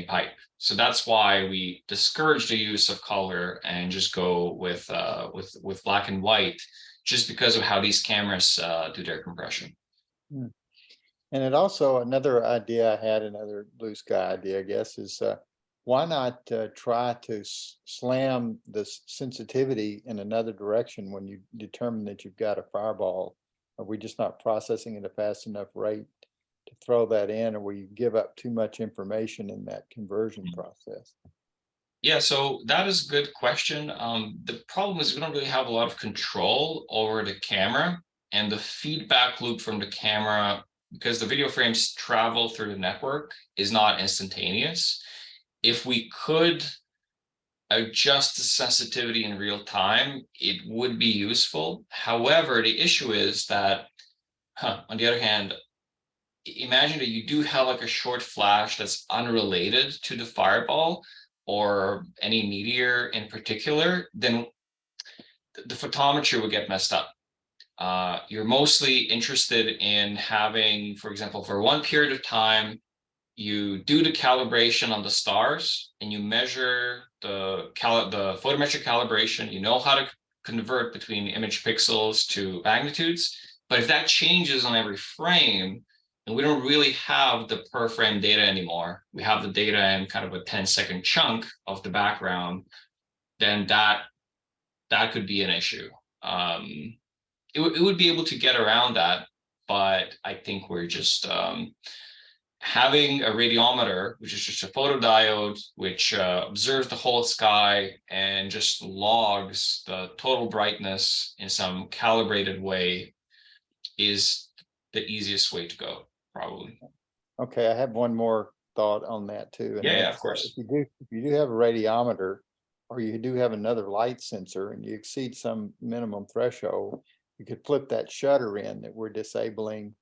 A: pipe. So that's why we discourage the use of color and just go with black and white, just because of how these cameras do their compression.
P: And it also, another idea I had, another blue sky idea, I guess, is why not try to slam the sensitivity in another direction when you determine that you've got a fireball? Are we just not processing at a fast enough rate to throw that in, or will you give up too much information in that conversion process?
A: Yeah, so that is a good question. The problem is we don't really have a lot of control over the camera, and the feedback loop from the camera, because the video frames travel through the network, is not instantaneous. If we could adjust the sensitivity in real time, it would be useful. However, the issue is that, on the other hand, imagine that you do have like a short flash that's unrelated to the fireball or any meteor in particular, then the photometry would get messed up. You're mostly interested in having, for example, for one period of time, you do the calibration on the stars and you measure the photometric calibration. You know how to convert between image pixels to magnitudes. But if that changes on every frame, and we don't really have the per frame data anymore, we have the data in kind of a 10-second chunk of the background, then that could be an issue. It would be able to get around that, but I think we're just having a radiometer, which is just a photodiode, which observes the whole sky and just logs the total brightness in some calibrated way, is the easiest way to go, probably.
P: Okay, I have one more thought on that too. And
A: Yeah, of course.
P: If you do have a radiometer, or you do have another light sensor, and you exceed some minimum threshold, you could flip that shutter in that we're disabling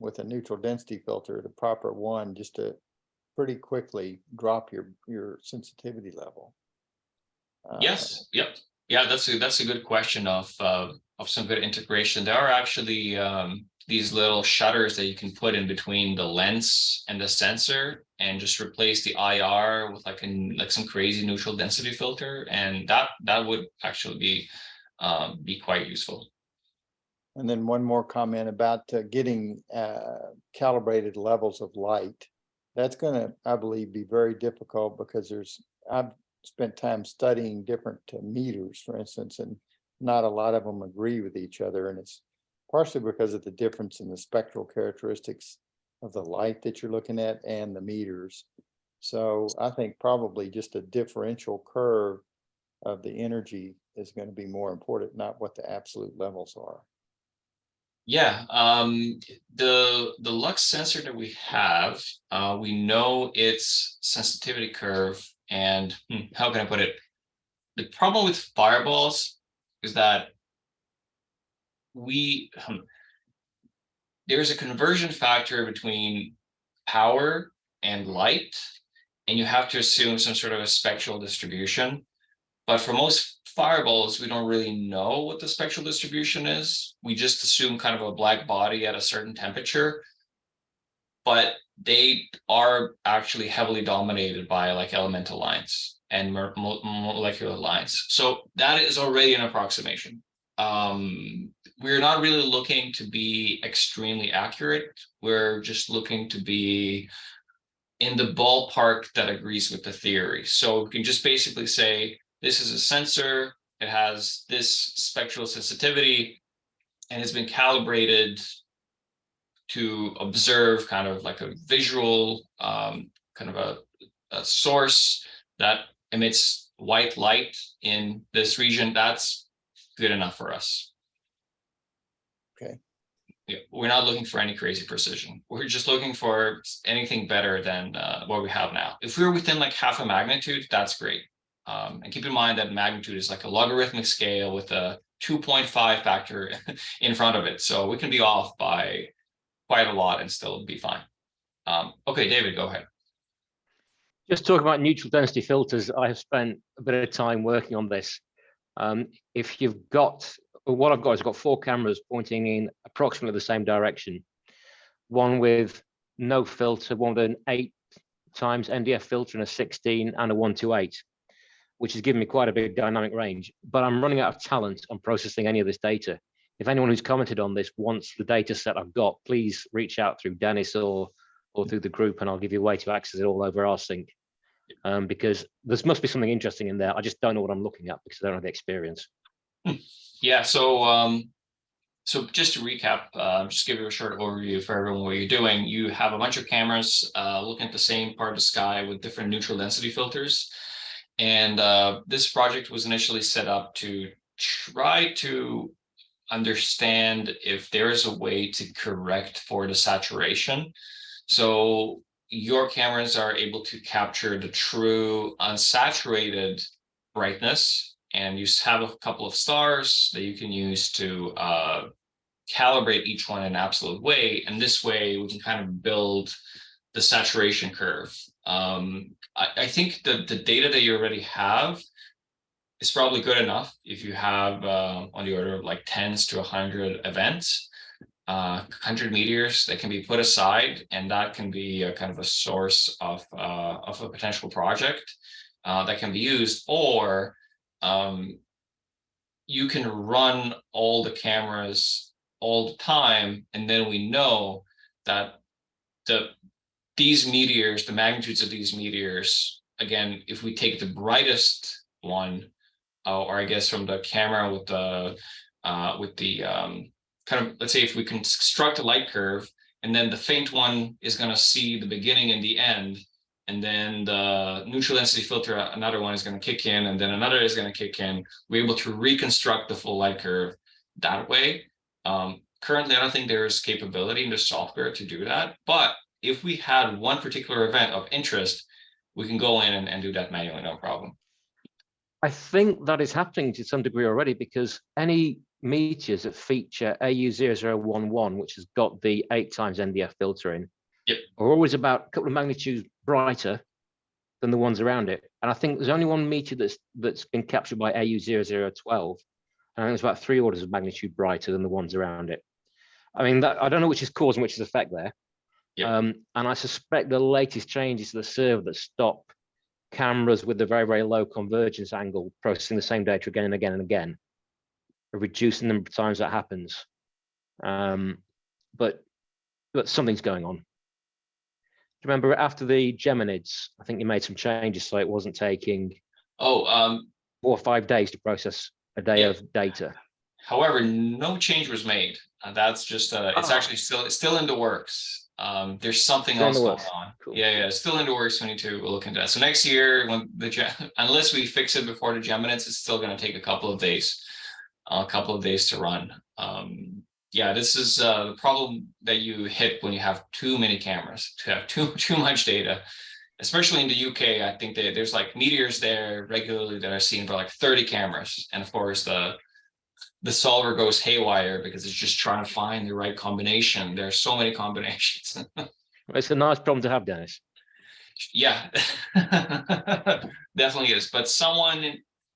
P: with a neutral density filter, the proper one, just to pretty quickly drop your sensitivity level.
A: Yes. Yep. Yeah, that's a good question of some good integration. There are actually these little shutters that you can put in between the lens and the sensor, and just replace the IR with like some crazy neutral density filter, and that would actually be quite useful.
P: And then one more comment about getting calibrated levels of light. That's going to, I believe, be very difficult, because I've spent time studying different meters, for instance, and not a lot of them agree with each other. And it's partially because of the difference in the spectral characteristics of the light that you're looking at and the meters. So I think probably just a differential curve of the energy is going to be more important, not what the absolute levels are.
A: Yeah, the lux sensor that we have, we know its sensitivity curve, and how can I put it? The problem with fireballs is that there's a conversion factor between power and light, and you have to assume some sort of a spectral distribution. But for most fireballs, we don't really know what the spectral distribution is. We just assume kind of a black body at a certain temperature. But they are actually heavily dominated by like elemental lines and molecular lines. So that is already an approximation. We're not really looking to be extremely accurate. We're just looking to be in the ballpark that agrees with the theory. So we can just basically say, this is a sensor, it has this spectral sensitivity, and it's been calibrated to observe kind of like a visual, kind of a source that emits white light in this region. That's good enough for us.
P: Okay.
A: Yeah, we're not looking for any crazy precision. We're just looking for anything better than what we have now. If we're within like half a magnitude, that's great. And keep in mind that magnitude is like a logarithmic scale with a 2.5 factor in front of it. So we can be off by quite a lot and still be fine. Okay, David, go ahead.
O: Just talking about neutral density filters, I have spent a bit of time working on this. If you've got, what I've got is I've got 4 cameras pointing in approximately the same direction. One with no filter, one with an 8 times NDF filter and a 16 and a 128, which has given me quite a big dynamic range. But I'm running out of talent on processing any of this data. If anyone who's commented on this wants the data set I've got, please reach out through Denis or through the group, and I'll give you a way to access it all over rsync. Because there must be something interesting in there. I just don't know what I'm looking at because I don't have the experience.
A: Yeah, so so just to recap, just give you a short overview for everyone what you're doing. You have a bunch of cameras looking at the same part of the sky with different neutral density filters. And this project was initially set up to try to understand if there is a way to correct for the saturation. So your cameras are able to capture the true unsaturated brightness, and you have a couple of stars that you can use to calibrate each one in an absolute way. And this way we can kind of build the saturation curve. I think the data that you already have is probably good enough if you have on the order of like 10s to 100 events, 100 meteors that can be put aside, and that can be a kind of a source of a potential project that can be used. Or you can run all the cameras all the time, and then we know that these meteors, the magnitudes of these meteors, again, if we take the brightest one, or I guess from the camera with the kind of, let's say if we construct a light curve, and then the faint one is going to see the beginning and the end, and then the neutral density filter, another one is going to kick in, and then another is going to kick in. We're able to reconstruct the full light curve that way. Currently, I don't think there is capability in the software to do that, but if we had one particular event of interest, we can go in and do that manually, no problem.
O: I think that is happening to some degree already, because any meteors that feature AU0011, which has got the 8 times NDF filter in,
A: yep, are
O: always about a couple of magnitudes brighter than the ones around it. And I think there's only one meteor that's been captured by AU0012, and I think it's about 3 orders of magnitude brighter than the ones around it. I mean, I don't know which is cause and which is effect there.
A: Yep.
O: And I suspect the latest changes to the server that stop cameras with a very, very low convergence angle processing the same data again and again and again are reducing the number of times that happens. But something's going on. Remember, after the Geminids, I think you made some changes so it wasn't taking 4 or 5 days to process a day of data.
A: However, no change was made. That's just it's actually still in the works. There's something else going on. Cool. Yeah, still in the works. We need to look into that. So next year, when unless we fix it before the Geminids, it's still going to take a couple of days to run. Yeah, this is the problem that you hit when you have too many cameras, to have too much data, especially in the UK. I think that there's like meteors there regularly that are seen by like 30 cameras, and of course the solver goes haywire because it's just trying to find the right combination. There's so many combinations.
O: It's a nice problem to have, Denis.
A: Yeah, definitely is. But someone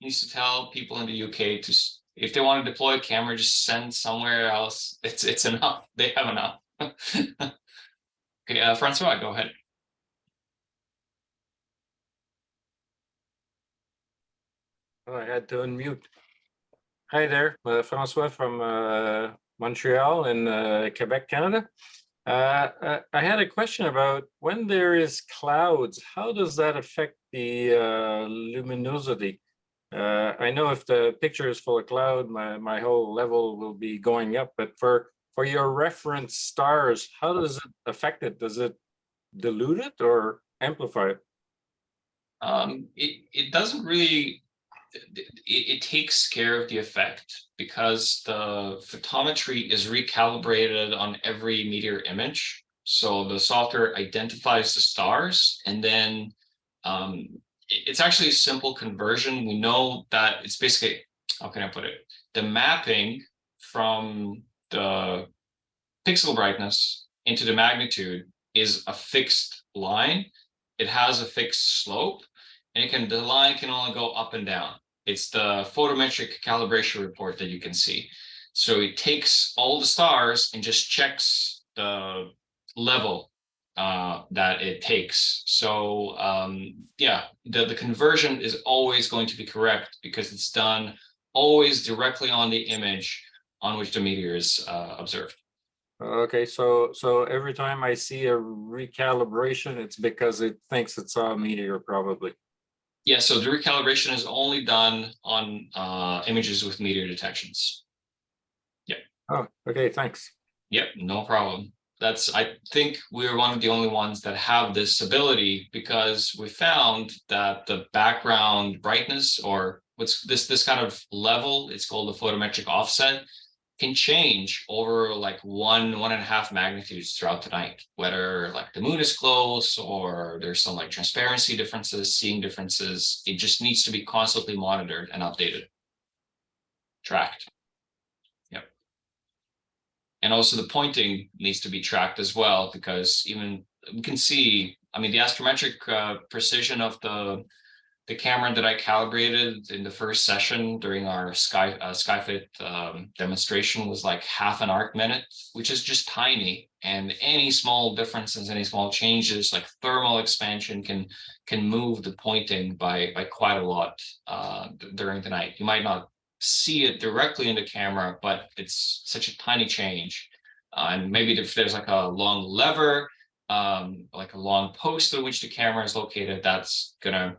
A: needs to tell people in the UK to, if they want to deploy a camera, just send somewhere else. It's enough. They have enough. Okay, Francois, go ahead.
Q: Oh, I had to unmute. Hi there, Francois from Montreal in Quebec, Canada. I had a question about when there is clouds, how does that affect the luminosity? I know if the picture is full of cloud, my whole level will be going up, but for your reference stars, how does it affect it? Does it dilute it or amplify it?
A: It doesn't really, it takes care of the effect because the photometry is recalibrated on every meteor image. So the software identifies the stars, and then it's actually a simple conversion. We know that it's basically, how can I put it? The mapping from the pixel brightness into the magnitude is a fixed line. It has a fixed slope, and the line can only go up and down. It's the photometric calibration report that you can see. So it takes all the stars and just checks the level that it takes. So yeah, the conversion is always going to be correct because it's done always directly on the image on which the meteor is observed.
Q: Okay, so every time I see a recalibration, it's because it thinks it's a meteor, probably.
A: Yeah, so the recalibration is only done on images with meteor detections. Yeah.
Q: Oh, okay, thanks.
A: Yep, no problem. I think we're one of the only ones that have this ability because we found that the background brightness, or what's this kind of level, it's called the photometric offset, can change over like 1.5 magnitudes throughout the night, whether like the moon is close or there's some like transparency differences, seeing differences. It just needs to be constantly monitored and updated, tracked. Yep. And also the pointing needs to be tracked as well, because even we can see, I mean, the astrometric precision of the camera that I calibrated in the first session during our SkyFit demonstration was like half an arc minute, which is just tiny. And any small differences, any small changes, like thermal expansion, can move the pointing by quite a lot during the night. You might not see it directly in the camera, but it's such a tiny change. And maybe if there's like a long lever, like a long post at which the camera is located, that's gonna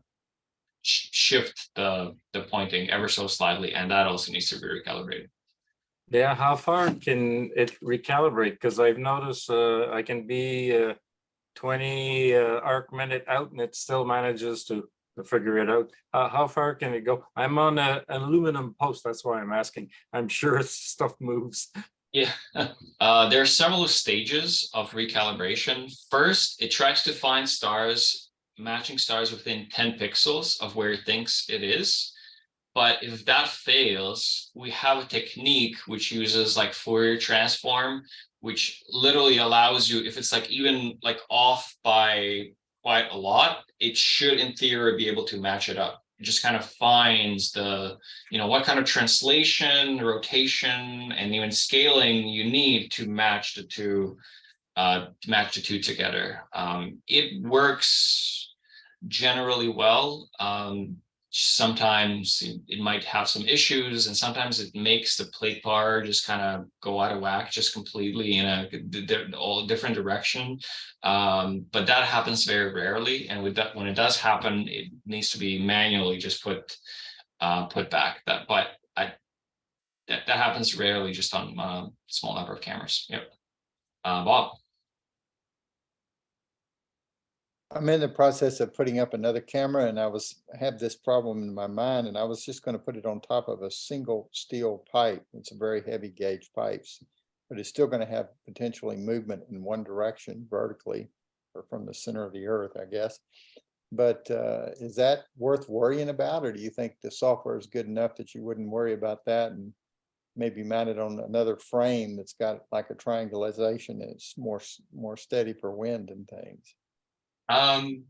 A: shift the pointing ever so slightly, and that also needs to be recalibrated.
Q: Yeah, how far can it recalibrate? Because I've noticed I can be 20 arc minute out and it still manages to figure it out. How far can it go? I'm on an aluminum post, that's why I'm asking. I'm sure stuff moves.
A: Yeah, there are several stages of recalibration. First, it tries to find stars, matching stars within 10 pixels of where it thinks it is. But if that fails, we have a technique which uses like Fourier transform, which literally allows you, if it's like even like off by quite a lot, it should in theory be able to match it up. It just kind of finds the, what kind of translation, rotation, and even scaling you need to match the two together. It works generally well. Sometimes it might have some issues, and sometimes it makes the plate bar just kind of go out of whack, just completely in a different direction. But that happens very rarely, and with that, when it does happen, it needs to be manually just put back. That happens rarely, just on a small number of cameras. Yep. Bob.
P: I'm in the process of putting up another camera, and I have this problem in my mind, and I was just going to put it on top of a single steel pipe. It's a very heavy gauge pipes, but it's still going to have potentially movement in one direction vertically, or from the center of the earth, I guess. But is that worth worrying about, or do you think the software is good enough that you wouldn't worry about that, and maybe mount it on another frame that's got like a triangulation and it's more steady for wind and things?
A: I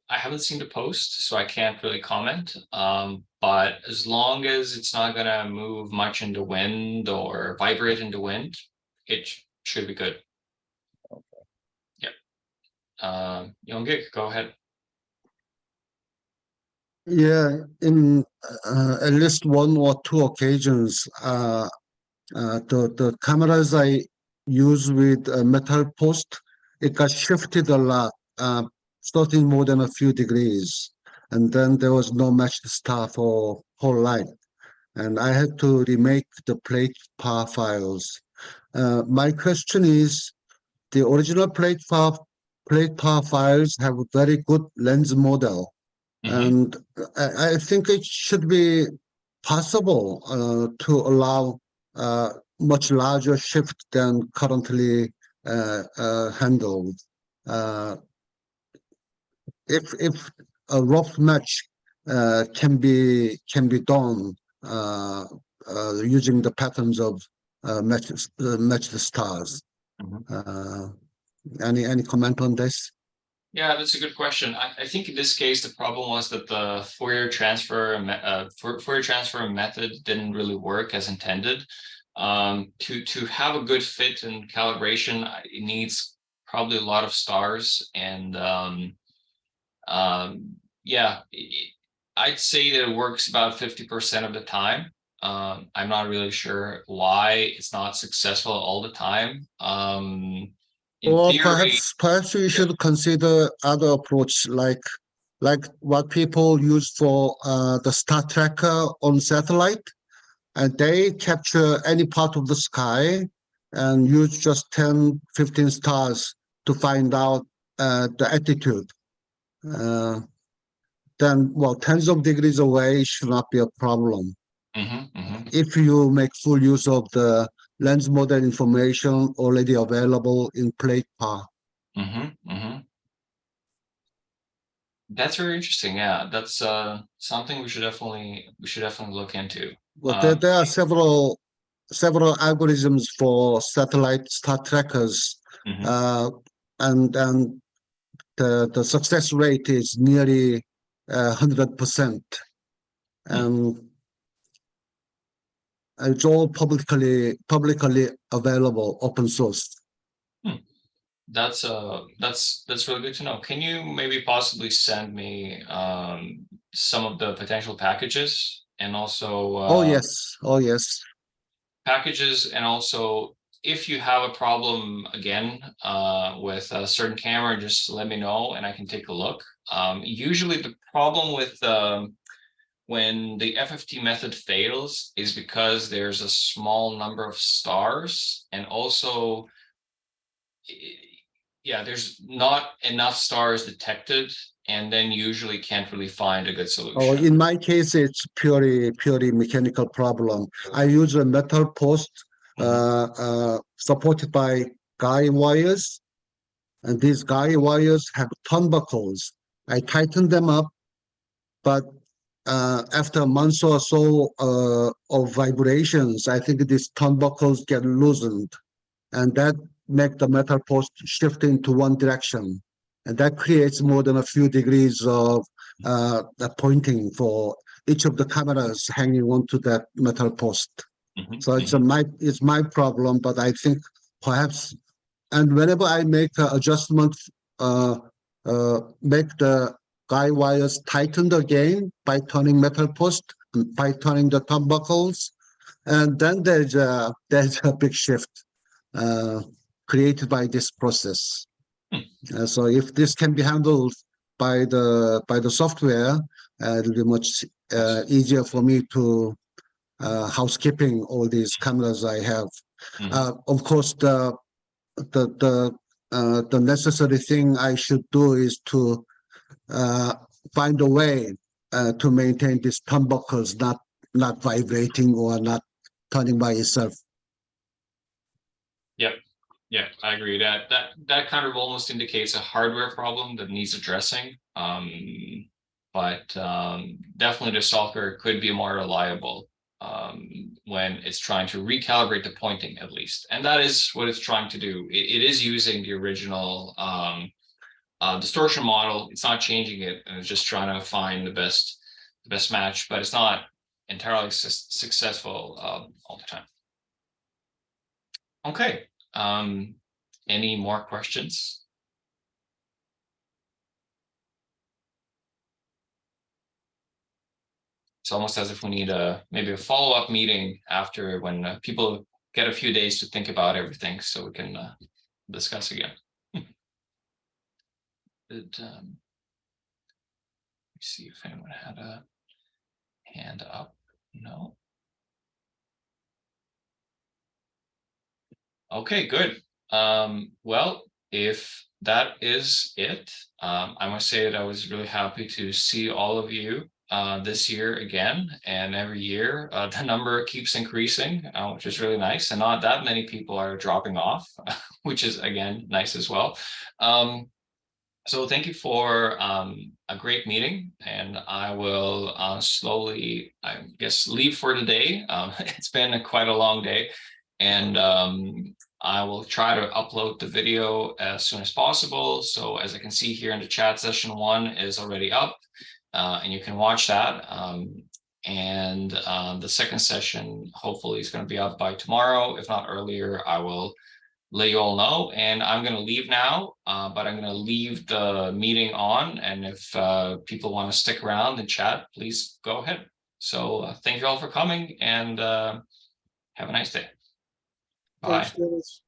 A: haven't seen the post, so I can't really comment. But as long as it's not gonna move much in the wind or vibrate in the wind, it should be good.
P: Okay.
A: Yep. Youngik, go ahead.
M: Yeah, in at least one or two occasions, the cameras I use with a metal post, it got shifted a lot, starting more than a few degrees, and then there was no matched star for whole light, and I had to remake the plate par files. My question is, the original plate par files have a very good lens model, and I think it should be possible to allow much larger shift than currently handled. If a rough match can be done using the patterns of match the stars. Any comment on this?
A: Yeah, that's a good question. I think in this case, the problem was that the Fourier transfer method didn't really work as intended. To have a good fit and calibration, it needs probably a lot of stars, and yeah, I'd say that it works about 50% of the time. I'm not really sure why it's not successful all the time. In
M: Or
A: theory,
M: perhaps we should consider other approach like what people use for the star tracker on satellite, and they capture any part of the sky and use just 10, 15 stars to find out the altitude. Then, well, tens of degrees away should not be a problem. If you make full use of the lens model information already available in plate par.
A: That's very interesting. Yeah, that's something we should definitely look into.
M: Well, there are several algorithms for satellite star trackers, and the success rate is nearly 100%, and it's all publicly available, open source.
A: That's really good to know. Can you maybe possibly send me some of the potential packages, and also
M: Oh yes,
A: packages, and also if you have a problem again with a certain camera, just let me know and I can take a look. Usually the problem with when the FFT method fails is because there's a small number of stars, and also yeah, there's not enough stars detected, and then usually can't really find a good solution.
M: Oh, in my case, it's purely mechanical problem. I use a metal post supported by guy wires, and these guy wires have turnbuckles. I tighten them up, but after a month or so of vibrations, I think these turnbuckles get loosened, and that make the metal post shift into one direction. And that creates more than a few degrees of pointing for each of the cameras hanging onto that metal post. So it's my problem, but I think perhaps, and whenever I make an adjustment, make the guy wires tightened again by turning metal post, by turning the turnbuckles, and then there's a big shift created by this process. So if this can be handled by the software, it'll be much easier for me to housekeeping all these cameras I have. Of course, the necessary thing I should do is to find a way to maintain these turnbuckles not vibrating or not turning by itself.
A: Yep. Yeah, I agree. That kind of almost indicates a hardware problem that needs addressing. But definitely the software could be more reliable when it's trying to recalibrate the pointing, at least. And that is what it's trying to do. It is using the original distortion model. It's not changing it, and it's just trying to find the best match, but it's not entirely successful all the time. Okay. Any more questions? It's almost as if we need maybe a follow-up meeting after, when people get a few days to think about everything, so we can discuss again. Let me see if anyone had a hand up. No. Okay, good. Well, if that is it, I must say that I was really happy to see all of you this year again, and every year the number keeps increasing, which is really nice, and not that many people are dropping off, which is again nice as well. So thank you for a great meeting, and I will slowly, I guess, leave for the day. It's been quite a long day, and I will try to upload the video as soon as possible. So as I can see here in the chat, session 1 is already up, and you can watch that. And the second session hopefully is going to be up by tomorrow. If not earlier, I will let you all know. And I'm going to leave now, but I'm going to leave the meeting on. And if people want to stick around and chat, please go ahead. So thank you all for coming, and have a nice day. Bye.
D: Thanks, Dennis.